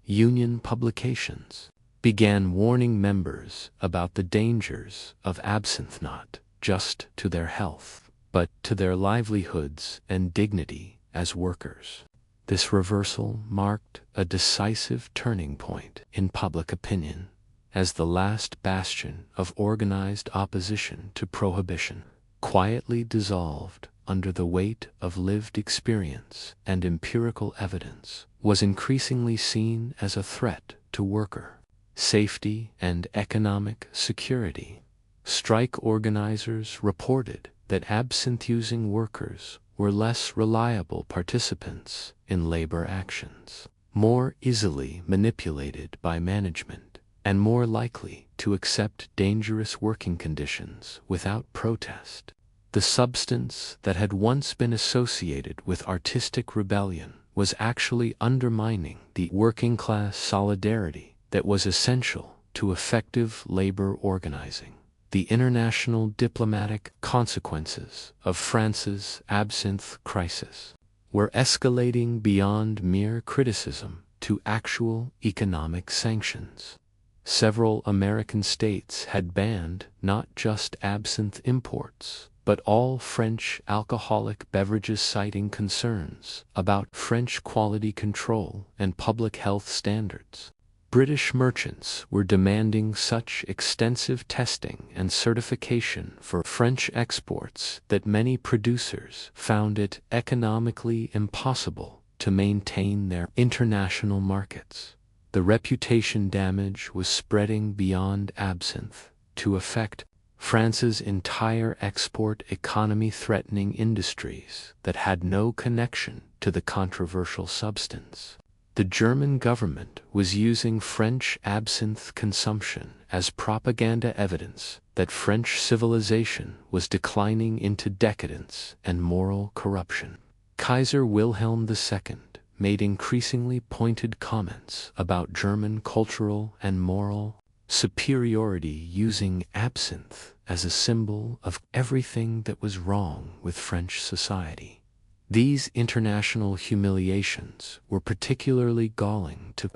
Union publications began warning members about the dangers of absinthe, not just to their health, but to their livelihoods and dignity as workers. This reversal marked a decisive turning point in public opinion, as the last bastion of organized opposition to prohibition quietly dissolved under the weight of lived experience and empirical evidence was increasingly seen as a threat to worker safety, and economic security. Strike organizers reported that absinthe-using workers were less reliable participants in labor actions, more easily manipulated by management, and more likely to accept dangerous working conditions without protest. The substance that had once been associated with artistic rebellion was actually undermining the working-class solidarity that was essential to effective labor organizing. The international diplomatic consequences of France's absinthe crisis were escalating beyond mere criticism to actual economic sanctions. Several American states had banned not just absinthe imports, but all French alcoholic beverages, citing concerns about French quality control and public health standards. British merchants were demanding such extensive testing and certification for French exports that many producers found it economically impossible to maintain their international markets. The reputation damage was spreading beyond absinthe to affect France's entire export economy, threatening industries that had no connection to the controversial substance. The German government was using French absinthe consumption as propaganda evidence that French civilization was declining into decadence and moral corruption. Kaiser Wilhelm II made increasingly pointed comments about German cultural and moral superiority, using absinthe as a symbol of everything that was wrong with French society. These international humiliations were particularly galling to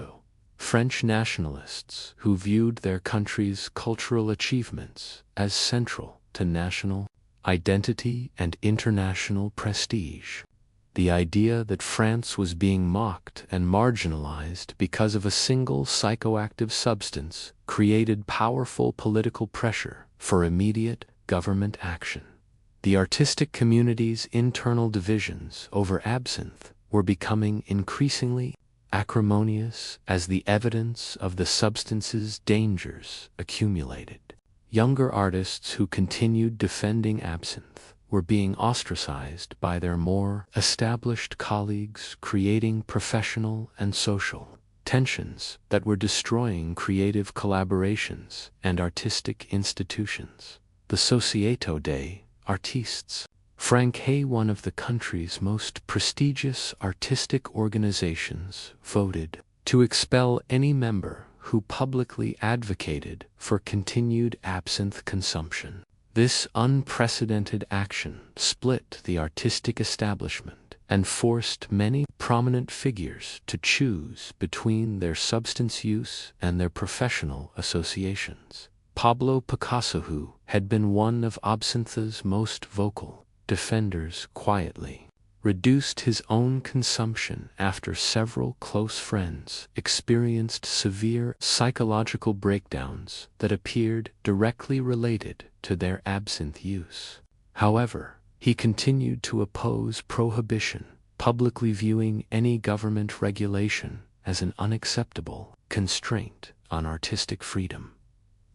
French nationalists who viewed their country's cultural achievements as central to national identity and international prestige. The idea that France was being mocked and marginalized because of a single psychoactive substance created powerful political pressure for immediate government action. The artistic community's internal divisions over absinthe were becoming increasingly acrimonious as the evidence of the substance's dangers accumulated. Younger artists who continued defending absinthe were being ostracized by their more established colleagues, creating professional and social tensions that were destroying creative collaborations and artistic institutions. The Société des Artistes Français, one of the country's most prestigious artistic organizations, voted to expel any member who publicly advocated for continued absinthe consumption. This unprecedented action split the artistic establishment and forced many prominent figures to choose between their substance use and their professional associations. Pablo Picasso, who had been one of absinthe's most vocal defenders, quietly reduced his own consumption after several close friends experienced severe psychological breakdowns that appeared directly related to their absinthe use. However, he continued to oppose prohibition, publicly viewing any government regulation as an unacceptable constraint on artistic freedom.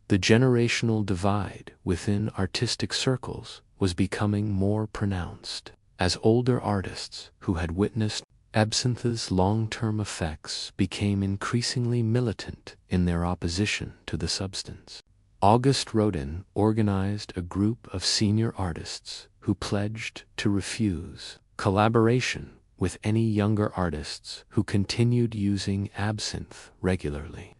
The generational divide within artistic circles was becoming more pronounced, as older artists who had witnessed absinthe's long-term effects became increasingly militant in their opposition to the substance. Auguste Rodin organized a group of senior artists who pledged to refuse collaboration with any younger artists who continued using absinthe regularly.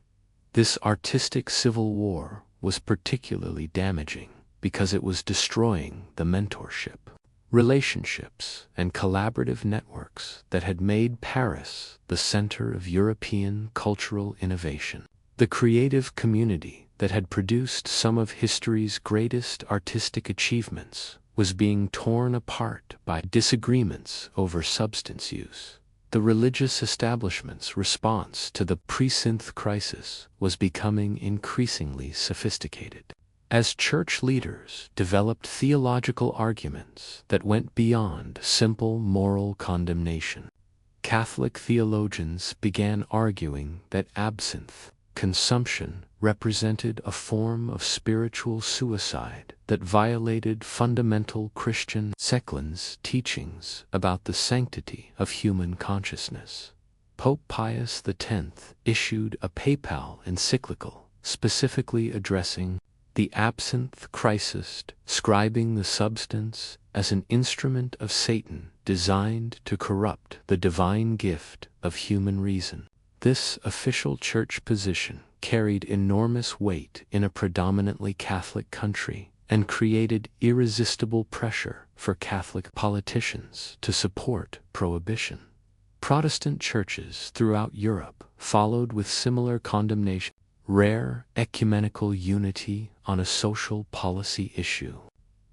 This artistic civil war was particularly damaging because it was destroying the mentorship, relationships, and collaborative networks that had made Paris the center of European cultural innovation. The creative community that had produced some of history's greatest artistic achievements was being torn apart by disagreements over substance use. The religious establishment's response to the absinthe crisis was becoming increasingly sophisticated, as church leaders developed theological arguments that went beyond simple moral condemnation. Catholic theologians began arguing that absinthe consumption represented a form of spiritual suicide that violated fundamental Christian Seclin's teachings about the sanctity of human consciousness. Pope Pius X issued a papal encyclical specifically addressing the absinthe crisis, describing the substance as an instrument of Satan designed to corrupt the divine gift of human reason. This official church position carried enormous weight in a predominantly Catholic country and created irresistible pressure for Catholic politicians to support prohibition. Protestant churches throughout Europe followed with similar condemnation. Rare ecumenical unity on a social policy issue.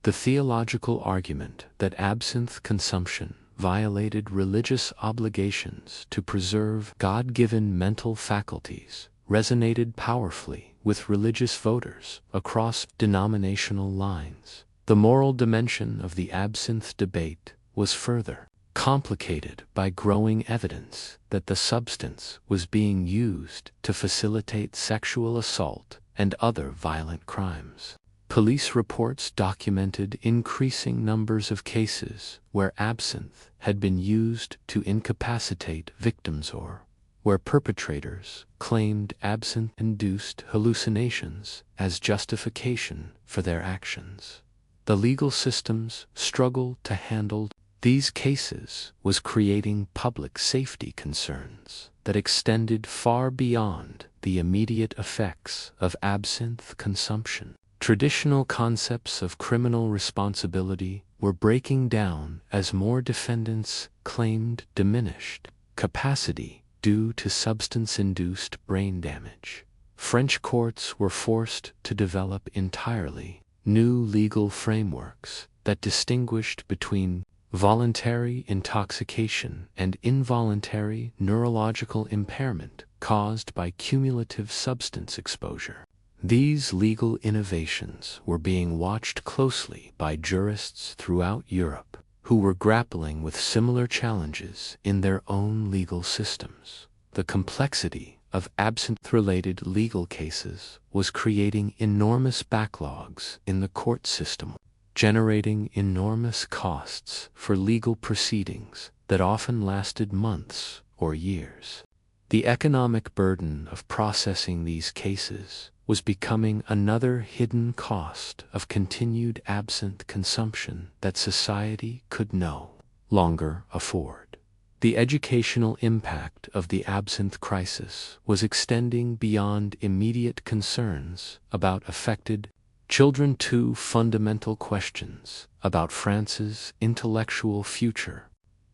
The theological argument that absinthe consumption violated religious obligations to preserve God-given mental faculties resonated powerfully with religious voters across denominational lines. The moral dimension of the absinthe debate was further complicated by growing evidence that the substance was being used to facilitate sexual assault and other violent crimes. Police reports documented increasing numbers of cases where absinthe had been used to incapacitate victims or where perpetrators claimed absinthe-induced hallucinations as justification for their actions. The legal systems struggle to handle these cases was creating public safety concerns that extended far beyond the immediate effects of absinthe consumption. Traditional concepts of criminal responsibility were breaking down as more defendants claimed diminished capacity due to substance-induced brain damage. French courts were forced to develop entirely new legal frameworks that distinguished between voluntary intoxication and involuntary neurological impairment caused by cumulative substance exposure. These legal innovations were being watched closely by jurists throughout Europe who were grappling with similar challenges in their own legal systems. The complexity of absinthe-related legal cases was creating enormous backlogs in the court system, generating enormous costs for legal proceedings that often lasted months or years. The economic burden of processing these cases was becoming another hidden cost of continued absinthe consumption that society could no longer afford. The educational impact of the absinthe crisis was extending beyond immediate concerns about affected children to fundamental questions about France's intellectual future.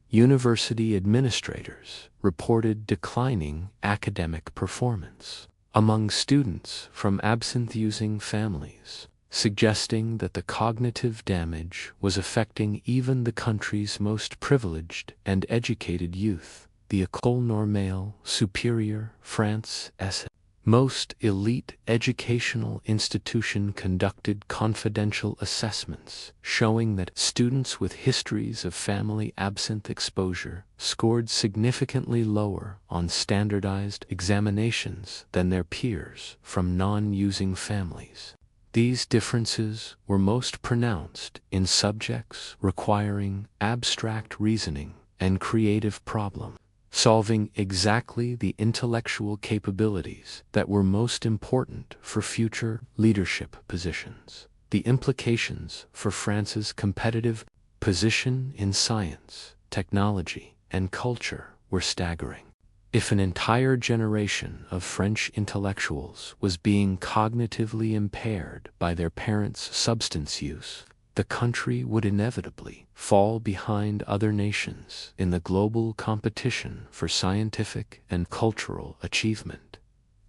University administrators reported declining academic performance among students from absinthe-using families, suggesting that the cognitive damage was affecting even the country's most privileged and educated youth. The École Normale Supérieure France's most elite educational institution conducted confidential assessments showing that students with histories of family absinthe exposure scored significantly lower on standardized examinations than their peers from non-using families. These differences were most pronounced in subjects requiring abstract reasoning and creative problem solving, exactly the intellectual capabilities that were most important for future leadership positions. The implications for France's competitive position in science, technology, and culture were staggering. If an entire generation of French intellectuals was being cognitively impaired by their parents' substance use, the country would inevitably fall behind other nations in the global competition for scientific and cultural achievement.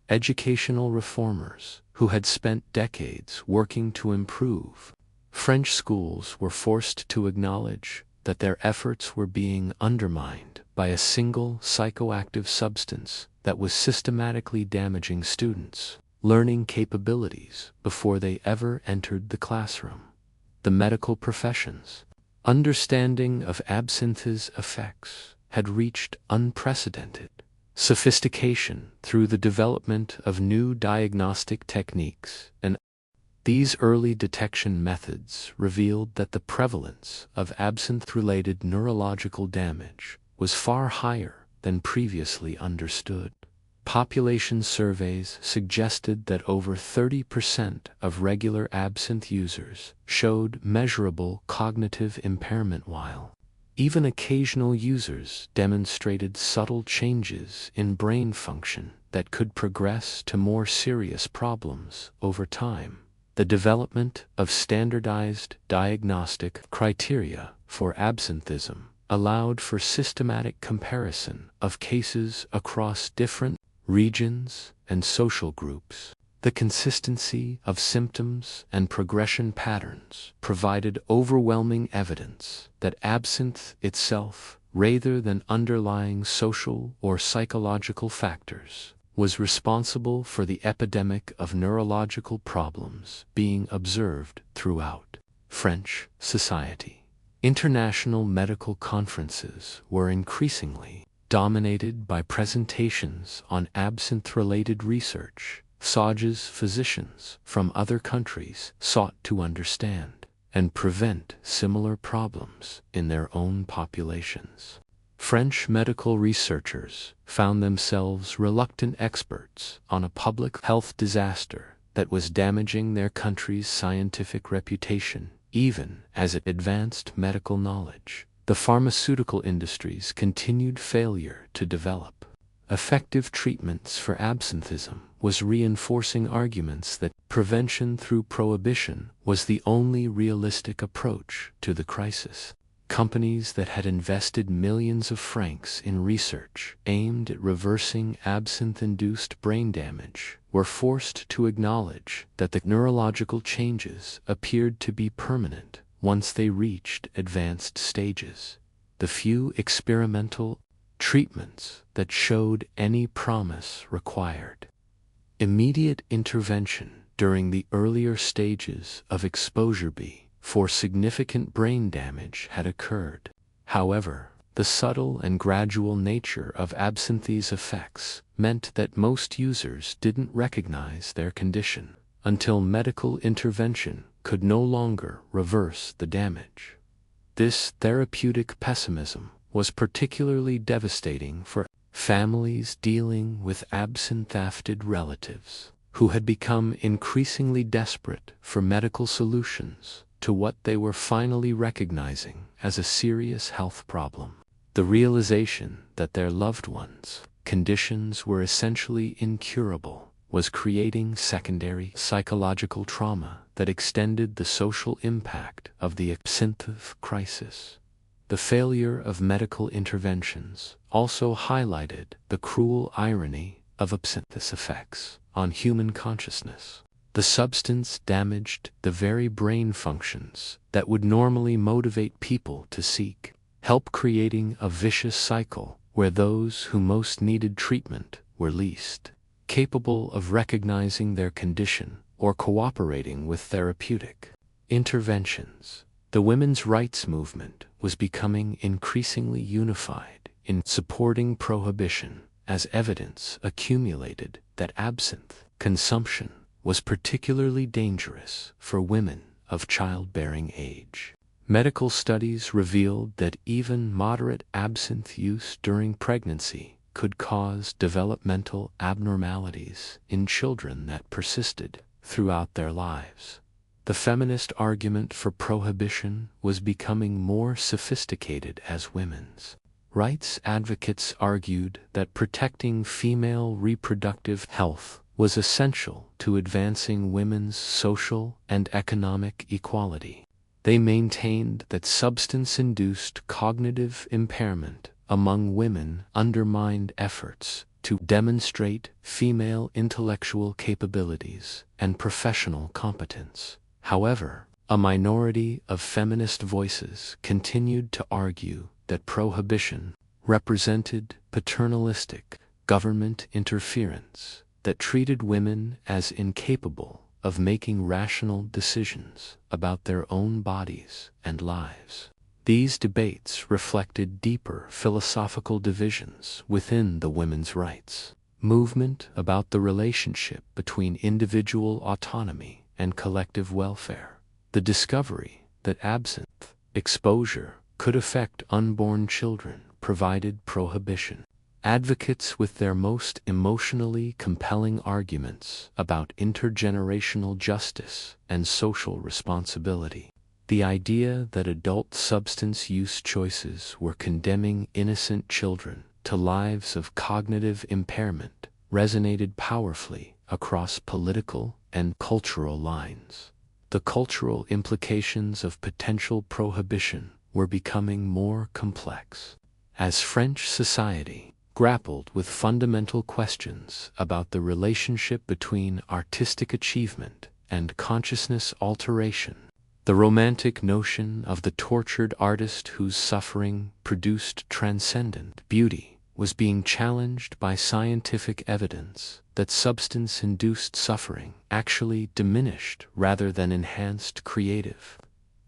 Educational reformers, who had spent decades working to improve French schools, were forced to acknowledge that their efforts were being undermined by a single psychoactive substance that was systematically damaging students' learning capabilities before they ever entered the classroom. The medical profession's understanding of absinthe's effects had reached unprecedented sophistication through the development of new diagnostic techniques, and these early detection methods revealed that the prevalence of absinthe-related neurological damage was far higher than previously understood. Population surveys suggested that over 30% of regular absinthe users showed measurable cognitive impairment, while even occasional users demonstrated subtle changes in brain function that could progress to more serious problems over time. The development of standardized diagnostic criteria for absinthism allowed for systematic comparison of cases across different regions and social groups. The consistency of symptoms and progression patterns provided overwhelming evidence that absinthe itself, rather than underlying social or psychological factors, was responsible for the epidemic of neurological problems being observed throughout French society. International medical conferences were increasingly dominated by presentations on absinthe-related research. Physicians from other countries sought to understand and prevent similar problems in their own populations. French medical researchers found themselves reluctant experts on a public health disaster that was damaging their country's scientific reputation, even as it advanced medical knowledge. The pharmaceutical industry's continued failure to develop effective treatments for absinthism was reinforcing arguments that prevention through prohibition was the only realistic approach to the crisis. Companies that had invested millions of francs in research aimed at reversing absinthe-induced brain damage were forced to acknowledge that the neurological changes appeared to be permanent once they reached advanced stages. The few experimental treatments that showed any promise required immediate intervention during the earlier stages of exposure before significant brain damage had occurred. However, the subtle and gradual nature of absinthe's effects meant that most users didn't recognize their condition until medical intervention could no longer reverse the damage. This therapeutic pessimism was particularly devastating for families dealing with absinthe-affected relatives, who had become increasingly desperate for medical solutions to what they were finally recognizing as a serious health problem. The realization that their loved ones' conditions were essentially incurable was creating secondary psychological trauma that extended the social impact of the absinthe crisis. The failure of medical interventions also highlighted the cruel irony of absinthe's effects on human consciousness. The substance damaged the very brain functions that would normally motivate people to seek help, creating a vicious cycle where those who most needed treatment were least capable of recognizing their condition or cooperating with therapeutic interventions. The women's rights movement was becoming increasingly unified in supporting prohibition as evidence accumulated that absinthe consumption was particularly dangerous for women of childbearing age. Medical studies revealed that even moderate absinthe use during pregnancy could cause developmental abnormalities in children that persisted throughout their lives. The feminist argument for prohibition was becoming more sophisticated as women's rights advocates argued that protecting female reproductive health was essential to advancing women's social and economic equality. They maintained that substance-induced cognitive impairment among women undermined efforts to demonstrate female intellectual capabilities and professional competence. However, a minority of feminist voices continued to argue that prohibition represented paternalistic government interference that treated women as incapable of making rational decisions about their own bodies and lives. These debates reflected deeper philosophical divisions within the women's rights movement about the relationship between individual autonomy and collective welfare. The discovery that absinthe exposure could affect unborn children provided prohibition. Advocates with their most emotionally compelling arguments about intergenerational justice and social responsibility. The idea that adult substance use choices were condemning innocent children to lives of cognitive impairment resonated powerfully across political and cultural lines. The cultural implications of potential prohibition were becoming more complex. As French society grappled with fundamental questions about the relationship between artistic achievement and consciousness alteration, the romantic notion of the tortured artist whose suffering produced transcendent beauty was being challenged by scientific evidence that substance-induced suffering actually diminished rather than enhanced creative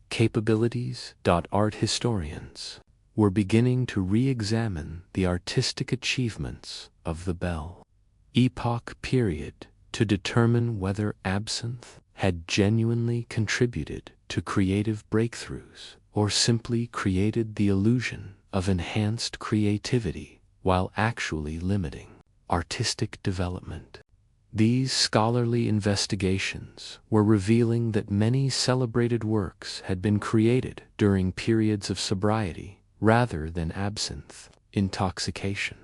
capabilities. Art historians were beginning to re-examine the artistic achievements of the Belle Époque period to determine whether absinthe had genuinely contributed to creative breakthroughs or simply created the illusion of enhanced creativity while actually limiting artistic development. These scholarly investigations were revealing that many celebrated works had been created during periods of sobriety rather than absinthe intoxication.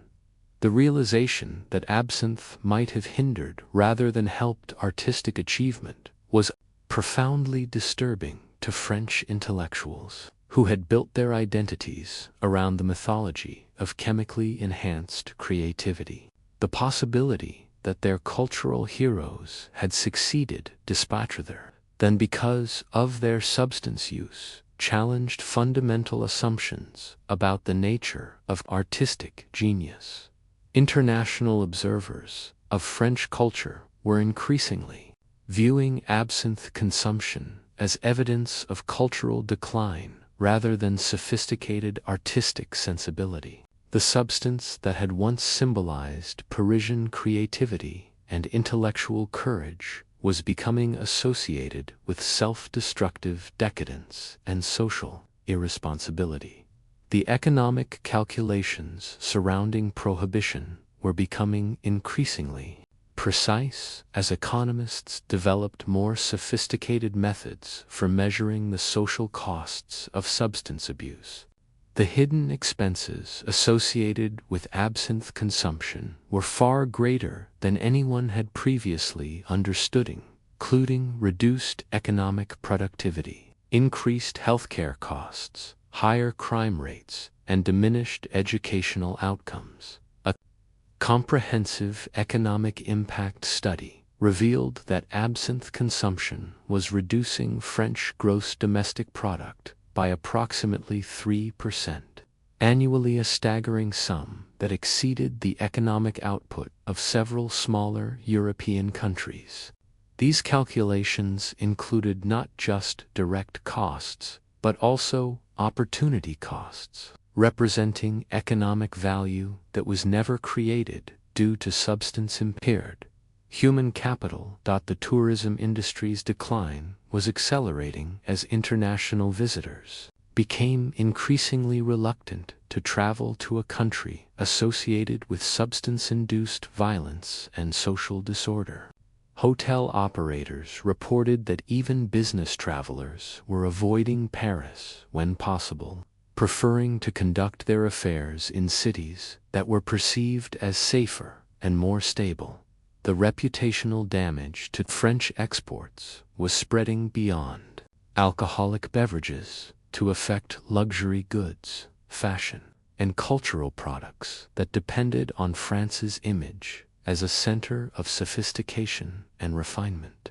The realization that absinthe might have hindered rather than helped artistic achievement was profoundly disturbing to French intellectuals who had built their identities around the mythology of chemically enhanced creativity. The possibility that their cultural heroes had succeeded despite rather than because of their substance use challenged fundamental assumptions about the nature of artistic genius. International observers of French culture were increasingly viewing absinthe consumption as evidence of cultural decline rather than sophisticated artistic sensibility. The substance that had once symbolized Parisian creativity and intellectual courage was becoming associated with self-destructive decadence and social irresponsibility. The economic calculations surrounding prohibition were becoming increasingly precise as economists developed more sophisticated methods for measuring the social costs of substance abuse. The hidden expenses associated with absinthe consumption were far greater than anyone had previously understood, including reduced economic productivity, increased healthcare costs, higher crime rates, and diminished educational outcomes. A comprehensive economic impact study revealed that absinthe consumption was reducing French gross domestic product by approximately 3% annually, a staggering sum that exceeded the economic output of several smaller European countries. These calculations included not just direct costs, but also opportunity costs, representing economic value that was never created due to substance impaired human capital. The tourism industry's decline was accelerating as international visitors became increasingly reluctant to travel to a country associated with substance-induced violence and social disorder. Hotel operators reported that even business travelers were avoiding Paris when possible, preferring to conduct their affairs in cities that were perceived as safer and more stable. The reputational damage to French exports was spreading beyond alcoholic beverages to affect luxury goods, fashion, and cultural products that depended on France's image as a center of sophistication and refinement.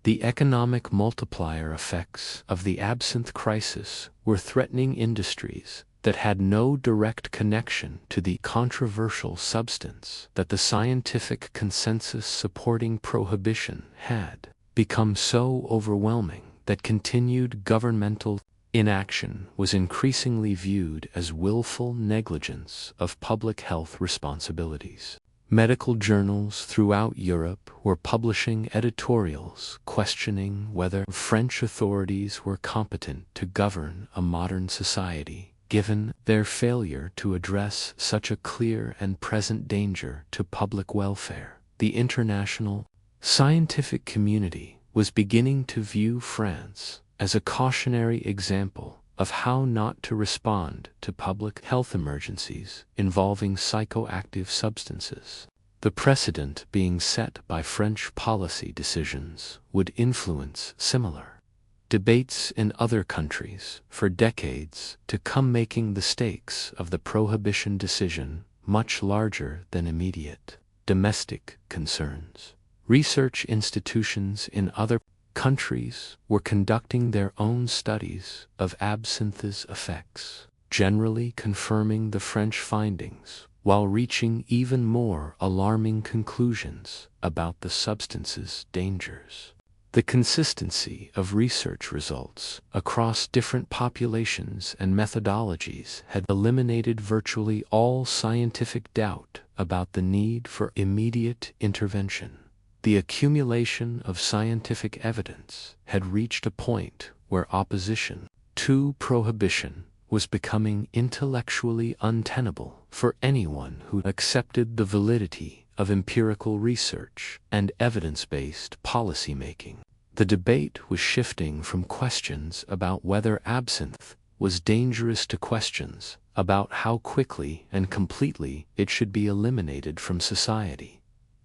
The economic multiplier effects of the absinthe crisis were threatening industries that had no direct connection to the controversial substance. That the scientific consensus supporting prohibition had become so overwhelming that continued governmental Inaction was increasingly viewed as willful negligence of public health responsibilities. Medical journals throughout Europe were publishing editorials questioning whether French authorities were competent to govern a modern society, given their failure to address such a clear and present danger to public welfare. The international scientific community was beginning to view France as a cautionary example of how not to respond to public health emergencies involving psychoactive substances. The precedent being set by French policy decisions would influence similar debates in other countries for decades to come, making the stakes of the prohibition decision much larger than immediate domestic concerns. Research institutions in other countries were conducting their own studies of absinthe's effects, generally confirming the French findings, while reaching even more alarming conclusions about the substance's dangers. The consistency of research results across different populations and methodologies had eliminated virtually all scientific doubt about the need for immediate intervention. The accumulation of scientific evidence had reached a point where opposition to prohibition was becoming intellectually untenable for anyone who accepted the validity of empirical research and evidence-based policymaking. The debate was shifting from questions about whether absinthe was dangerous to questions about how quickly and completely it should be eliminated from society.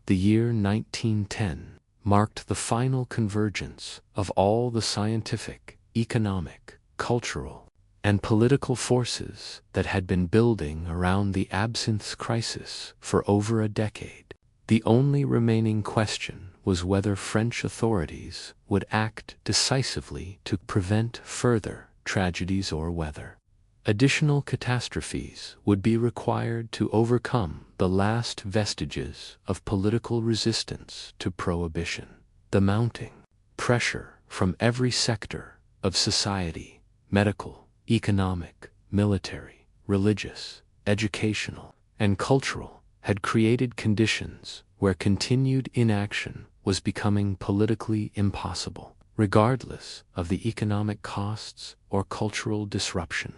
The year 1910 marked the final convergence of all the scientific, economic, cultural, and political forces that had been building around the absinthe crisis for over a decade. The only remaining question was whether French authorities would act decisively to prevent further tragedies or whether additional catastrophes would be required to overcome the last vestiges of political resistance to prohibition. The mounting pressure from every sector of society, medical, economic, military, religious, educational, and cultural, had created conditions where continued inaction was becoming politically impossible, regardless of the economic costs or cultural disruption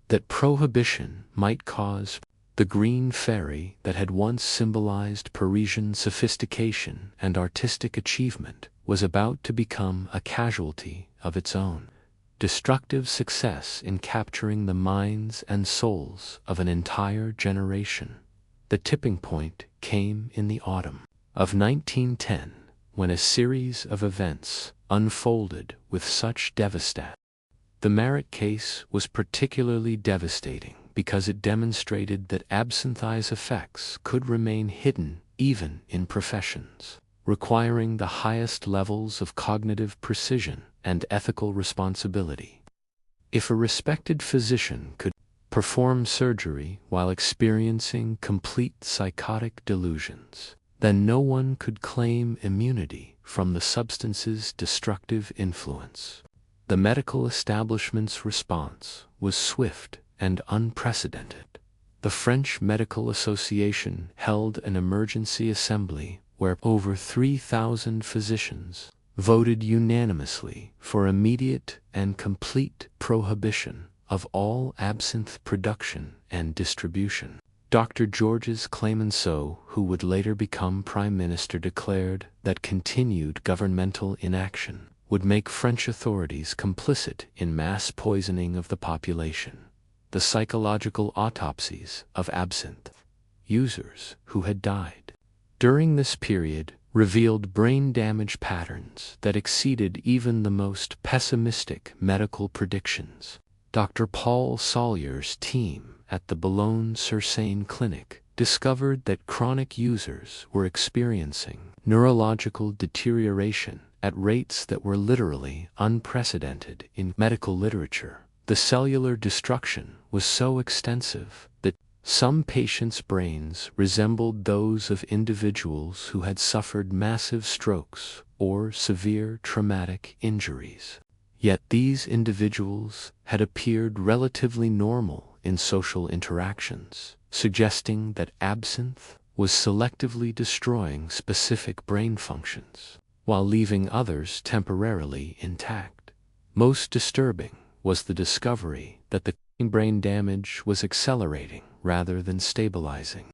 that prohibition might cause. The green fairy that had once symbolized Parisian sophistication and artistic achievement was about to become a casualty of its own destructive success in capturing the minds and souls of an entire generation. The tipping point came in the autumn of 1910, when a series of events unfolded with such devastation. The Marat case was particularly devastating because it demonstrated that absinthe's effects could remain hidden even in professions requiring the highest levels of cognitive precision and ethical responsibility. If a respected physician could perform surgery while experiencing complete psychotic delusions, then no one could claim immunity from the substance's destructive influence. The medical establishment's response was swift and unprecedented. The French Medical Association held an emergency assembly where over 3,000 physicians voted unanimously for immediate and complete prohibition of all absinthe production and distribution. Dr. Georges Clemenceau, who would later become Prime Minister, declared that continued governmental inaction would make French authorities complicit in mass poisoning of the population. The psychological autopsies of absinthe users who had died during this period revealed brain damage patterns that exceeded even the most pessimistic medical predictions. Dr. Paul Salyer's team at the Boulogne-sur-Seine clinic discovered that chronic users were experiencing neurological deterioration at rates that were literally unprecedented in medical literature. The cellular destruction was so extensive that some patients' brains resembled those of individuals who had suffered massive strokes or severe traumatic injuries. Yet these individuals had appeared relatively normal in social interactions, suggesting that absinthe was selectively destroying specific brain functions, while leaving others temporarily intact. Most disturbing was the discovery that the brain damage was accelerating rather than stabilizing.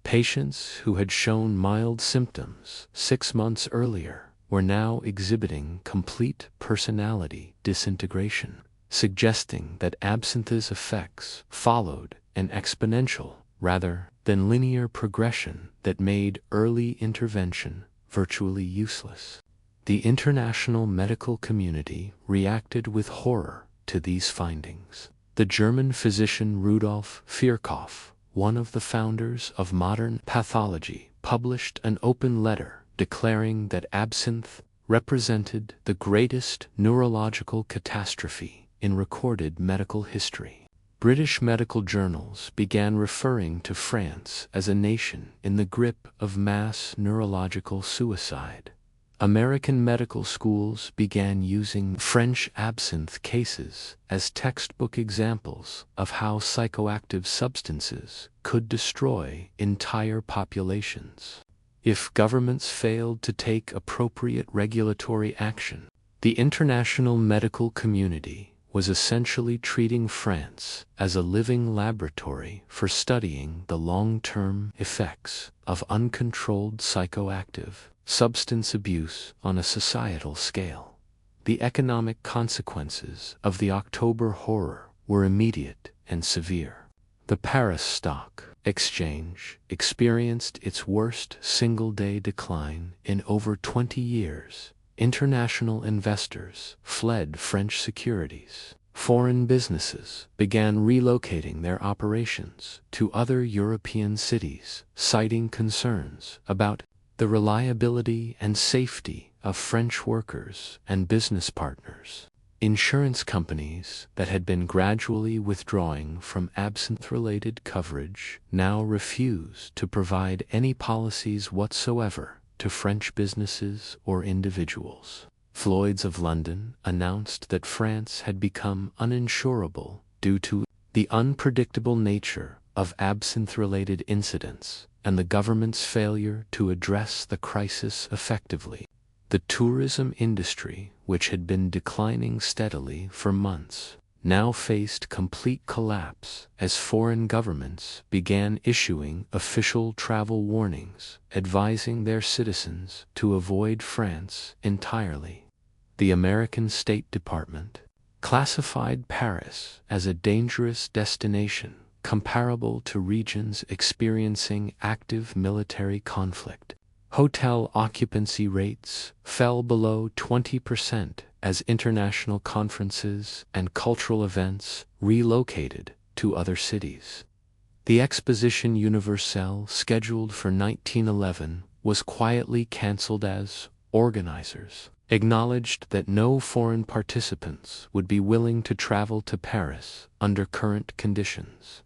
Patients who had shown mild symptoms 6 months earlier were now exhibiting complete personality disintegration, suggesting that absinthe's effects followed an exponential rather than linear progression that made early intervention virtually useless. The international medical community reacted with horror to these findings. The German physician Rudolf Virchow, one of the founders of modern pathology, published an open letter declaring that absinthe represented the greatest neurological catastrophe in recorded medical history. British medical journals began referring to France as a nation in the grip of mass neurological suicide. American medical schools began using French absinthe cases as textbook examples of how psychoactive substances could destroy entire populations. If governments failed to take appropriate regulatory action, the international medical community was essentially treating France as a living laboratory for studying the long-term effects of uncontrolled psychoactive substance abuse on a societal scale. The economic consequences of the October horror were immediate and severe. The Paris Stock Exchange experienced its worst single-day decline in over 20 years. International investors fled French securities. Foreign businesses began relocating their operations to other European cities, citing concerns about the reliability and safety of French workers and business partners. Insurance companies that had been gradually withdrawing from absinthe-related coverage now refused to provide any policies whatsoever to French businesses or individuals. Lloyd's of London announced that France had become uninsurable due to the unpredictable nature of absinthe-related incidents and the government's failure to address the crisis effectively. The tourism industry, which had been declining steadily for months, now faced complete collapse as foreign governments began issuing official travel warnings, advising their citizens to avoid France entirely. The American State Department classified Paris as a dangerous destination comparable to regions experiencing active military conflict. Hotel occupancy rates fell below 20% as international conferences and cultural events relocated to other cities. The Exposition Universelle, scheduled for 1911, was quietly cancelled as organizers acknowledged that no foreign participants would be willing to travel to Paris under current conditions.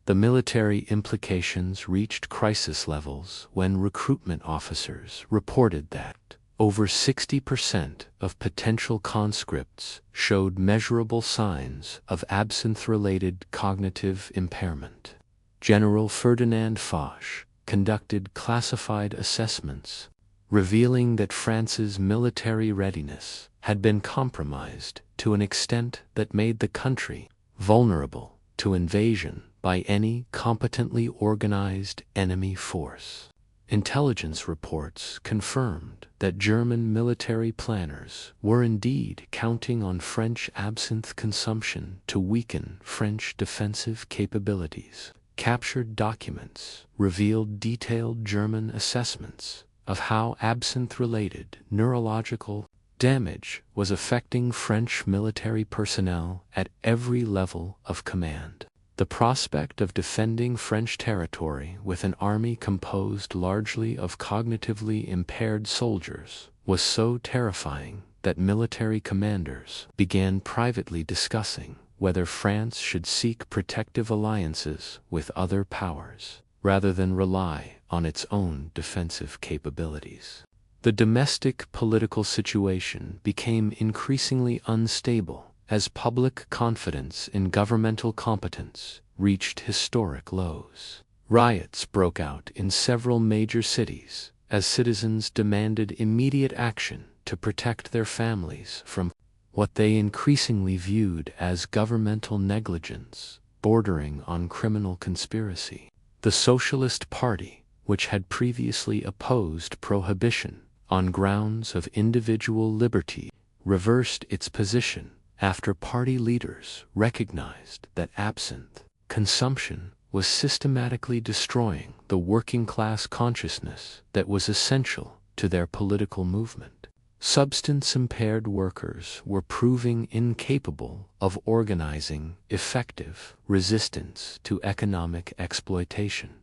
The military implications reached crisis levels when recruitment officers reported that over 60% of potential conscripts showed measurable signs of absinthe-related cognitive impairment. General Ferdinand Foch conducted classified assessments, revealing that France's military readiness had been compromised to an extent that made the country vulnerable to invasion by any competently organized enemy force. Intelligence reports confirmed that German military planners were indeed counting on French absinthe consumption to weaken French defensive capabilities. Captured documents revealed detailed German assessments of how absinthe-related neurological damage was affecting French military personnel at every level of command. The prospect of defending French territory with an army composed largely of cognitively impaired soldiers was so terrifying that military commanders began privately discussing whether France should seek protective alliances with other powers, rather than rely on its own defensive capabilities. The domestic political situation became increasingly unstable as public confidence in governmental competence reached historic lows. Riots broke out in several major cities as citizens demanded immediate action to protect their families from what they increasingly viewed as governmental negligence bordering on criminal conspiracy. The Socialist Party, which had previously opposed prohibition on grounds of individual liberty, reversed its position after party leaders recognized that absinthe consumption was systematically destroying the working-class consciousness that was essential to their political movement. Substance-impaired workers were proving incapable of organizing effective resistance to economic exploitation.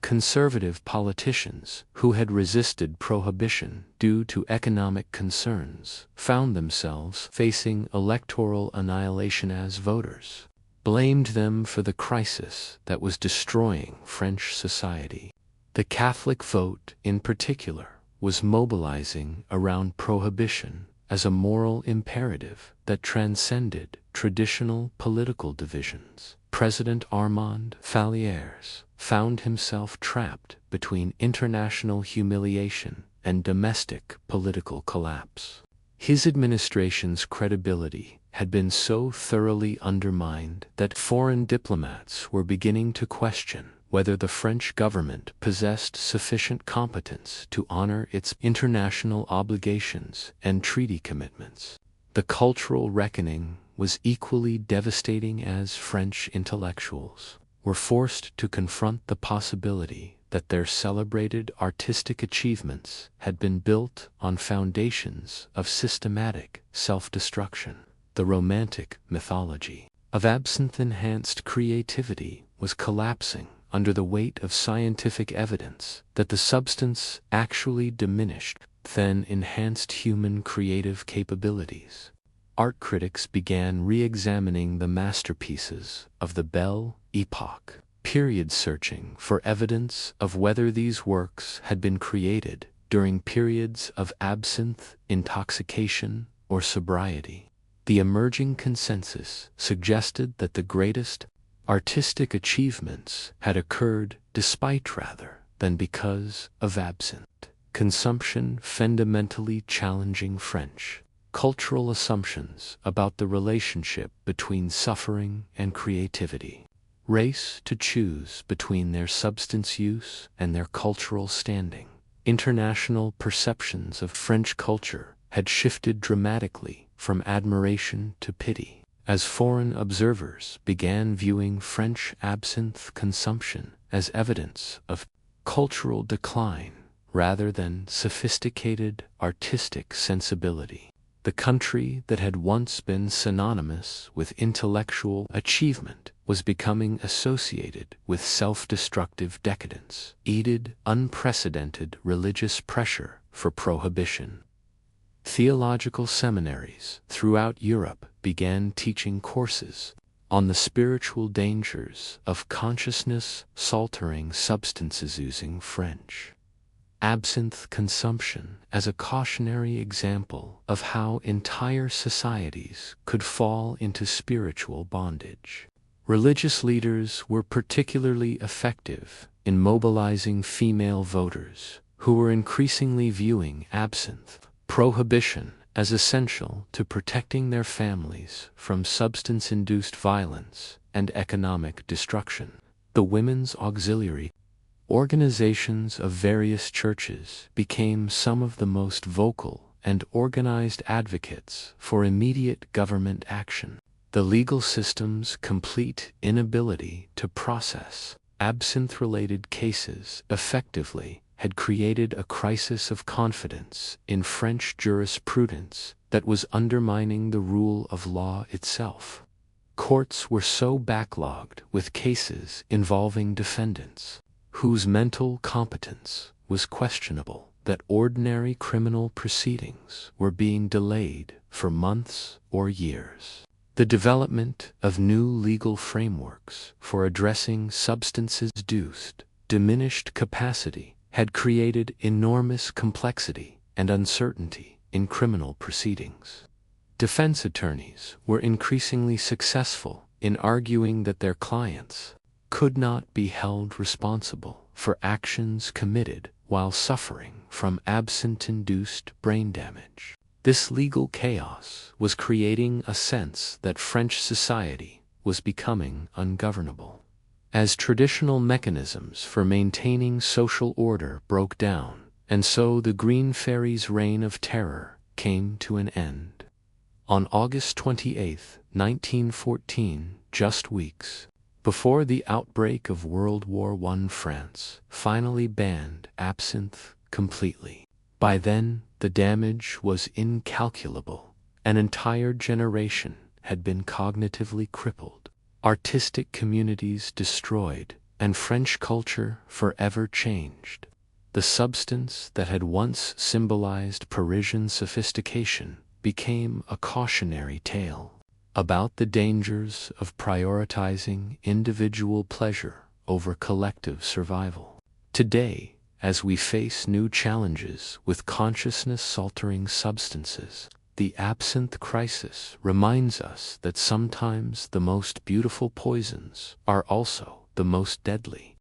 Conservative politicians who had resisted prohibition due to economic concerns found themselves facing electoral annihilation as voters blamed them for the crisis that was destroying French society. The Catholic vote, in particular, was mobilizing around prohibition as a moral imperative that transcended traditional political divisions. President Armand Fallières found himself trapped between international humiliation and domestic political collapse. His administration's credibility had been so thoroughly undermined that foreign diplomats were beginning to question whether the French government possessed sufficient competence to honor its international obligations and treaty commitments. The cultural reckoning was equally devastating as French intellectuals were forced to confront the possibility that their celebrated artistic achievements had been built on foundations of systematic self-destruction. The romantic mythology of absinthe-enhanced creativity was collapsing under the weight of scientific evidence that the substance actually diminished, then enhanced human creative capabilities. Art critics began re-examining the masterpieces of the Belle Époque, period searching for evidence of whether these works had been created during periods of absinthe intoxication or sobriety. The emerging consensus suggested that the greatest artistic achievements had occurred despite rather than because of absinthe consumption, fundamentally challenging French cultural assumptions about the relationship between suffering and creativity. Race to choose between their substance use and their cultural standing. International perceptions of French culture had shifted dramatically from admiration to pity, as foreign observers began viewing French absinthe consumption as evidence of cultural decline rather than sophisticated artistic sensibility. The country that had once been synonymous with intellectual achievement was becoming associated with self-destructive decadence, aided unprecedented religious pressure for prohibition. Theological seminaries throughout Europe began teaching courses on the spiritual dangers of consciousness-altering substances using French absinthe consumption as a cautionary example of how entire societies could fall into spiritual bondage. Religious leaders were particularly effective in mobilizing female voters who were increasingly viewing absinthe prohibition as essential to protecting their families from substance-induced violence and economic destruction. The women's auxiliary organizations of various churches became some of the most vocal and organized advocates for immediate government action. The legal system's complete inability to process absinthe-related cases effectively had created a crisis of confidence in French jurisprudence that was undermining the rule of law itself. Courts were so backlogged with cases involving defendants whose mental competence was questionable that ordinary criminal proceedings were being delayed for months or years. The development of new legal frameworks for addressing substances-induced diminished capacity had created enormous complexity and uncertainty in criminal proceedings. Defense attorneys were increasingly successful in arguing that their clients could not be held responsible for actions committed while suffering from absinthe-induced brain damage. This legal chaos was creating a sense that French society was becoming ungovernable. As traditional mechanisms for maintaining social order broke down, and so the Green Fairy's reign of terror came to an end. On August 28, 1914, just weeks before the outbreak of World War I, France finally banned absinthe completely. By then, the damage was incalculable. An entire generation had been cognitively crippled, artistic communities destroyed, and French culture forever changed. The substance that had once symbolized Parisian sophistication became a cautionary tale about the dangers of prioritizing individual pleasure over collective survival. Today, as we face new challenges with consciousness-altering substances, the absinthe crisis reminds us that sometimes the most beautiful poisons are also the most deadly.